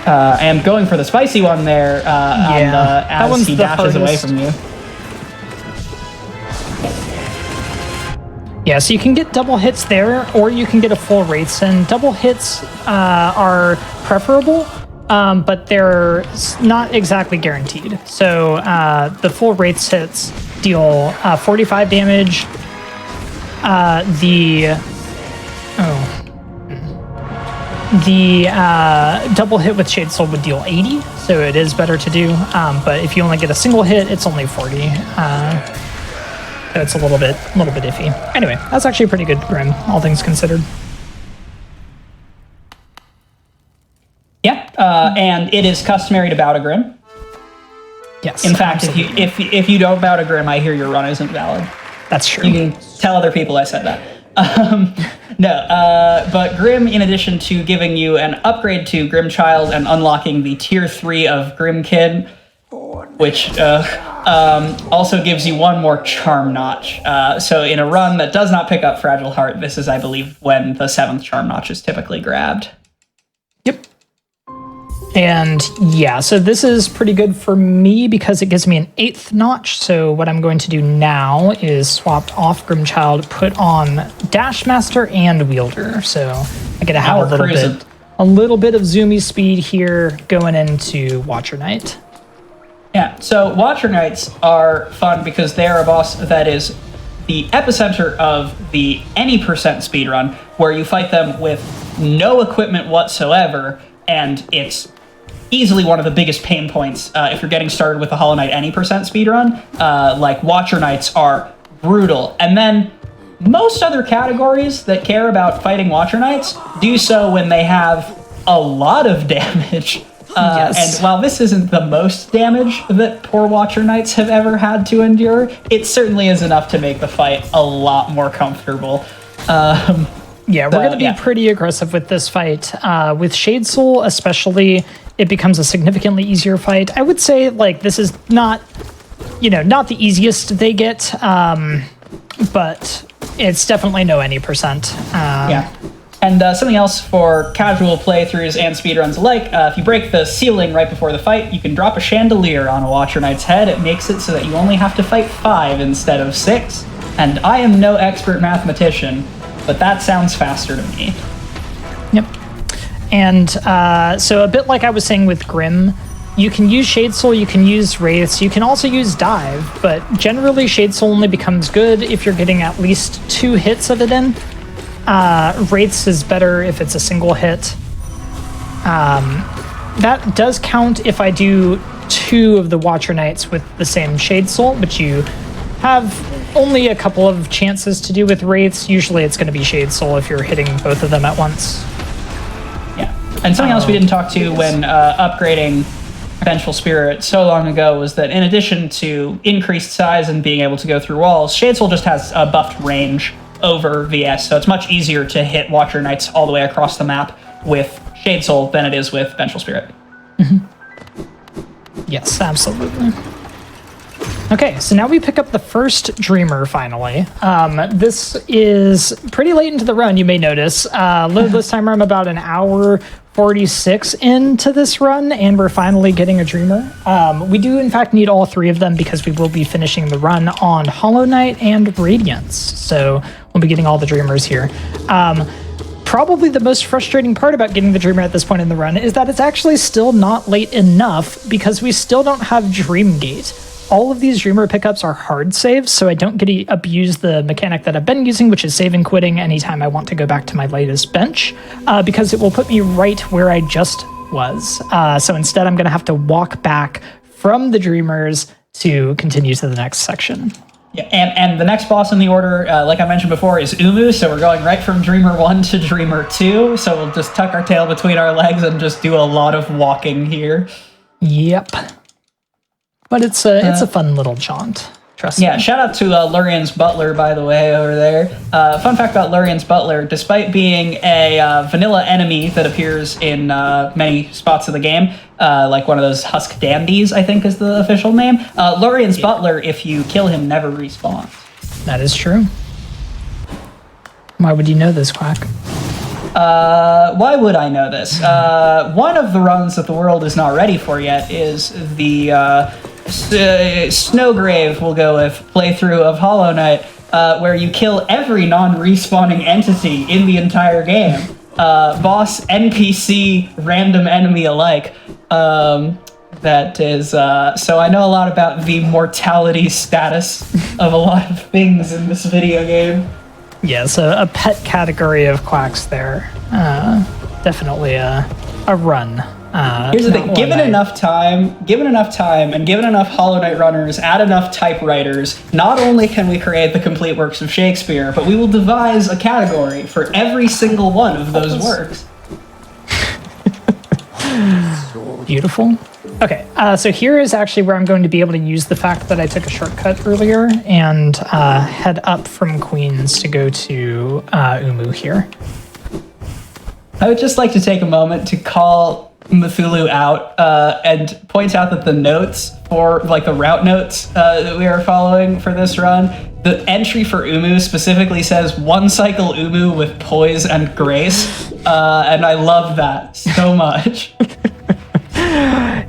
And going for the spicy one there as he dashes away from you. Yeah, so you can get double hits there, or you can get a full Wraiths, and double hits are preferable, but they're not exactly guaranteed. So the full Wraiths hits deal 45 damage. The double hit with Shade Soul would deal 80, so it is better to do. But if you only get a single hit, it's only 40. So it's a little bit iffy. Anyway, that's actually pretty good Grim, all things considered. Yeah, and it is customary to bow to Grim. Yes. In fact, if you don't bow to Grim, I hear your run isn't valid. That's true. You can tell other people I said that. But Grim, in addition to giving you an upgrade to Grim Child and unlocking the tier 3 of Grimkin, which also gives you 1 more charm notch. So in a run that does not pick up Fragile Heart, this is, I believe, when the 7th charm notch is typically grabbed. Yep. And yeah, so this is pretty good for me because it gives me an 8th notch. So what I'm going to do now is swap off Grimchild, put on Dash Master and Wielder. So I get to have a little bit of zoomy speed here going into Watcher Knight. Yeah, so Watcher Knights are fun because they're a boss that is the epicenter of the any percent speedrun, where you fight them with no equipment whatsoever, and it's easily one of the biggest pain points if you're getting started with a Hollow Knight any percent speedrun. Like, Watcher Knights are brutal. And then most other categories that care about fighting Watcher Knights do so when they have a lot of damage. Yes. And while this isn't the most damage that poor Watcher Knights have ever had to endure, it certainly is enough to make the fight a lot more comfortable. Yeah, we're going to be pretty aggressive with this fight. With Shade Soul especially, it becomes a significantly easier fight. I would say, like, this is not the easiest they get, but it's definitely no any percent. Yeah. And something else for casual playthroughs and speedruns alike, if you break the ceiling right before the fight, you can drop a chandelier on a Watcher Knight's head. It makes it so that you only have to fight 5 instead of 6. And I am no expert mathematician, but that sounds faster to me. Yep. And so a bit like I was saying with Grim, you can use Shade Soul, you can use Wraiths, you can also use Dive, but generally Shade Soul only becomes good if you're getting at least 2 hits of it in. Wraiths is better if it's a single hit. That does count if I do 2 of the Watcher Knights with the same Shade Soul, but you have only a couple of chances to do with Wraiths. Usually it's going to be Shade Soul if you're hitting both of them at once. Yeah. And something else we didn't talk to when upgrading Vengeful Spirit so long ago was that in addition to increased size and being able to go through walls, Shade Soul just has a buffed range over VS, so it's much easier to hit Watcher Knights all the way across the map with Shade Soul than it is with Vengeful Spirit. Mm-hmm. Yes, absolutely. Okay, so now we pick up the first Dreamer, finally. This is pretty late into the run, you may notice. This time I'm about an hour 46 into this run, and we're finally getting a Dreamer. We do, in fact, need all 3 of them because we will be finishing the run on Hollow Knight and Radiance. So we'll be getting all the Dreamers here. Probably the most frustrating part about getting the Dreamer at this point in the run is that it's actually still not late enough because we still don't have Dreamgate. All of these Dreamer pickups are hard saves, so I don't get to abuse the mechanic that I've been using, which is save and quitting anytime I want to go back to my latest bench, because it will put me right where I just was. So instead, I'm going to have to walk back from the Dreamers to continue to the next section. Yeah, and the next boss in the order, like I mentioned before, is Umu, so we're going right from Dreamer 1 to Dreamer 2, so we'll just tuck our tail between our legs and just do a lot of walking here. Yep. But it's a fun little jaunt. Trust me. Yeah, shout out to Lurian's Butler, by the way, over there. Fun fact about Lurian's Butler, despite being a vanilla enemy that appears in many spots of the game, like one of those husk dandies, I think is the official name, Lurian's Butler, if you kill him, never respawns. That is true. Why would you know this, Quack? Why would I know this? One of the runs that the world is not ready for yet is the Snowgrave, we'll go with, playthrough of Hollow Knight, where you kill every non-respawning entity in the entire game. Boss, NPC, random enemy alike. That is, so I know a lot about the mortality status of a lot of things in this video game. Yeah, so a pet category of Quacks there. Definitely a run. Here's the thing, given enough time, and given enough Hollow Knight runners, add enough typewriters, not only can we create the complete works of Shakespeare, but we will devise a category for every single one of those works. Beautiful. Okay, so here is actually where I'm going to be able to use the fact that I took a shortcut earlier and head up from Queens to go to Umu here. I would just like to take a moment to call Cthulhu out and point out that the notes for, like, the route notes that we are following for this run, the entry for Umu specifically says 1 cycle Umu with poise and grace, and I love that so much.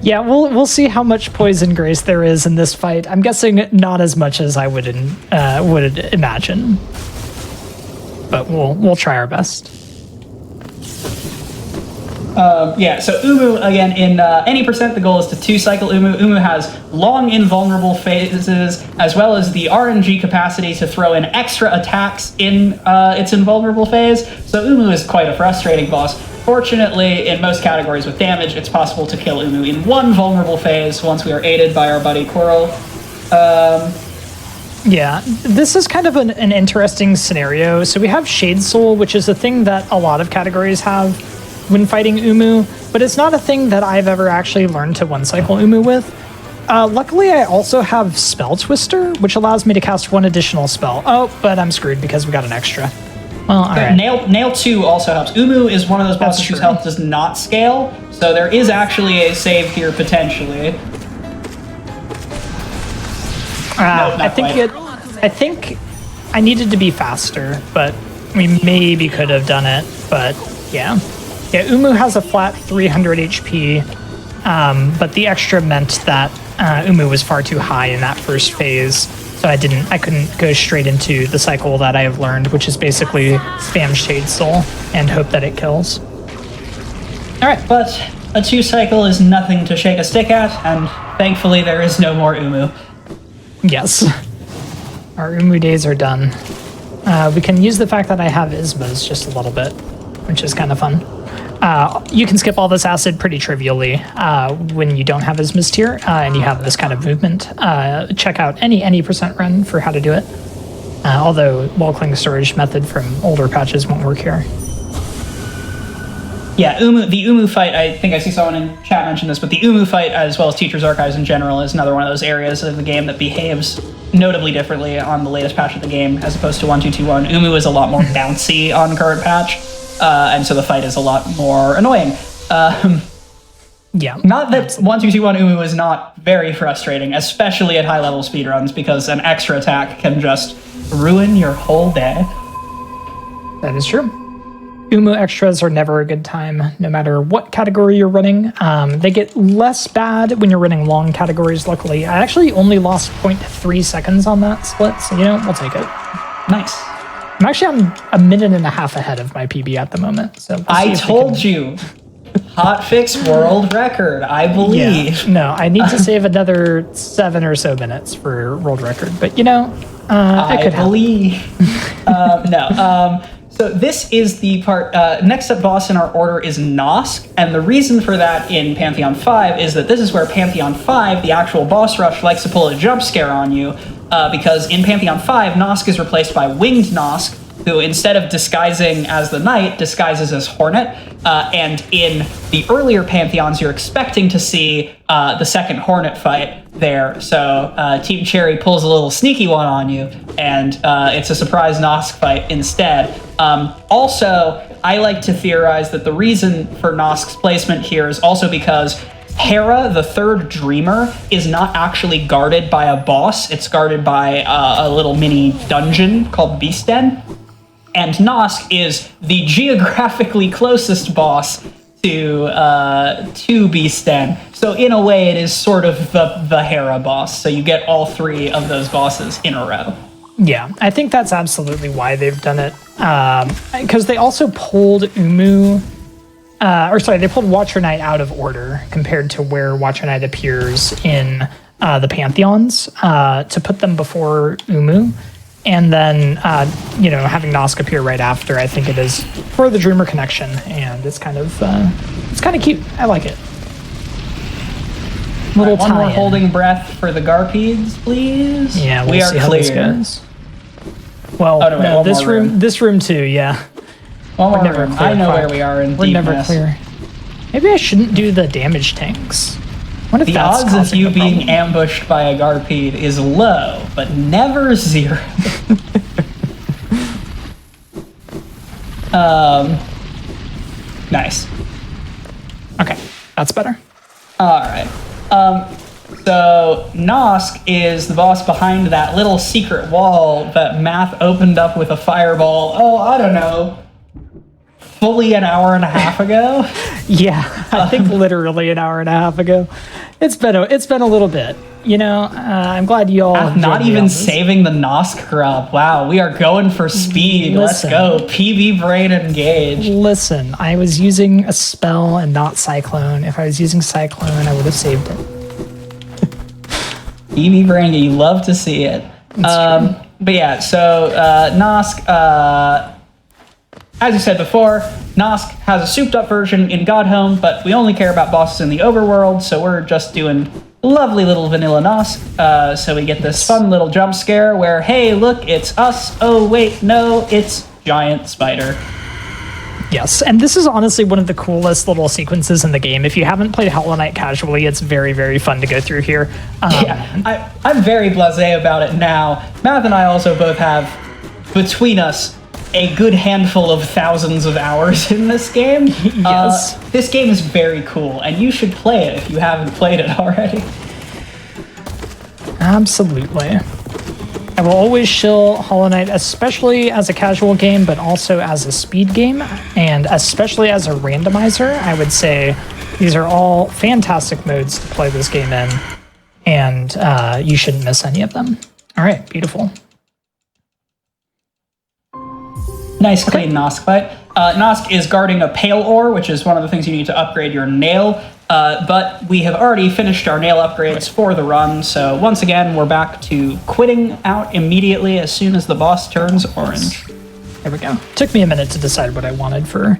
Yeah, we'll see how much poise and grace there is in this fight. I'm guessing not as much as I would imagine, but we'll try our best. Yeah, so Umu, again, in any percent, the goal is to 2-cycle Umu. Umu has long invulnerable phases, as well as the RNG capacity to throw in extra attacks in its invulnerable phase, so Umu is quite a frustrating boss. Fortunately, in most categories with damage, it's possible to kill Umu in 1 vulnerable phase once we are aided by our buddy Coral. Yeah, this is kind of an interesting scenario. So we have Shade Soul, which is a thing that a lot of categories have when fighting Umu, but it's not a thing that I've ever actually learned to 1-cycle Umu with. Luckily, I also have Spell Twister, which allows me to cast 1 additional spell. Oh, but I'm screwed because we got an extra. Well, all right. Nail 2 also helps. Umu is one of those bosses whose health does not scale, so there is actually a save here potentially. I think I needed to be faster, but we maybe could have done it. But yeah. Umu has a flat 300 HP, but the extra meant that Umu was far too high in that first phase, so I couldn't go straight into the cycle that I have learned, which is basically spam Shade Soul and hope that it kills. All right, but a 2-cycle is nothing to shake a stick at, and thankfully there is no more Umu. Yes, our Umu days are done. We can use the fact that I have Ismas just a little bit, which is kind of fun. You can skip all this acid pretty trivially when you don't have Ismas tier and you have this kind of movement. Check out any percent run for how to do it. Although wall cling storage method from older patches won't work here. Yeah, the Umu fight, I think I see someone in chat mention this, but the Umu fight, as well as Teacher's Archives in general, is another one of those areas of the game that behaves notably differently on the latest patch of the game, as opposed to 1.2.2.1. Umu is a lot more bouncy on current patch, and so the fight is a lot more annoying. Yeah. Not that 1.2.2.1 Umu is not very frustrating, especially at high-level speedruns, because an extra attack can just ruin your whole day. That is true. Umu extras are never a good time, no matter what category you're running. They get less bad when you're running long categories, luckily. I actually only lost 0.3 seconds on that split, so, we'll take it. Nice. I'm a minute and a half ahead of my PB at the moment. So I told you. Hotfix world record, I believe. Yeah, no, I need to save another 7 or so minutes for world record, but I could believe. So this is the part, next up boss in our order is Nosk, and the reason for that in Pantheon 5 is that this is where Pantheon 5, the actual boss rush, likes to pull a jump scare on you, because in Pantheon 5, Nosk is replaced by Winged Nosk, who instead of disguising as the knight, disguises as Hornet, and in the earlier Pantheons, you're expecting to see the second Hornet fight there, so Team Cherry pulls a little sneaky one on you, and it's a surprise Nosk fight instead. Also, I like to theorize that the reason for Nosk's placement here is also because Hera, the third Dreamer, is not actually guarded by a boss, it's guarded by a little mini dungeon called Beast Den. And Nosk is the geographically closest boss to Beast Den. So in a way, it is sort of the Hera boss. So you get all three of those bosses in a row. Yeah, I think that's absolutely why they've done it. Because they also pulled Umu, they pulled Watcher Knight out of order compared to where Watcher Knight appears in the Pantheons to put them before Umu. And then, having Nosk appear right after, I think it is for the Dreamer connection, and it's kind of cute. I like it. Little one more holding breath for the Garpedes, please. Yeah, we are see clear. How this goes. Well, no, this room too. Yeah, one more room. I know where we are in We're deepness. never clear. Maybe I shouldn't do the damage tanks. What if the that's odds of you being problem? ambushed by a Garpede is low, but never zero. Nice. Okay, that's better. All right. So Nosk is the boss behind that little secret wall that Math opened up with a fireball. Oh, I don't know. Fully an hour and a half ago. Yeah, I think literally an hour and a half ago. It's been a little bit. I'm glad you all not even saving the Nosk grub. Wow, we are going for speed. Listen, let's go. PB brain engage. Listen, I was using a spell and not Cyclone. If I was using Cyclone, I would have saved it. PB brain, you love to see it. But yeah, so Nosk. As you said before, Nosk has a souped-up version in Godhome, but we only care about bosses in the overworld, so we're just doing lovely little vanilla Nosk. So we get this fun little jump scare where, hey, look, it's us. Oh, wait, no, it's Giant Spider. Yes, and this is honestly one of the coolest little sequences in the game. If you haven't played Hollow Knight casually, it's very, very fun to go through here. Yeah, I'm very blasé about it now. Math and I also both have, between us, a good handful of thousands of hours in this game. Yes. This game is very cool, and you should play it if you haven't played it already. Absolutely. I will always shill Hollow Knight, especially as a casual game, but also as a speed game, and especially as a randomizer. I would say these are all fantastic modes to play this game in, and you shouldn't miss any of them. All right, beautiful. Nice, clean Nosk fight. Nosk is guarding a Pale Ore, which is one of the things you need to upgrade your nail. But we have already finished our nail upgrades for the run, so once again, we're back to quitting out immediately as soon as the boss turns orange. There we go. Took me a minute to decide what I wanted for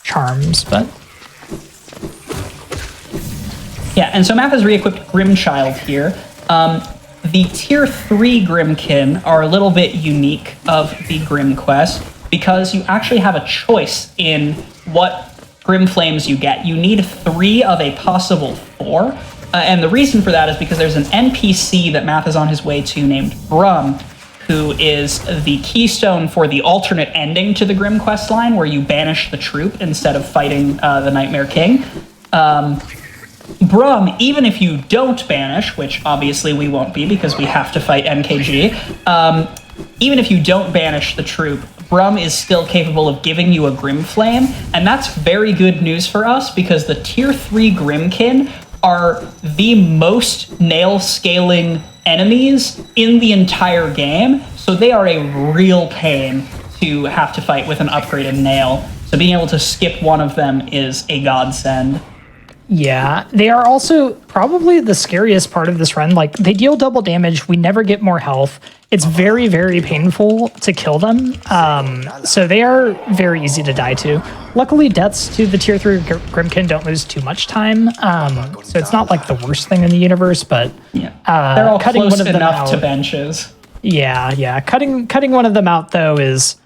charms, but... Yeah, and so Math has re-equipped Grimchild here. The Tier 3 Grimkin are a little bit unique of the Grim Quest, because you actually have a choice in what Grim Flames you get. You need 3 of a possible 4, and the reason for that is because there's an NPC that Math is on his way to named Brum, who is the keystone for the alternate ending to the Grim Quest line, where you banish the troop instead of fighting the Nightmare King. Brum, even if you don't banish, which obviously we won't be because we have to fight NKG, even if you don't banish the troop, Brum is still capable of giving you a Grim Flame, and that's very good news for us because the Tier 3 Grimkin are the most nail-scaling enemies in the entire game, so they are a real pain to have to fight with an upgraded nail. So being able to skip one of them is a godsend. Yeah, they are also probably the scariest part of this run. Like, they deal double damage. We never get more health. It's very, very painful to kill them. So they are very easy to die to. Luckily, deaths to the tier 3 Grimkin don't lose too much time. So it's not like the worst thing in the universe, but they're all cutting close one of them enough out, to benches. Yeah. Cutting one of them out, though, is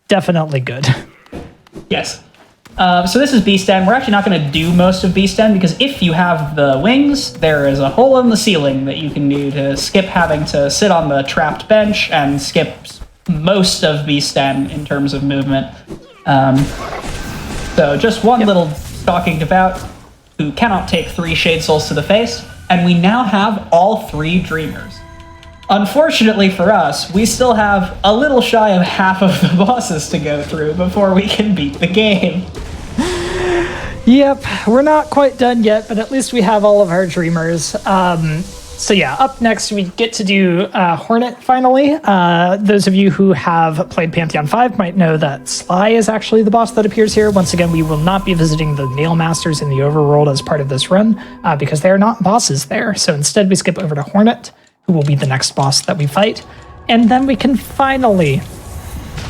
definitely good. Yes. So this is Beast End. We're actually not going to do most of Beast End because if you have the wings, there is a hole in the ceiling that you can do to skip having to sit on the trapped bench and skip most of Beast End in terms of movement. So just one little stalking devout who cannot take 3 Shade Souls to the face, and we now have all 3 Dreamers. Unfortunately for us, we still have a little shy of half of the bosses to go through before we can beat the game. Yep, we're not quite done yet, but at least we have all of our Dreamers. So yeah, up next we get to do Hornet finally. Those of you who have played Pantheon 5 might know that Sly is actually the boss that appears here. Once again, we will not be visiting the Nail Masters in the Overworld as part of this run because they are not bosses there. So instead we skip over to Hornet, who will be the next boss that we fight. And then we can finally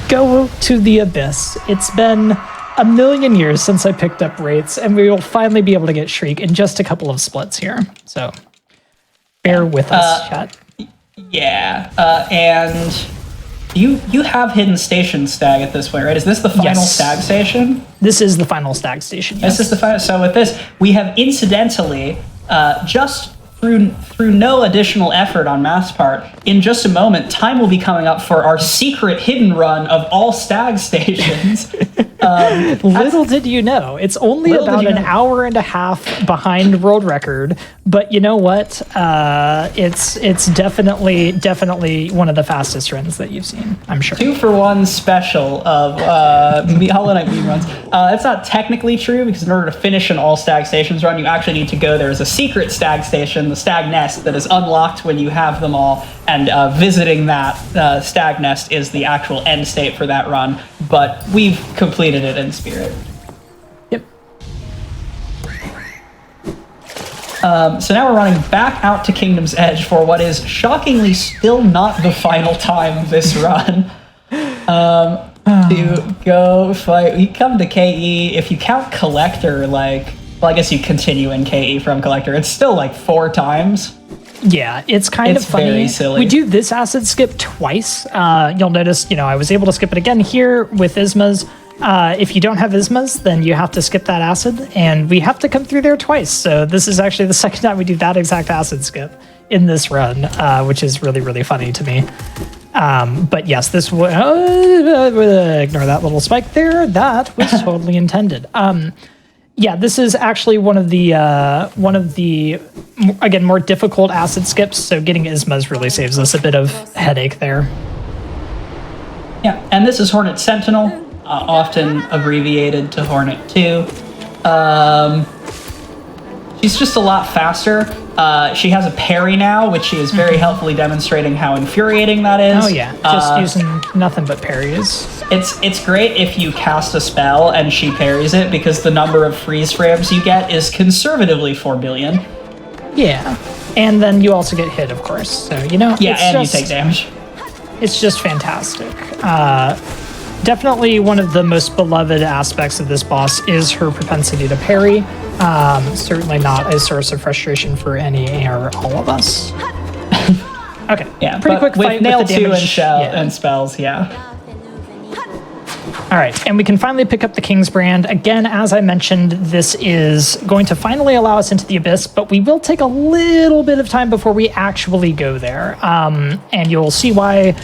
go to the Abyss. It's been a million years since I picked up Wraiths, and we will finally be able to get Shriek in just a couple of splits here. So bear with us, chat. Yeah, and you have Hidden Station Stag at this point, right? Is this the final Stag Station? This is the final Stag Station, yes. This is the final. So with this, we have incidentally just through no additional effort on Math's part, in just a moment, time will be coming up for our secret hidden run of all Stag Stations. Little did you know, it's only about an hour and a half behind world record, but you know what? It's definitely one of the fastest runs that you've seen, I'm sure. 2-for-1 special of Hollow Knight meme runs. That's not technically true, because in order to finish an all Stag Stations run, you actually need to go. There's a secret Stag Station, the Stag Nest, that is unlocked when you have them all, and visiting that Stag Nest is the actual end state for that run, but we've completed it in spirit. Yep. So now we're running back out to Kingdom's Edge for what is shockingly still not the final time of this run. To go fight. We come to KE. If you count Collector, well, I guess you continue in KE from Collector. It's still like 4 times. Yeah, it's kind of funny. Very silly. We do this acid skip twice. You'll notice, I was able to skip it again here with Ismas. If you don't have Ismas, then you have to skip that acid, and we have to come through there twice. So this is actually the second time we do that exact acid skip in this run, which is really, really funny to me. But yes, this ignore that little spike there. That was totally intended. Yeah, this is actually one of the again, more difficult acid skips. So getting Ismas really saves us a bit of headache there. Yeah, and this is Hornet Sentinel, often abbreviated to Hornet 2. She's just a lot faster. She has a parry now, which she is very helpfully demonstrating how infuriating that is. Oh yeah, just using nothing but parries. It's great if you cast a spell and she parries it, because the number of freeze frames you get is conservatively 4 billion. Yeah, and then you also get hit, of course. So, Yeah, and you take damage. It's just fantastic. Definitely one of the most beloved aspects of this boss is her propensity to parry. Certainly not a source of frustration for any or all of us. Okay, yeah, pretty quick fight with Nail with the 2 damage. and spells, yeah. All right, and we can finally pick up the King's Brand. Again, as I mentioned, this is going to finally allow us into the Abyss, but we will take a little bit of time before we actually go there. And you'll see why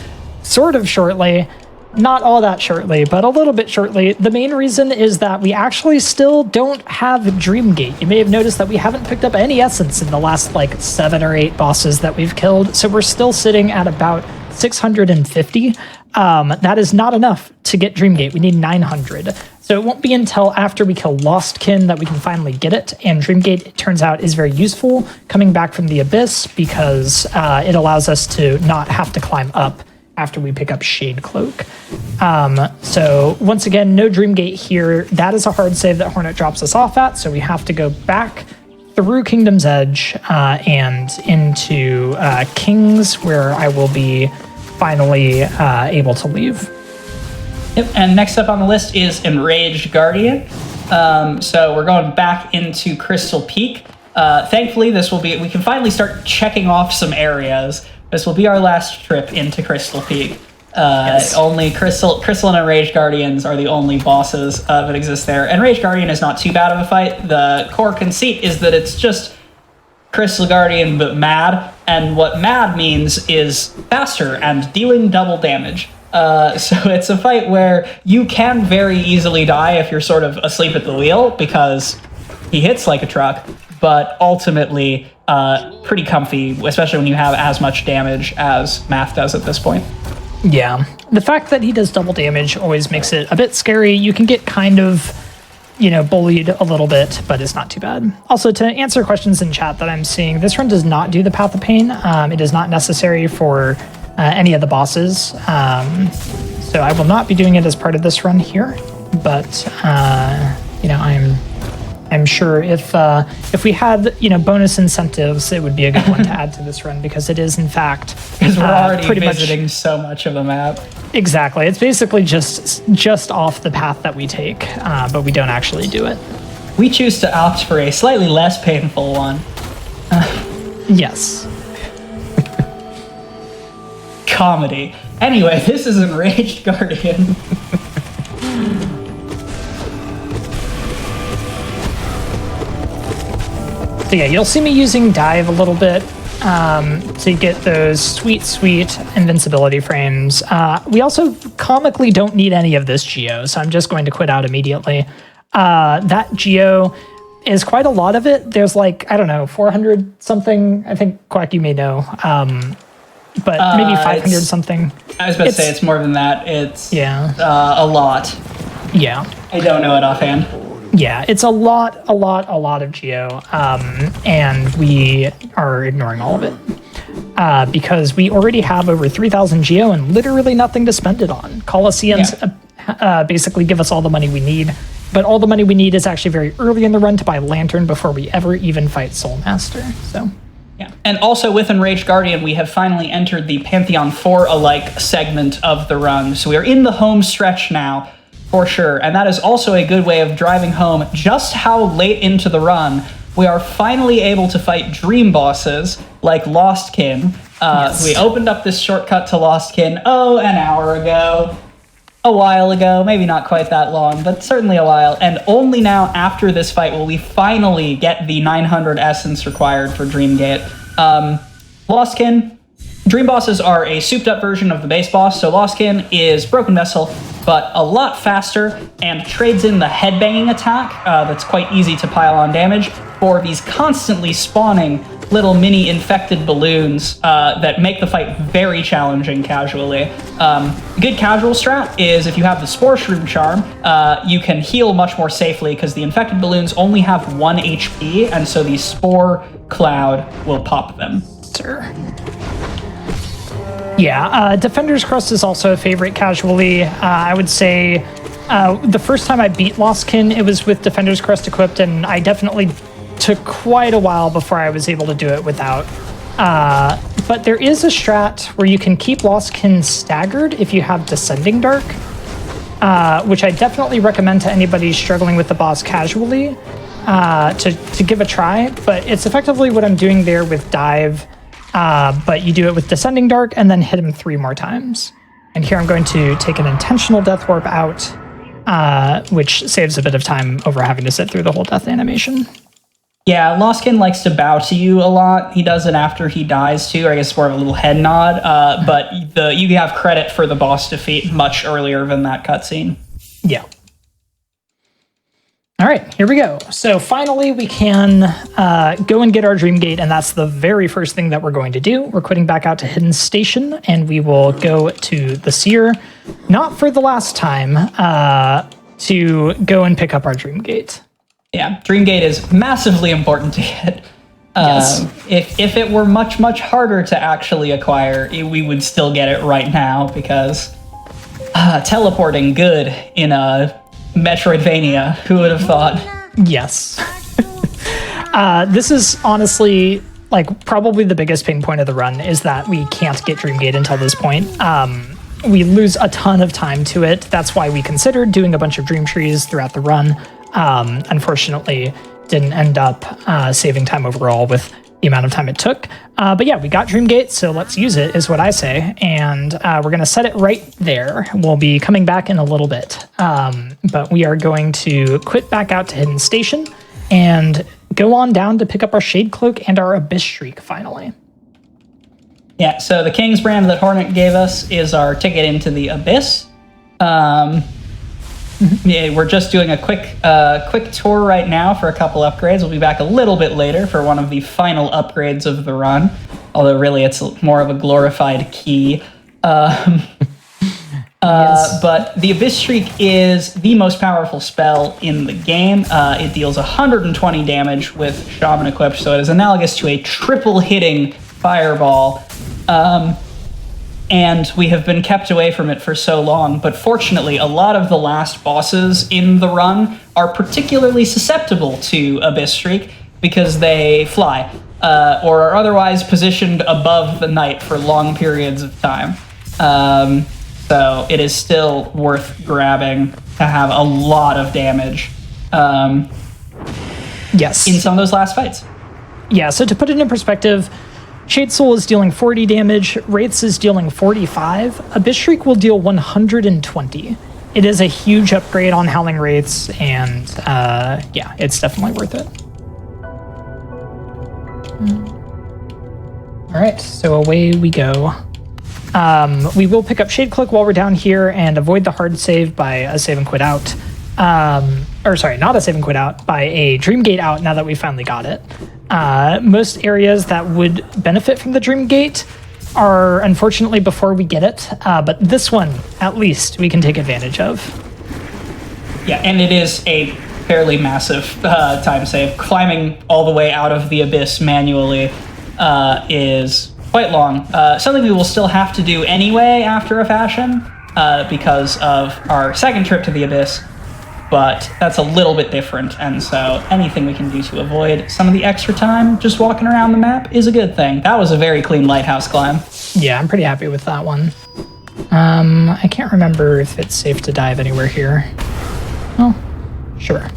sort of shortly. Not all that shortly, but a little bit shortly. The main reason is that we actually still don't have Dreamgate. You may have noticed that we haven't picked up any essence in the last 7 or 8 bosses that we've killed, so we're still sitting at about 650. That is not enough to get Dreamgate. We need 900. So it won't be until after we kill Lostkin that we can finally get it, and Dreamgate, it turns out, is very useful coming back from the Abyss, because it allows us to not have to climb up after we pick up Shade Cloak. So once again, no Dreamgate here. That is a hard save that Hornet drops us off at, so we have to go back through Kingdom's Edge and into King's, where I will be finally able to leave. Yep, and next up on the list is Enraged Guardian. So we're going back into Crystal Peak. Thankfully, we can finally start checking off some areas. This will be our last trip into Crystal Peak. Yes. Only Crystal and Enraged Guardians are the only bosses that exist there. Enraged Guardian is not too bad of a fight. The core conceit is that it's just Crystal Guardian but mad, and what mad means is faster and dealing double damage. So it's a fight where you can very easily die if you're sort of asleep at the wheel, because he hits like a truck, but ultimately pretty comfy, especially when you have as much damage as Math does at this point. Yeah. The fact that he does double damage always makes it a bit scary. You can get kind of, bullied a little bit, but it's not too bad. Also, to answer questions in chat that I'm seeing, this run does not do the Path of Pain. It is not necessary for any of the bosses. So I will not be doing it as part of this run here, but I'm sure if we had bonus incentives, it would be a good one to add to this run, because it is in fact because we're already visiting so much of the map. Exactly, it's basically just off the path that we take, but we don't actually do it. We choose to opt for a slightly less painful one. Yes. Comedy. Anyway, this is Enraged Guardian. So yeah, you'll see me using Dive a little bit to get those sweet invincibility frames. We also comically don't need any of this Geo, so I'm just going to quit out immediately. That Geo is quite a lot of it. There's 400 something. I think, Quack, you may know. But maybe 500 something. I was about to say it's more than that. It's a lot. Yeah. I don't know it offhand. Yeah, it's a lot of Geo, and we are ignoring all of it because we already have over 3,000 Geo and literally nothing to spend it on. Colosseums basically give us all the money we need, but all the money we need is actually very early in the run to buy Lantern before we ever even fight Soulmaster. So. Yeah. And also with Enraged Guardian, we have finally entered the Pantheon 4-alike segment of the run. So we are in the home stretch now, for sure. And that is also a good way of driving home just how late into the run we are finally able to fight dream bosses like Lostkin. Yes. We opened up this shortcut to Lostkin, an hour ago. A while ago, maybe not quite that long, but certainly a while, and only now after this fight will we finally get the 900 essence required for Dreamgate. Lostkin, Dream bosses are a souped up version of the base boss, so Lostkin is Broken Vessel, but a lot faster, and trades in the headbanging attack that's quite easy to pile on damage for these constantly spawning little mini infected balloons that make the fight very challenging casually. Good casual strat is if you have the Spore Shroom Charm, you can heal much more safely because the infected balloons only have 1 HP, and so the Spore Cloud will pop them. Sure. Yeah, Defender's Crust is also a favorite casually. I would say the first time I beat Lostkin, it was with Defender's Crust equipped, and I definitely took quite a while before I was able to do it without. But there is a strat where you can keep Lostkin staggered if you have Descending Dark, which I definitely recommend to anybody struggling with the boss casually to give a try. But it's effectively what I'm doing there with Dive, but you do it with Descending Dark and then hit him 3 more times. And here I'm going to take an intentional Death Warp out, which saves a bit of time over having to sit through the whole death animation. Yeah, Lostkin likes to bow to you a lot. He does it after he dies too, or I guess it's more of a little head nod, but you have credit for the boss defeat much earlier than that cutscene. Yeah. All right, here we go. So finally we can go and get our Dream Gate, and that's the very first thing that we're going to do. We're quitting back out to Hidden Station, and we will go to the Seer, not for the last time, to go and pick up our Dream Gate. Yeah, Dreamgate is massively important to get. Yes. If it were much, much harder to actually acquire, we would still get it right now, because teleporting good in a Metroidvania, who would have thought? Yes. This is honestly like probably the biggest pain point of the run is that we can't get Dreamgate until this point. We lose a ton of time to it. That's why we considered doing a bunch of dream trees throughout the run. Unfortunately, didn't end up saving time overall with the amount of time it took. But yeah, we got Dreamgate, so let's use it, is what I say. And we're going to set it right there. We'll be coming back in a little bit. But we are going to quit back out to Hidden Station and go on down to pick up our Shade Cloak and our Abyss Shriek, finally. Yeah, so the King's Brand that Hornet gave us is our ticket into the Abyss. Yeah, we're just doing a quick tour right now for a couple upgrades. We'll be back a little bit later for one of the final upgrades of the run, although really it's more of a glorified key. Yes. But the Abyss Shriek is the most powerful spell in the game. It deals 120 damage with Shaman equipped, so it is analogous to a triple hitting fireball. And we have been kept away from it for so long, but fortunately, a lot of the last bosses in the run are particularly susceptible to Abyss Shriek because they fly, or are otherwise positioned above the knight for long periods of time. So it is still worth grabbing to have a lot of damage Yes. in some of those last fights. Yeah, so to put it in perspective, Shade Soul is dealing 40 damage, Wraiths is dealing 45, Abyss Shriek will deal 120. It is a huge upgrade on Howling Wraiths, and yeah, it's definitely worth it. All right, so away we go. We will pick up Shade Cloak while we're down here and avoid the hard save by a save and quit out. Or sorry, not a save and quit out, by a Dreamgate out now that we finally got it. Most areas that would benefit from the Dreamgate are unfortunately before we get it, but this one, at least, we can take advantage of. Yeah, and it is a fairly massive time save. Climbing all the way out of the Abyss manually is quite long. Something we will still have to do anyway after a fashion because of our second trip to the Abyss, but that's a little bit different, and so anything we can do to avoid some of the extra time just walking around the map is a good thing. That was a very clean lighthouse climb. Yeah, I'm pretty happy with that one. I can't remember if it's safe to dive anywhere here. Oh, sure.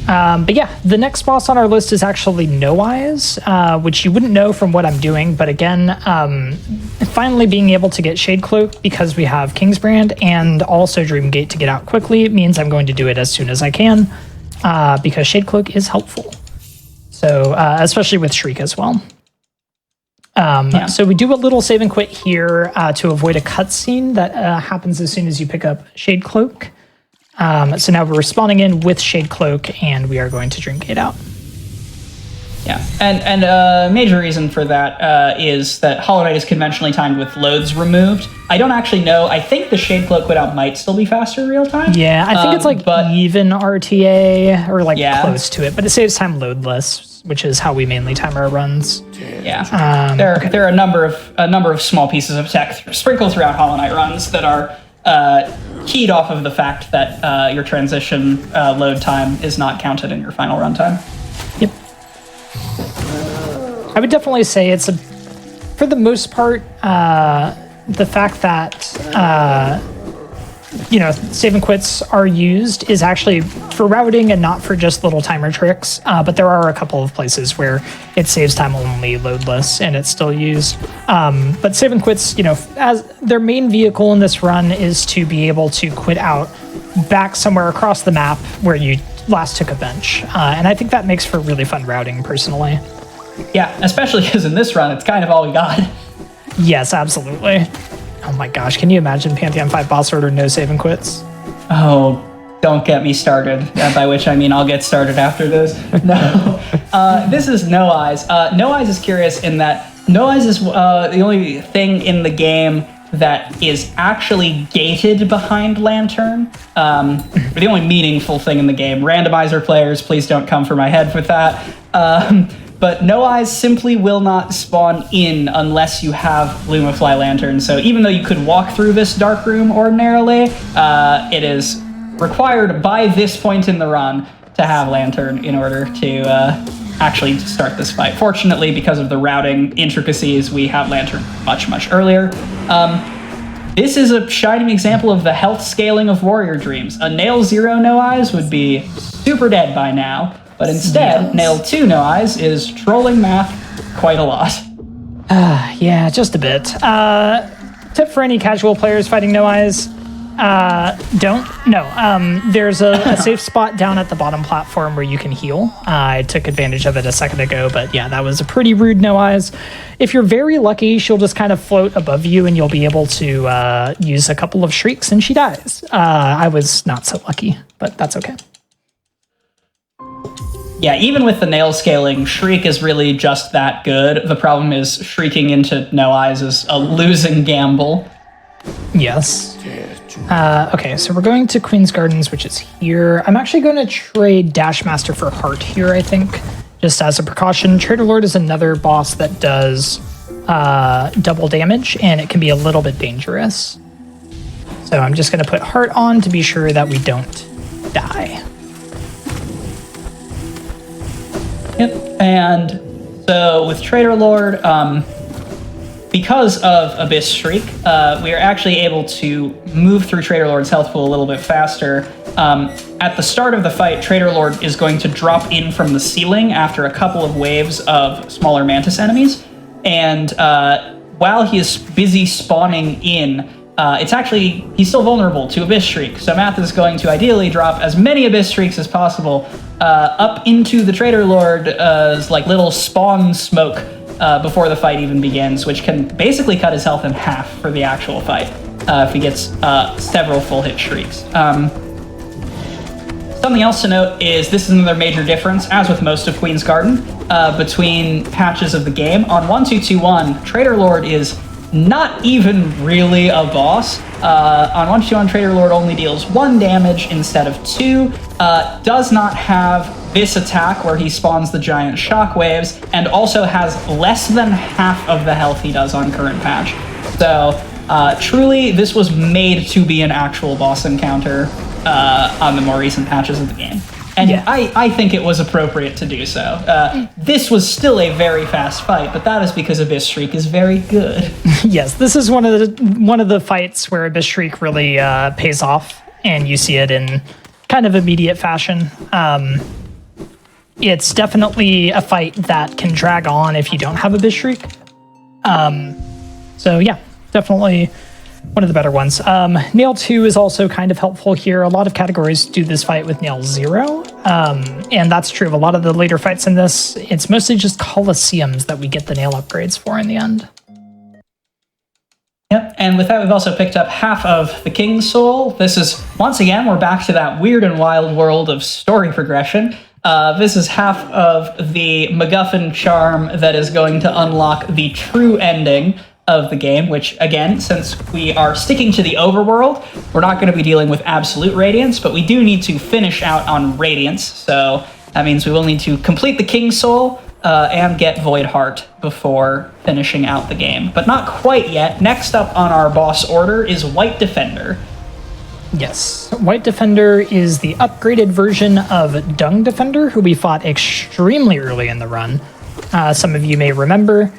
But yeah, the next boss on our list is actually No Eyes, which you wouldn't know from what I'm doing. But again, finally being able to get Shade Cloak because we have King's Brand and also Dreamgate to get out quickly means I'm going to do it as soon as I can because Shade Cloak is helpful. So especially with Shriek as well. So we do a little save and quit here to avoid a cutscene that happens as soon as you pick up Shade Cloak. So now we're respawning in with Shade Cloak, and we are going to Dreamgate out. Yeah, and a major reason for that is that Hollow Knight is conventionally timed with loads removed. I don't actually know. I think the Shade Cloak quit out might still be faster in real time. Yeah, I think it's like even RTA or like close to it, but it saves time loadless, which is how we mainly time our runs. Yeah, there are a number of small pieces of tech sprinkled throughout Hollow Knight runs that are keyed off of the fact that your transition load time is not counted in your final runtime. Yep. I would definitely say it's for the most part, the fact that save and quits are used is actually for routing and not for just little timer tricks. But there are a couple of places where it saves time only loadless and it's still used. But save and quits, as their main vehicle in this run is to be able to quit out back somewhere across the map where you last took a bench. And I think that makes for really fun routing personally. Yeah, especially because in this run, it's kind of all we got. Yes, absolutely. Oh my gosh, can you imagine Pantheon 5 boss order no save and quits? Oh, don't get me started. By which I mean I'll get started after this. No. This is No Eyes. No Eyes is curious in that No Eyes is the only thing in the game that is actually gated behind Lantern. The only meaningful thing in the game. Randomizer players, please don't come for my head with that. But No Eyes simply will not spawn in unless you have Lumafly Lantern. So even though you could walk through this dark room ordinarily, it is required by this point in the run to have Lantern in order to actually start this fight. Fortunately, because of the routing intricacies, we have Lantern much earlier. This is a shining example of the health scaling of Warrior Dreams. A Nail 0 No Eyes would be super dead by now, but instead, Nail 2 No Eyes is trolling math quite a lot. Yeah, just a bit. Tip for any casual players fighting No Eyes, there's a safe spot down at the bottom platform where you can heal. I took advantage of it a second ago, but yeah, that was a pretty rude No Eyes. If you're very lucky, she'll just kind of float above you and you'll be able to use a couple of shrieks and she dies. I was not so lucky, but that's okay. Yeah, even with the nail scaling, Shriek is really just that good. The problem is shrieking into No Eyes is a losing gamble. Yes. Okay, so we're going to Queen's Gardens, which is here. I'm actually going to trade Dashmaster for Heart here, I think, just as a precaution. Trader Lord is another boss that does double damage, and it can be a little bit dangerous. So I'm just going to put Heart on to be sure that we don't die. Yep, and so with Trader Lord, because of Abyss Shriek, we are actually able to move through Trader Lord's health pool a little bit faster. At the start of the fight, Trader Lord is going to drop in from the ceiling after a couple of waves of smaller Mantis enemies, and while he is busy spawning in, he's still vulnerable to Abyss Shriek, so Math is going to ideally drop as many Abyss Shrieks as possible up into the Trader Lord's like little spawn smoke before the fight even begins, which can basically cut his health in half for the actual fight if he gets several full hit shrieks. Something else to note is this is another major difference, as with most of Queen's Garden, between patches of the game. On 1221, Trader Lord is not even really a boss. On 1221, Trader Lord only deals 1 damage instead of 2, does not have this attack where he spawns the giant shockwaves, and also has less than half of the health he does on current patch. So truly, this was made to be an actual boss encounter on the more recent patches of the game. And yeah. I think it was appropriate to do so. This was still a very fast fight, but that is because Abyss Shriek is very good. Yes, this is one of the fights where Abyss Shriek really pays off, and you see it in kind of immediate fashion. It's definitely a fight that can drag on if you don't have Abyss Shriek. So yeah, definitely one of the better ones. Nail 2 is also kind of helpful here. A lot of categories do this fight with Nail 0, and that's true of a lot of the later fights in this. It's mostly just Colosseums that we get the nail upgrades for in the end. Yep, and with that, we've also picked up half of the King's Soul. This is, once again, we're back to that weird and wild world of story progression. This is half of the MacGuffin charm that is going to unlock the true ending of the game, which, again, since we are sticking to the overworld, we're not going to be dealing with absolute radiance, but we do need to finish out on radiance, so that means we will need to complete the King's Soul and get Void Heart before finishing out the game. But not quite yet. Next up on our boss order is White Defender. Yes, White Defender is the upgraded version of Dung Defender, who we fought extremely early in the run. Some of you may remember.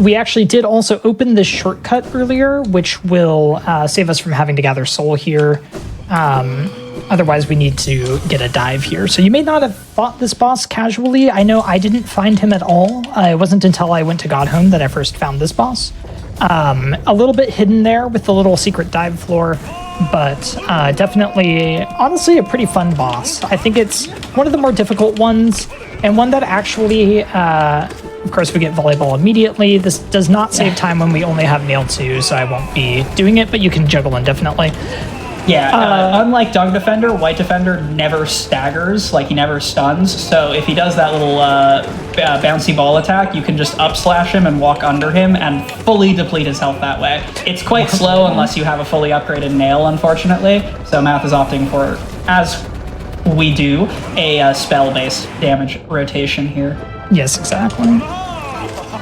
We actually did also open this shortcut earlier, which will save us from having to gather soul here. Otherwise, we need to get a dive here. So you may not have fought this boss casually. I know I didn't find him at all. It wasn't until I went to Godhome that I first found this boss. A little bit hidden there with the little secret dive floor, but definitely, honestly, a pretty fun boss. I think it's one of the more difficult ones, and one that actually... Of course, we get volleyball immediately. This does not save time when we only have Nail 2, so I won't be doing it, but you can juggle indefinitely. Yeah, unlike Dung Defender, White Defender never staggers, like he never stuns, so if he does that little bouncy ball attack, you can just up-slash him and walk under him and fully deplete his health that way. It's quite slow unless you have a fully upgraded Nail, unfortunately, so Math is opting for, as we do, a spell-based damage rotation here. Yes, exactly.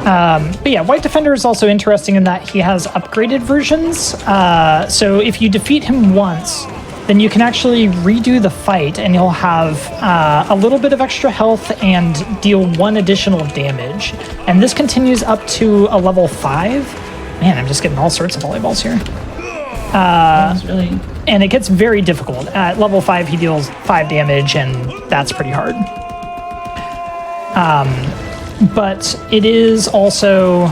But yeah, White Defender is also interesting in that he has upgraded versions. So if you defeat him once, then you can actually redo the fight and you'll have a little bit of extra health and deal 1 additional damage. And this continues up to a level 5. Man, I'm just getting all sorts of volleyballs here. And it gets very difficult. At level 5, he deals 5 damage, and that's pretty hard. But it is also,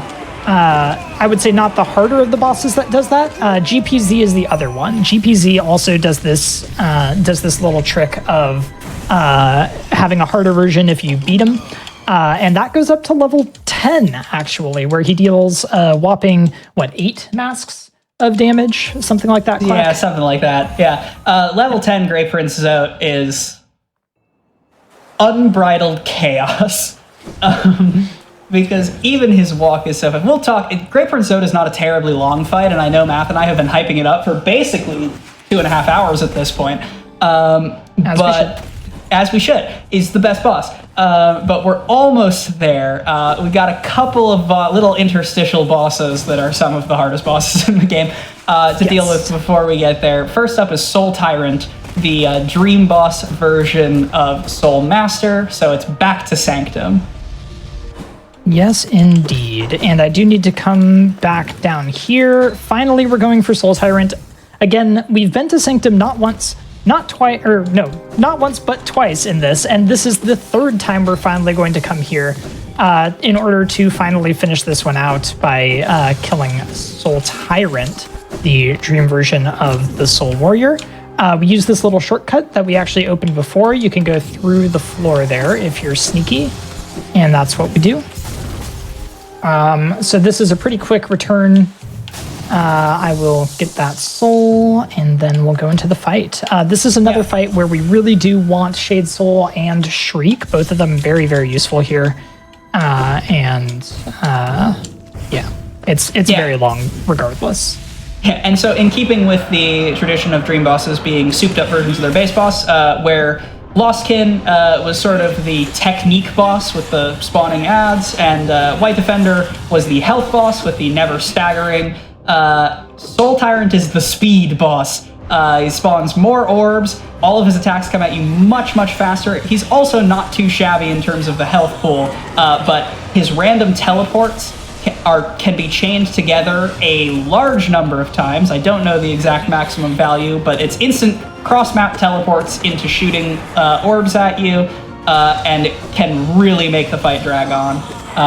I would say, not the harder of the bosses that does that. GPZ is the other one. GPZ also does this little trick of having a harder version if you beat him. And that goes up to level 10, actually, where he deals a whopping, 8 masks of damage? Something like that, Clark? Yeah, something like that, yeah. Level 10 Grey Prince Zote is unbridled chaos. Because even his walk is so fast. We'll talk. Grey Prince Zote is not a terribly long fight, and I know Math and I have been hyping it up for basically 2.5 hours at this point. As we should, is the best boss. But we're almost there. We got a couple of little interstitial bosses that are some of the hardest bosses in the game to deal with before we get there. First up is Soul Tyrant, the Dream Boss version of Soul Master. So it's back to Sanctum. Yes, indeed. And I do need to come back down here. Finally, we're going for Soul Tyrant. Again, we've been to Sanctum not once, not twice, or no, not once, but twice in this. And this is the 3rd time we're finally going to come here in order to finally finish this one out by killing Soul Tyrant, the dream version of the Soul Warrior. We use this little shortcut that we actually opened before. You can go through the floor there if you're sneaky. And that's what we do. So this is a pretty quick return. I will get that soul, and then we'll go into the fight. This is another fight where we really do want Shade Soul and Shriek, both of them very, very useful here. It's very long regardless. Yeah, and so in keeping with the tradition of Dream Bosses being souped up versions of their base boss, where Lostkin was sort of the technique boss with the spawning ads, and White Defender was the health boss with the never staggering. Soul Tyrant is the speed boss. He spawns more orbs. All of his attacks come at you much, much faster. He's also not too shabby in terms of the health pool, but his random teleports can be chained together a large number of times. I don't know the exact maximum value, but it's instant cross-map teleports into shooting orbs at you, and it can really make the fight drag on.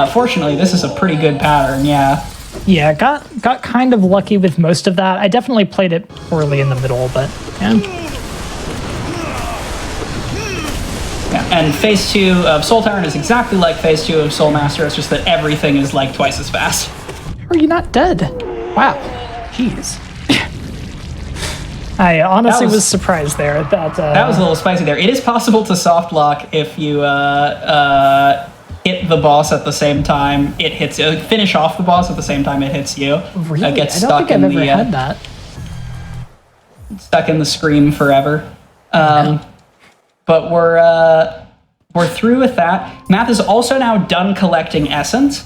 Fortunately, this is a pretty good pattern, yeah. Yeah, got kind of lucky with most of that. I definitely played it poorly in the middle, but yeah. Yeah, and Phase 2 of Soul Tyrant is exactly like Phase 2 of Soul Master. It's just that everything is like twice as fast. Are you not dead? Wow. Jeez. I honestly was surprised there. That was a little spicy there. It is possible to soft lock if you hit the boss at the same time it hits you. Finish off the boss at the same time it hits you. Really? I don't think I've ever had that. Stuck in the screen forever. But we're through with that. Math is also now done collecting essence.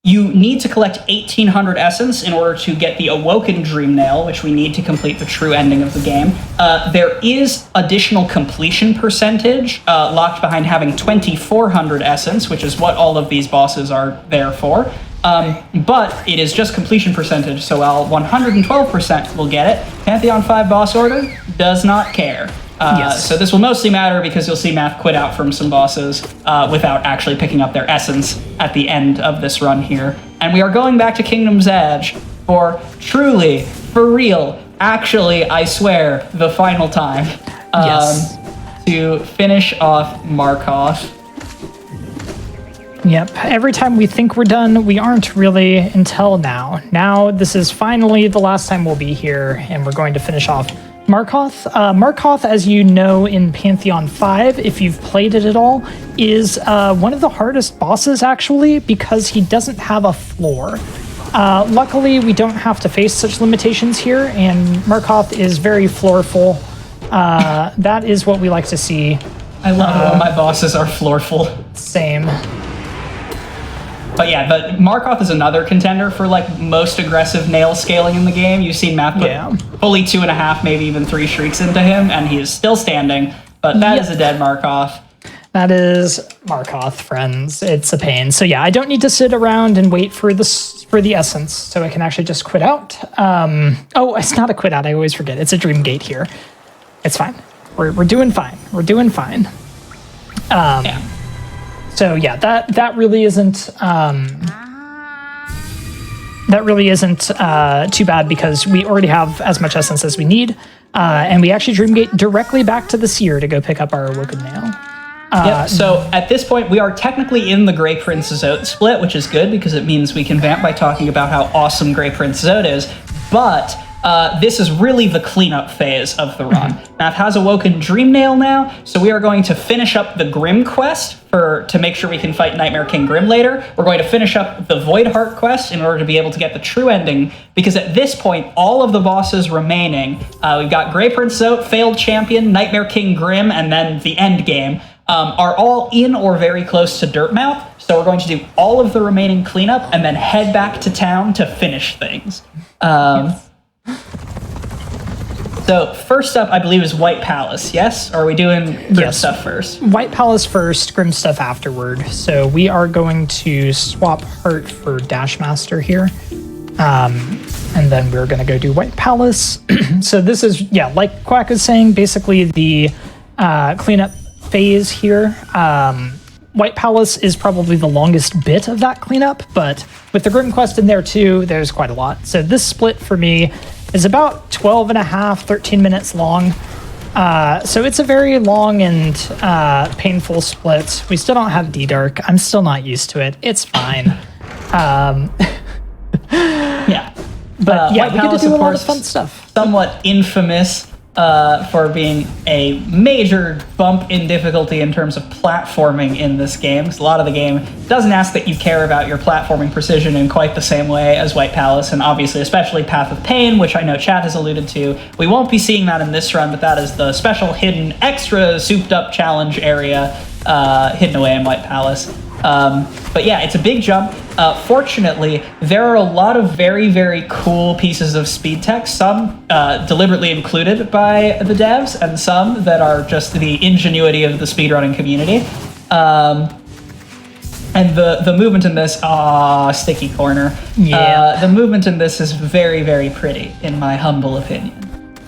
You need to collect 1,800 essence in order to get the Awoken Dream Nail, which we need to complete the true ending of the game. There is additional completion percentage locked behind having 2,400 essence, which is what all of these bosses are there for. But it is just completion percentage, so while 112% will get it, Pantheon 5 boss order does not care. So this will mostly matter because you'll see Math quit out from some bosses without actually picking up their essence at the end of this run here. And we are going back to Kingdom's Edge for truly, for real, actually, I swear, the final time to finish off Markoth. Yep, every time we think we're done, we aren't really until now. Now, this is finally the last time we'll be here, and we're going to finish off Markoth. Markoth, as you know in Pantheon 5, if you've played it at all, is one of the hardest bosses, actually, because he doesn't have a floor. Luckily, we don't have to face such limitations here, and Markoth is very floorful. That is what we like to see. I love it when my bosses are floorful. Same. But yeah, but Markoth is another contender for like most aggressive nail scaling in the game. You've seen Matt put fully 2.5, maybe even 3 shrieks into him, and he is still standing. But that is a dead Markoth. That is Markoth, friends. It's a pain. So yeah, I don't need to sit around and wait for the essence, so I can actually just quit out. Oh, it's not a quit out. I always forget. It's a dream gate here. It's fine. We're doing fine. We're doing fine. Yeah. So yeah, that really isn't too bad because we already have as much essence as we need, and we actually dreamgate directly back to the seer to go pick up our awoken nail. Yep, so at this point, we are technically in the Grey Prince Zote split, which is good because it means we can vamp by talking about how awesome Grey Prince Zote is, but this is really the cleanup phase of the run. Math has awoken Dreamnail now, so we are going to finish up the Grim quest to make sure we can fight Nightmare King Grim later. We're going to finish up the Void Heart quest in order to be able to get the true ending, because at this point, all of the bosses remaining, we've got Grey Prince Zote, Failed Champion, Nightmare King Grim, and then the end game, are all in or very close to Dirtmouth. So we're going to do all of the remaining cleanup and then head back to town to finish things. So first up, I believe, is White Palace, yes? Or are we doing Grim stuff first? White Palace first, Grim stuff afterward. So we are going to swap Heart for Dashmaster here. And then we're going to go do White Palace. So this is, like Quack was saying, basically the cleanup phase here. White Palace is probably the longest bit of that cleanup, but with the Grim Quest in there too, there's quite a lot. So this split for me is about 12 and a half, 13 minutes long. So it's a very long and painful split. We still don't have D-Dark. I'm still not used to it. It's fine. Yeah. But White we get to Palace, do a of lot course, of fun stuff. Somewhat infamous for being a major bump in difficulty in terms of platforming in this game. A lot of the game doesn't ask that you care about your platforming precision in quite the same way as White Palace, and obviously especially Path of Pain, which I know Chad has alluded to. We won't be seeing that in this run, but that is the special hidden extra souped up challenge area hidden away in White Palace. But yeah, it's a big jump. Fortunately, there are a lot of very, very cool pieces of speed tech, some deliberately included by the devs, and some that are just the ingenuity of the speedrunning community. And the movement in this, sticky corner. Yeah. The movement in this is very, very pretty, in my humble opinion.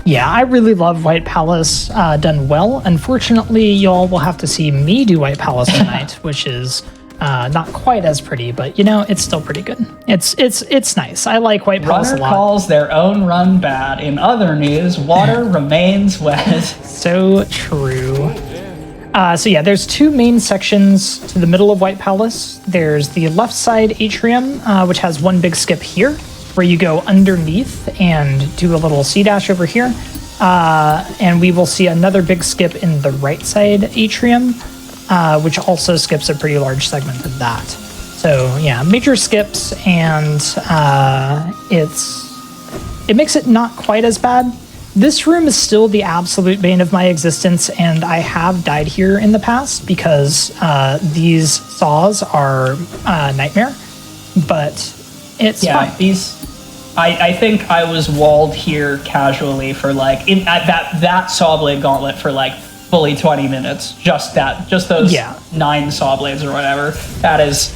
Yeah, I really love White Palace done well. Unfortunately, y'all will have to see me do White Palace tonight, which is not quite as pretty, but it's still pretty good. It's nice. I like White Palace a lot. Runner calls their own run bad. In other news, water remains wet. So true. So yeah, there's 2 main sections to the middle of White Palace. There's the left side atrium, which has one big skip here, where you go underneath and do a little C-dash over here. And we will see another big skip in the right side atrium, which also skips a pretty large segment of that. So yeah, major skips, and it makes it not quite as bad. This room is still the absolute bane of my existence, and I have died here in the past because these saws are nightmare, but it's fine. I think I was walled here casually for that saw blade gauntlet for fully 20 minutes. Just those 9 saw blades or whatever. That is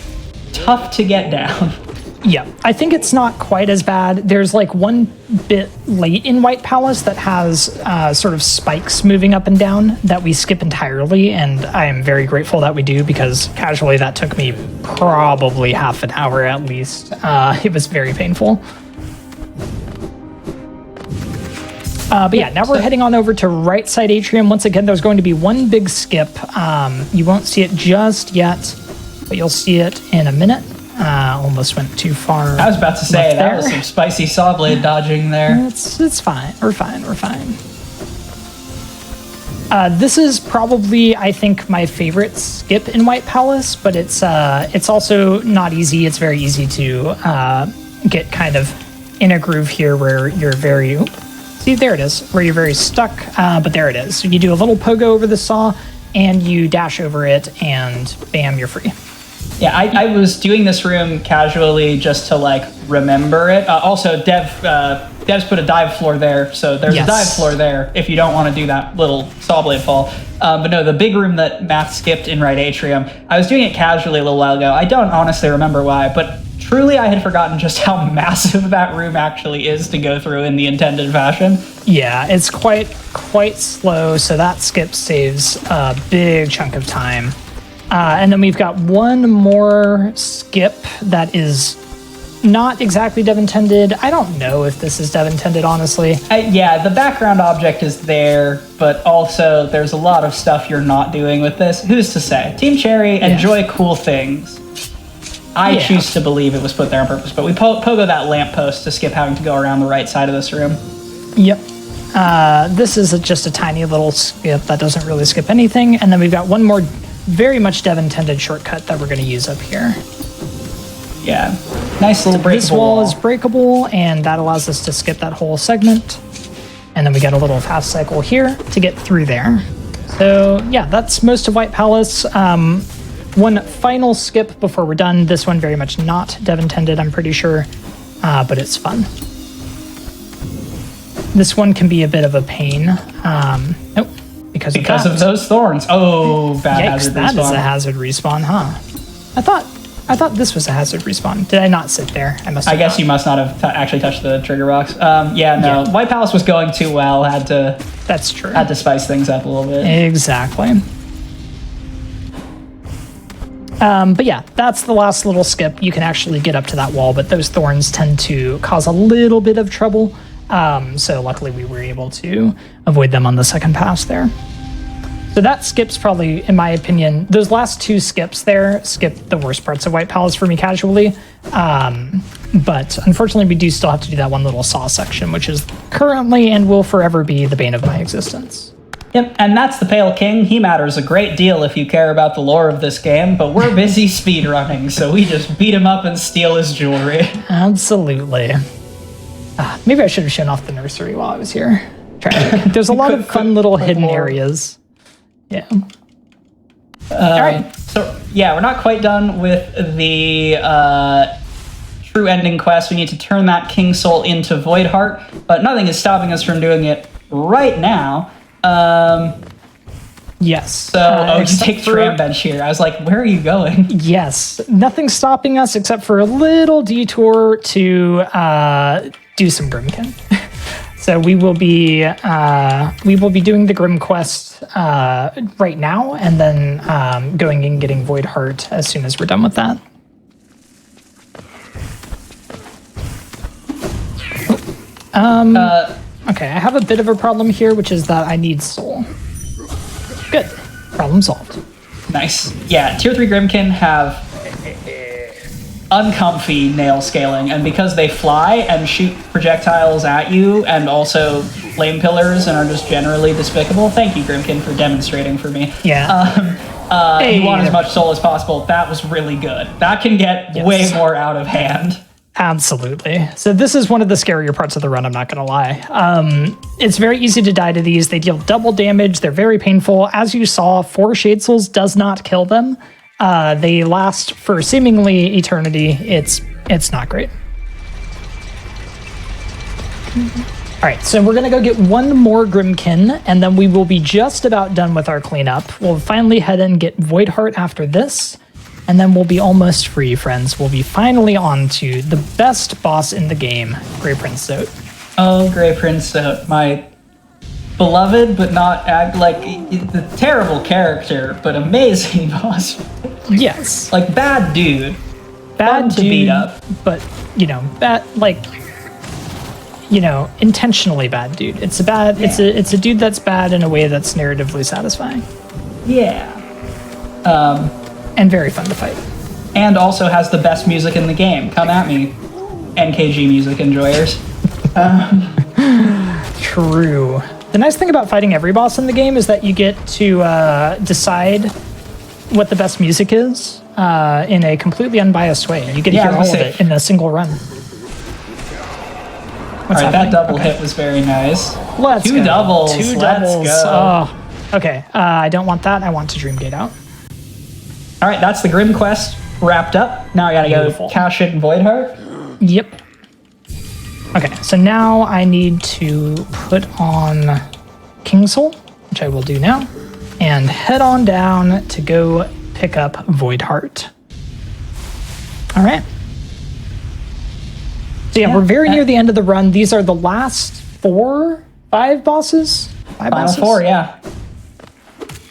tough to get down. Yeah, I think it's not quite as bad. There's one bit late in White Palace that has sort of spikes moving up and down that we skip entirely, and I am very grateful that we do, because casually that took me probably half an hour at least. It was very painful. But yeah, now we're heading on over to right side atrium. Once again, there's going to be one big skip. You won't see it just yet, but you'll see it in a minute. Almost went too far. I was about to say, that was some spicy saw blade dodging there. It's fine. We're fine. This is probably, I think, my favorite skip in White Palace, but it's also not easy. It's very easy to get kind of in a groove here where you're very... See, there it is, where you're very stuck, but there it is. So you do a little pogo over the saw, and you dash over it, and bam, you're free. Yeah, I was doing this room casually just to like remember it. Also, Dev's put a dive floor there, so there's a dive floor there if you don't want to do that little saw blade fall. But no, the big room that Matt skipped in right atrium, I was doing it casually a little while ago. I don't honestly remember why, but truly I had forgotten just how massive that room actually is to go through in the intended fashion. Yeah, it's quite slow, so that skip saves a big chunk of time. And then we've got one more skip that is not exactly dev intended. I don't know if this is dev intended, honestly. Yeah, the background object is there, but also there's a lot of stuff you're not doing with this. Who's to say? Team Cherry enjoy cool things. I choose to believe it was put there on purpose, but we pogo that lamppost to skip having to go around the right side of this room. Yep. This is just a tiny little skip that doesn't really skip anything, and then we've got one more very much dev-intended shortcut that we're going to use up here. Yeah, nice little breakable This wall is breakable, and that allows us to skip that whole segment. And then we get a little fast cycle here to get through there. So yeah, that's most of White Palace. One final skip before we're done. This one very much not dev-intended, I'm pretty sure, but it's fun. This one can be a bit of a pain. Nope. Because of those thorns. Oh, bad Yikes, hazard that respawn. is a hazard respawn, huh? I thought this was a hazard respawn. Did I not sit there? I guess you must not have actually touched the trigger rocks. Yeah. White Palace was going too well. That's true. Had to spice things up a little bit. Exactly. But yeah, that's the last little skip. You can actually get up to that wall, but those thorns tend to cause a little bit of trouble. So luckily we were able to avoid them on the second pass there. So that skips probably, in my opinion, those last two skips there skip the worst parts of White Palace for me casually. But unfortunately we do still have to do that one little saw section, which is currently and will forever be the bane of my existence. Yep, and that's the Pale King. He matters a great deal if you care about the lore of this game, but we're busy speedrunning, so we just beat him up and steal his jewelry. Absolutely. Maybe I should have shown off the nursery while I was here. There's a lot of fun little hidden areas. Yeah. All right. So, yeah, we're not quite done with the true ending quest. We need to turn that King Soul into Void Heart, but nothing is stopping us from doing it right now. Yes. So, you take tram bench here. I was like, where are you going? Yes. Nothing's stopping us except for a little detour to do some Grimkin. So we will be doing the Grim quest right now, and then going and getting Void Heart as soon as we're done with that. Okay, I have a bit of a problem here, which is that I need soul. Good. Problem solved. Nice. Yeah, tier 3 Grimkin have uncomfy nail scaling, and because they fly and shoot projectiles at you and also flame pillars and are just generally despicable, thank you, Grimkin, for demonstrating for me. Yeah. You want as much soul as possible. That was really good. That can get way more out of hand. Absolutely. So this is one of the scarier parts of the run, I'm not going to lie. It's very easy to die to these. They deal double damage. They're very painful. As you saw, 4 Shade Souls does not kill them. They last for seemingly eternity. It's not great. All right, so we're going to go get one more Grimkin, and then we will be just about done with our cleanup. We'll finally head and get Void Heart after this. And then we'll be almost free, friends. We'll be finally on to the best boss in the game, Grey Prince Zote. Oh, Grey Prince Zote, my beloved, but not the terrible character, but amazing boss. Yes. Like, bad dude. Bad Fun to beat up. But, intentionally bad dude. It's a dude that's bad in a way that's narratively satisfying. Yeah. And very fun to fight. And also has the best music in the game. Come at me, NKG music enjoyers. True. The nice thing about fighting every boss in the game is that you get to decide what the best music is in a completely unbiased way. You get to hear all of it in a single run. Alright, that double hit was very nice. Let's Two go. doubles. Two Let's doubles. go. Oh, okay, I don't want that. I want to Dream Gate out. Alright, that's the Grim Quest wrapped up. Now I gotta Beautiful. go cash in Voidheart. Yep. Okay, so now I need to put on King Soul, which I will do now, and head on down to go pick up Voidheart. All right. So yeah, we're very near the end of the run. These are the last 5 bosses? Final 4, yeah.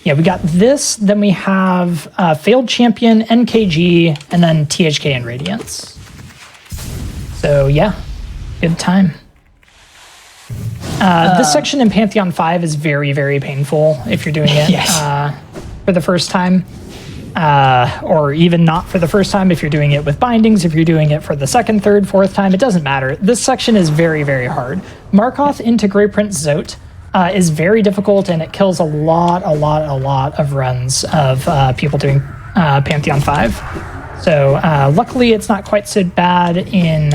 Yeah, we got this, then we have Failed Champion, NKG, and then THK and Radiance. So yeah, good time. This section in Pantheon 5 is very, very painful if you're doing it for the first time. Or even not for the first time if you're doing it with bindings, if you're doing it for the second, third, fourth time, it doesn't matter. This section is very, very hard. Markoth into Grey Prince Zote is very difficult, and it kills a lot of runs of people doing Pantheon 5. So luckily it's not quite so bad in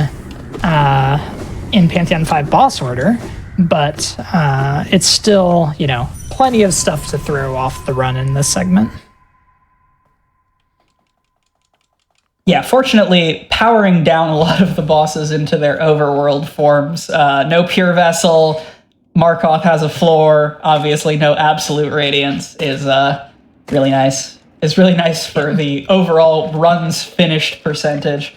Pantheon 5 boss order, but it's still, plenty of stuff to throw off the run in this segment. Yeah, fortunately, powering down a lot of the bosses into their overworld forms. No Pure Vessel, Markoth has a floor, obviously no Absolute Radiance is really nice. It's really nice for the overall runs finished percentage.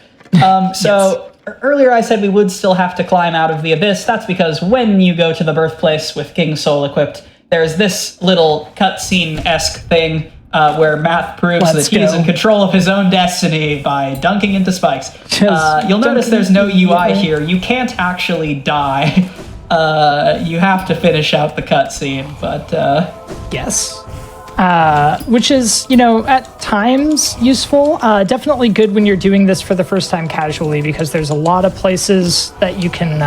Earlier I said we would still have to climb out of the Abyss. That's because when you go to the birthplace with King Soul equipped, there's this little cutscene-esque thing where Math proves that he is in control of his own destiny by dunking into spikes. You'll notice there's no UI here. You can't actually die. You have to finish out the cutscene, but... Yes. Which is, at times useful. Definitely good when you're doing this for the first time casually, because there's a lot of places that you can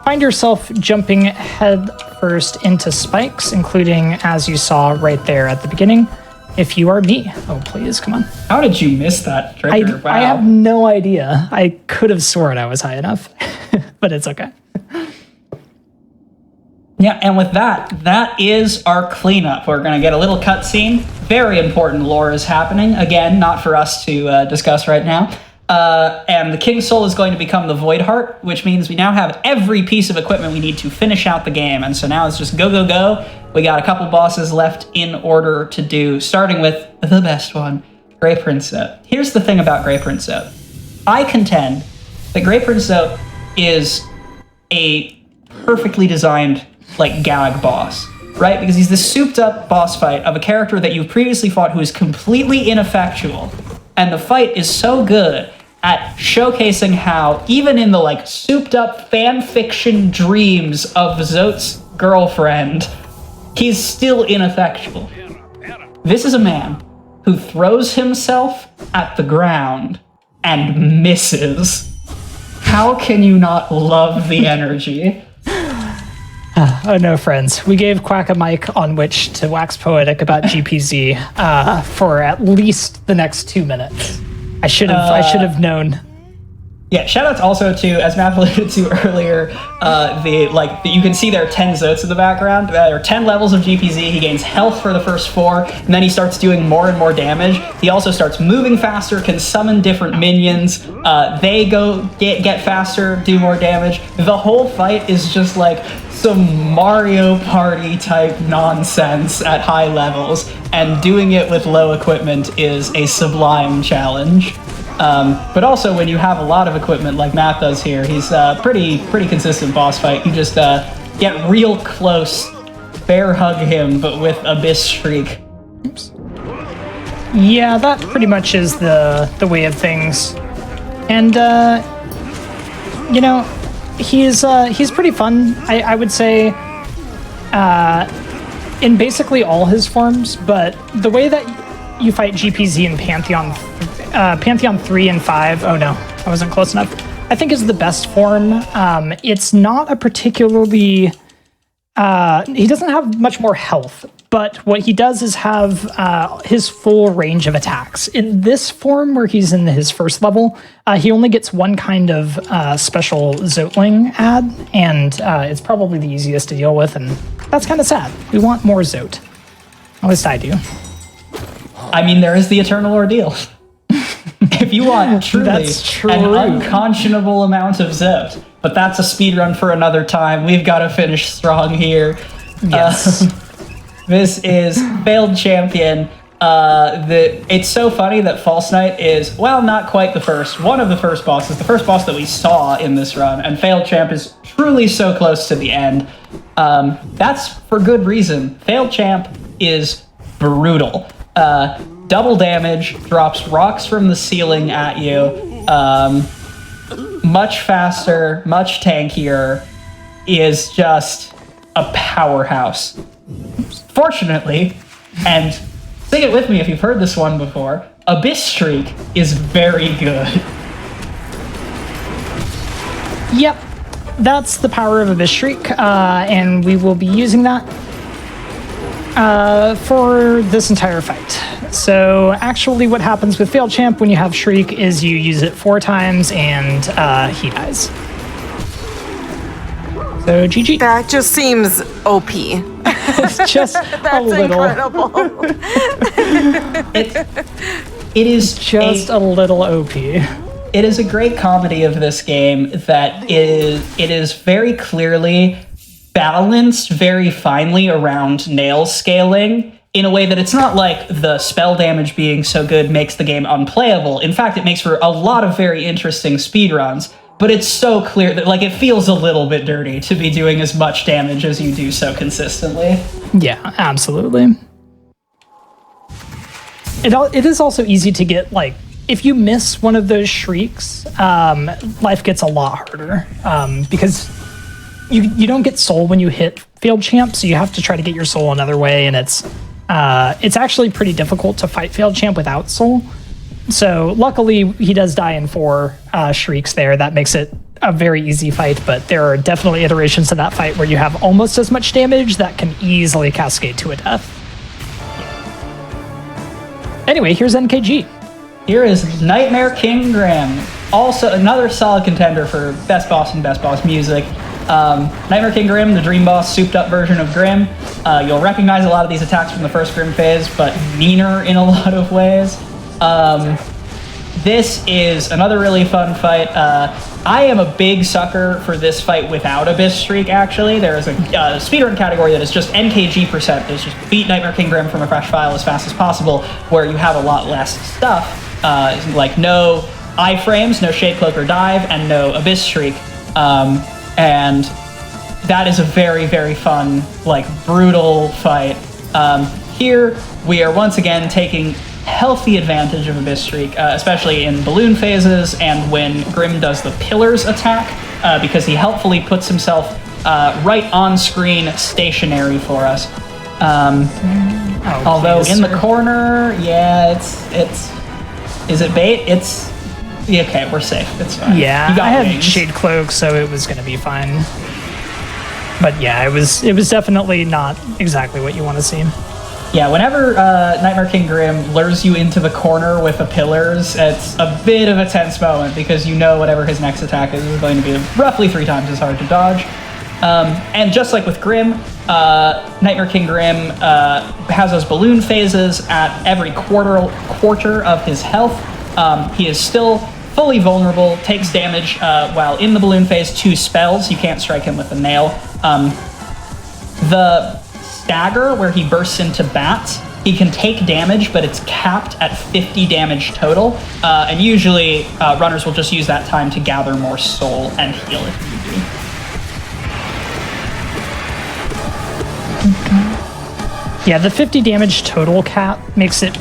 find yourself jumping head first into spikes, including, as you saw right there at the beginning, if you are me. Oh, please, come on. How did you miss that trigger? Wow. I have no idea. I could have sworn I was high enough, but it's okay. Yeah, and with that is our cleanup. We're going to get a little cutscene. Very important lore is happening. Again, not for us to discuss right now. And the King Soul is going to become the Void Heart, which means we now have every piece of equipment we need to finish out the game. And so now it's just go, go, go. We got a couple bosses left in order to do, starting with the best one, Grey Prince Zote. Here's the thing about Grey Prince Zote. I contend that Grey Prince Zote is a perfectly designed gag boss, right? Because he's this souped up boss fight of a character that you've previously fought who is completely ineffectual. And the fight is so good at showcasing how, even in the souped up fan fiction dreams of Zote's girlfriend, he's still ineffectual. This is a man who throws himself at the ground and misses. How can you not love the energy? Oh no, friends. We gave Quack a mic on which to wax poetic about GPZ for at least the next 2 minutes. I should have known. Yeah, shoutouts also to, as Matt alluded to earlier, you can see there are 10 Zotes in the background. There are 10 levels of GPZ. He gains health for the first 4, and then he starts doing more and more damage. He also starts moving faster, can summon different minions. They get faster, do more damage. The whole fight is just some Mario Party type nonsense at high levels, and doing it with low equipment is a sublime challenge. But also when you have a lot of equipment like Matt does here, he's pretty consistent boss fight. You just get real close, bear hug him, but with Abyss Shriek. Oops. Yeah, that pretty much is the way of things. And he's pretty fun, I would say, in basically all his forms, but the way that you fight GPZ in Pantheon 3 and 5, oh no, I wasn't close enough, I think is the best form. It's not a particularly, he doesn't have much more health, but what he does is have his full range of attacks. In this form, where he's in his first level, he only gets one kind of special Zotling ad, and it's probably the easiest to deal with, and that's kind of sad. We want more Zote. At least I do. I mean, there is the eternal ordeal. if you want truly That's true. an unconscionable amount of zipped. But that's a speedrun for another time. We've got to finish strong here. Yes. This is Failed Champion. It's so funny that False Knight is, well, not quite the first. One of the first bosses, the first boss that we saw in this run, and Failed Champ is truly so close to the end. That's for good reason. Failed Champ is brutal. Double damage, drops rocks from the ceiling at you, much faster, much tankier, is just a powerhouse. Fortunately, and sing it with me if you've heard this one before, Abyss Shriek is very good. Yep, that's the power of Abyss Shriek, and we will be using that for this entire fight. So actually what happens with Failed Champ when you have Shriek is you use it 4 times and he dies. So GG. That just seems OP. It's just That's a little. incredible. It is Just a little OP. It is a great comedy of this game that it is very clearly balanced very finely around nail scaling in a way that it's not like the spell damage being so good makes the game unplayable. In fact, it makes for a lot of very interesting speedruns, but it's so clear that like it feels a little bit dirty to be doing as much damage as you do so consistently. Yeah, absolutely. It is also easy to get, like, if you miss one of those shrieks, life gets a lot harder, because you don't get soul when you hit Failed Champ, so you have to try to get your soul another way, and it's actually pretty difficult to fight Failed Champ without soul. So luckily he does die in 4 shrieks there. That makes it a very easy fight, but there are definitely iterations of that fight where you have almost as much damage that can easily cascade to a death. Anyway, here's NKG. Here is Nightmare King Grim, also another solid contender for Best Boss and Best Boss Music. Nightmare King Grim, the Dream Boss souped up version of Grim. You'll recognize a lot of these attacks from the first Grim phase, but meaner in a lot of ways. This is another really fun fight. I am a big sucker for this fight without Abyss Shriek, actually. There is a speedrun category that is just NKG %. It's just beat Nightmare King Grim from a fresh file as fast as possible, where you have a lot less stuff, like no iframes, no Shade Cloak or Dive, and no Abyss Shriek. And that is a very, very fun, like, brutal fight. Here, we are once again taking healthy advantage of Abyss Shriek, especially in balloon phases and when Grim does the Pillars attack, because he helpfully puts himself right on screen stationary for us. Although in the corner, yeah, it's is it bait? It's okay, we're safe. It's fine. Yeah, I had wings. Shade Cloak, so it was going to be fine. But yeah, it was definitely not exactly what you want to see. Yeah, whenever Nightmare King Grim lures you into the corner with the pillars, it's a bit of a tense moment because you know whatever his next attack is going to be roughly 3 times as hard to dodge. And just like with Grim, Nightmare King Grim has those balloon phases at every quarter of his health. He is still fully vulnerable, takes damage while in the balloon phase, 2 spells. You can't strike him with a nail. The stagger, where he bursts into bats, he can take damage, but it's capped at 50 damage total. And usually runners will just use that time to gather more soul and heal if need be. Yeah, the 50 damage total cap makes it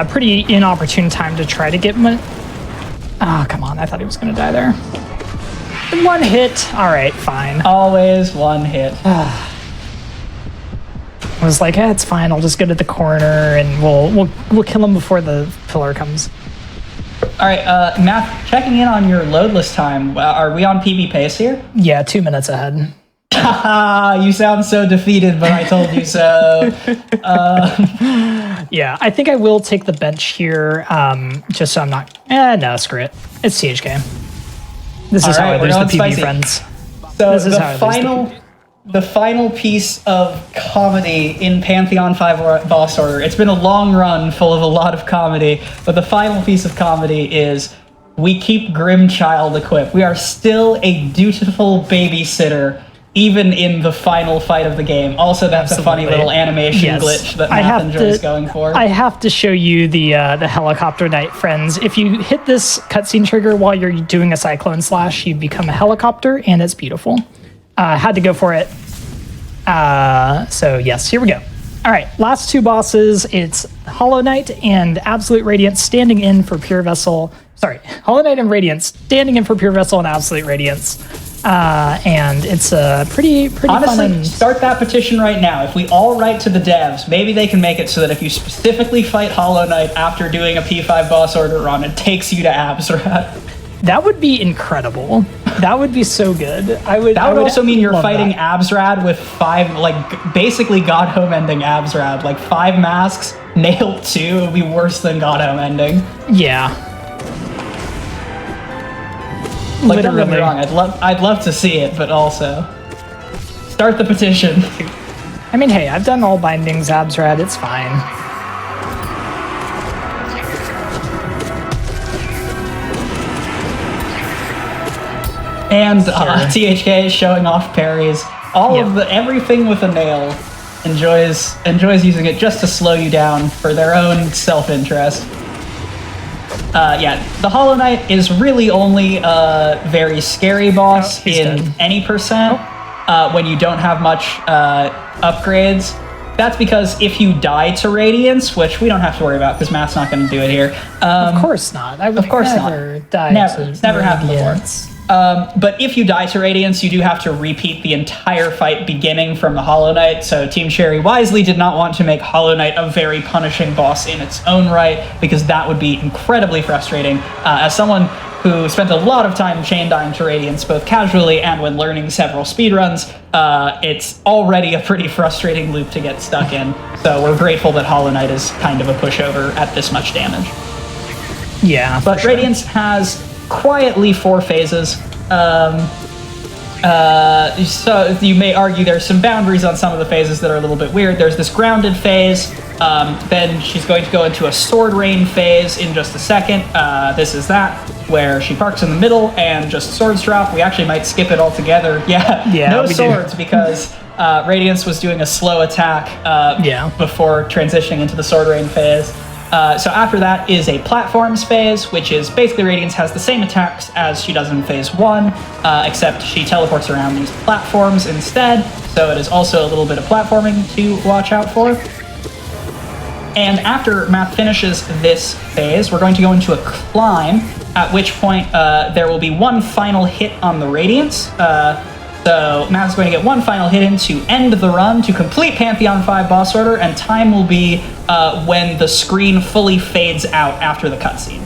pretty inopportune time to try to get one. Oh, come on. I thought he was going to die there. 1 hit. All right, fine. Always 1 hit. I was like, it's fine. I'll just go to the corner and we'll kill him before the pillar comes. All right, Matt, checking in on your loadless time. Are we on PB pace here? Yeah, 2 minutes ahead. Haha, you sound so defeated, but I told you so. Yeah, I think I will take the bench here, just so I'm not... no, screw it. It's THK. This is how I lose the PB friends. So the final piece of comedy in Pantheon 5 boss order. It's been a long run full of a lot of comedy, but the final piece of comedy is we keep Grimchild equipped. We are still a dutiful babysitter, even in the final fight of the game. Also, that's a funny little animation glitch that Math enjoys going for. I have to show you the helicopter knight, friends. If you hit this cutscene trigger while you're doing a cyclone slash, you become a helicopter, and it's beautiful. Had to go for it. So yes, here we go. All right, last two bosses. It's Hollow Knight and Absolute Radiance standing in for Pure Vessel. Sorry, Hollow Knight and Radiance standing in for Pure Vessel and Absolute Radiance. And it's a pretty honestly, fun. Start that petition right now. If we all write to the devs, maybe they can make it so that if you specifically fight Hollow Knight after doing a P5 boss order run, it takes you to Absrad. That would be incredible. That would be so good. That would also mean you're fighting Absrad with 5, like, basically God Home ending Absrad. Like, 5 masks, nailed 2, it would be worse than God Home ending. Yeah. Like, don't get me wrong, I'd love to see it, but also, start the petition. I mean, hey, I've done all bindings Absrad, it's fine. And THK is showing off parries. Everything with a nail enjoys using it just to slow you down for their own self-interest. The Hollow Knight is really only a very scary boss in any percent when you don't have much upgrades. That's because if you die to Radiance, which we don't have to worry about because Matt's not going to do it here. Of course not. I would never die to It's never happened before. But if you die to Radiance, you do have to repeat the entire fight beginning from the Hollow Knight, so Team Cherry wisely did not want to make Hollow Knight a very punishing boss in its own right, because that would be incredibly frustrating. As someone who spent a lot of time chain dying to Radiance, both casually and when learning several speedruns, it's already a pretty frustrating loop to get stuck in, so we're grateful that Hollow Knight is kind of a pushover at this much damage. Yeah, but Radiance has quietly 4 phases. So you may argue there's some boundaries on some of the phases that are a little bit weird. There's this grounded phase, then she's going to go into a sword rain phase in just a second. This is that, where she parks in the middle and just swords drop. We actually might skip it altogether. No swords, because Radiance was doing a slow attack before transitioning into the sword rain phase. So after that is a platforms phase, which is basically Radiance has the same attacks as she does in phase 1, except she teleports around these platforms instead, so it is also a little bit of platforming to watch out for. And after Math finishes this phase, we're going to go into a climb, at which point there will be one final hit on the Radiance. So Matt's going to get one final hit in to end the run, to complete Pantheon 5 boss order, and time will be when the screen fully fades out after the cutscene.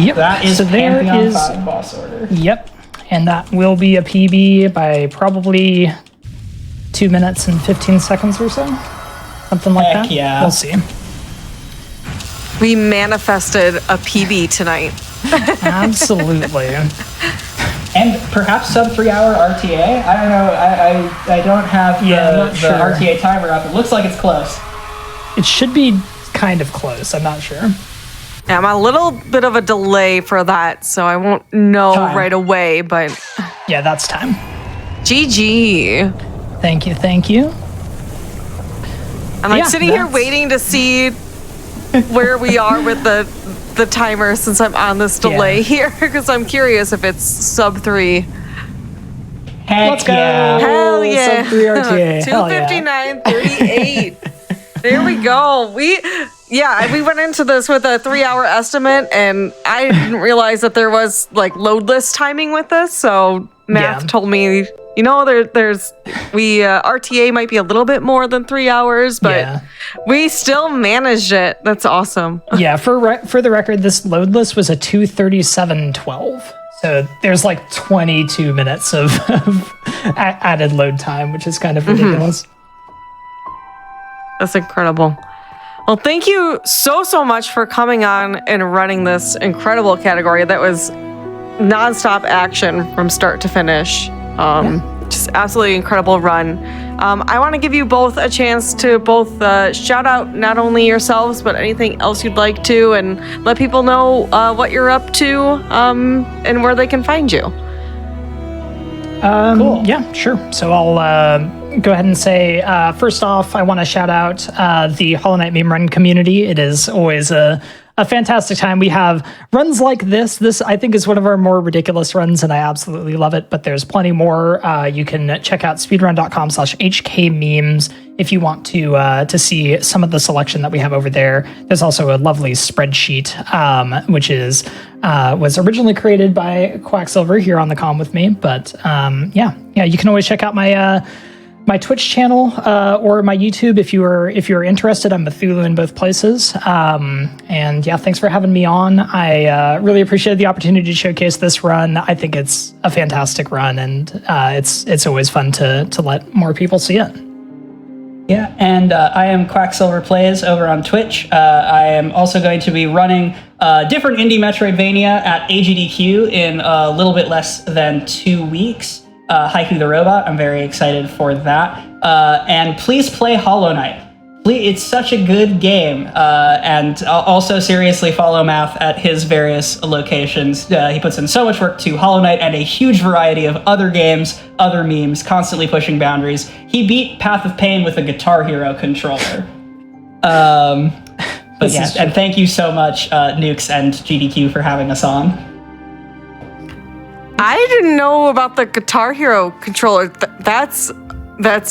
Yep. That is Pantheon 5 boss order. Yep. And that will be a PB by probably 2 minutes and 15 seconds or so. Something like that. Yeah. We'll see. We manifested a PB tonight. Absolutely. And perhaps sub 3 hour RTA? I don't know. I don't have the RTA timer up. It looks like it's close. It should be kind of close. I'm not sure. Yeah, I'm a little bit of a delay for that, so I won't know right away, but... Yeah, that's time. GG. Thank you, thank you. I'm sitting here waiting to see where we are with the timer since I'm on this delay here, because I'm curious if it's sub 3. Let's go. Hell yeah. Sub 3 RTA. 2:59:38. There we go. We went into this with a 3-hour estimate, and I didn't realize that there was like loadless timing with this. So Math told me, RTA might be a little bit more than 3 hours, but we still managed it. That's awesome. Yeah, for the record, this loadless was a 2:37:12. So there's like 22 minutes of added load time, which is kind of ridiculous. That's incredible. Well, thank you so much for coming on and running this incredible category that was nonstop action from start to finish. just absolutely incredible run. I want to give you both a chance to both shout out not only yourselves, but anything else you'd like to, and let people know what you're up to and where they can find you. Cool. Yeah, sure. So I'll go ahead and say, first off, I want to shout out the Hollow Knight meme run community. It is always a fantastic time. We have runs like this. This, I think, is one of our more ridiculous runs, and I absolutely love it, but there's plenty more. You can check out speedrun.com/HKmemes if you want to see some of the selection that we have over there. There's also a lovely spreadsheet, which was originally created by Quacksilver here on the comm with me. But yeah, you can always check out my Twitch channel or my YouTube if you are interested. I'm Cthulhu in both places. And yeah, thanks for having me on. I really appreciate the opportunity to showcase this run. I think it's a fantastic run, and it's always fun to let more people see it. Yeah, and I am Quacksilver Plays over on Twitch. I am also going to be running different indie Metroidvania at AGDQ in a little bit less than 2 weeks. Haiku the Robot, I'm very excited for that. And please play Hollow Knight. It's such a good game. And also seriously follow Math at his various locations. He puts in so much work to Hollow Knight and a huge variety of other games, other memes, constantly pushing boundaries. He beat Path of Pain with a Guitar Hero controller. But yeah, and thank you so much, Nukes and GDQ, for having us on. I didn't know about the Guitar Hero controller. That's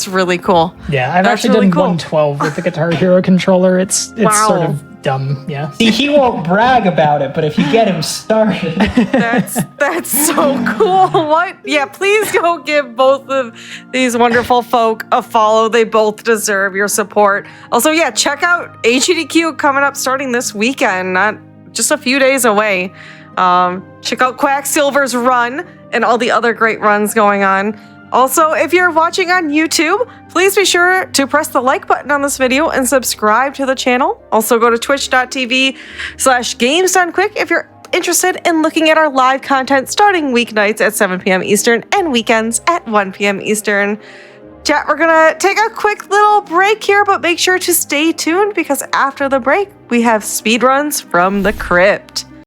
really cool. Yeah, I've actually done 112 with the Guitar Hero controller. It's wow. Sort of dumb, yeah. See, he won't brag about it, but if you get him started... That's so cool. What? Yeah, please go give both of these wonderful folk a follow. They both deserve your support. Also, yeah, check out HEDQ coming up starting this weekend, not just a few days away. Check out Quacksilver's run and all the other great runs going on. Also, if you're watching on YouTube, please be sure to press the like button on this video and subscribe to the channel. Also, go to twitch.tv/GamesDoneQuick if you're interested in looking at our live content starting weeknights at 7 p.m. Eastern and weekends at 1 p.m. Eastern. Chat, we're gonna take a quick little break here, but make sure to stay tuned because after the break, we have speedruns from the crypt.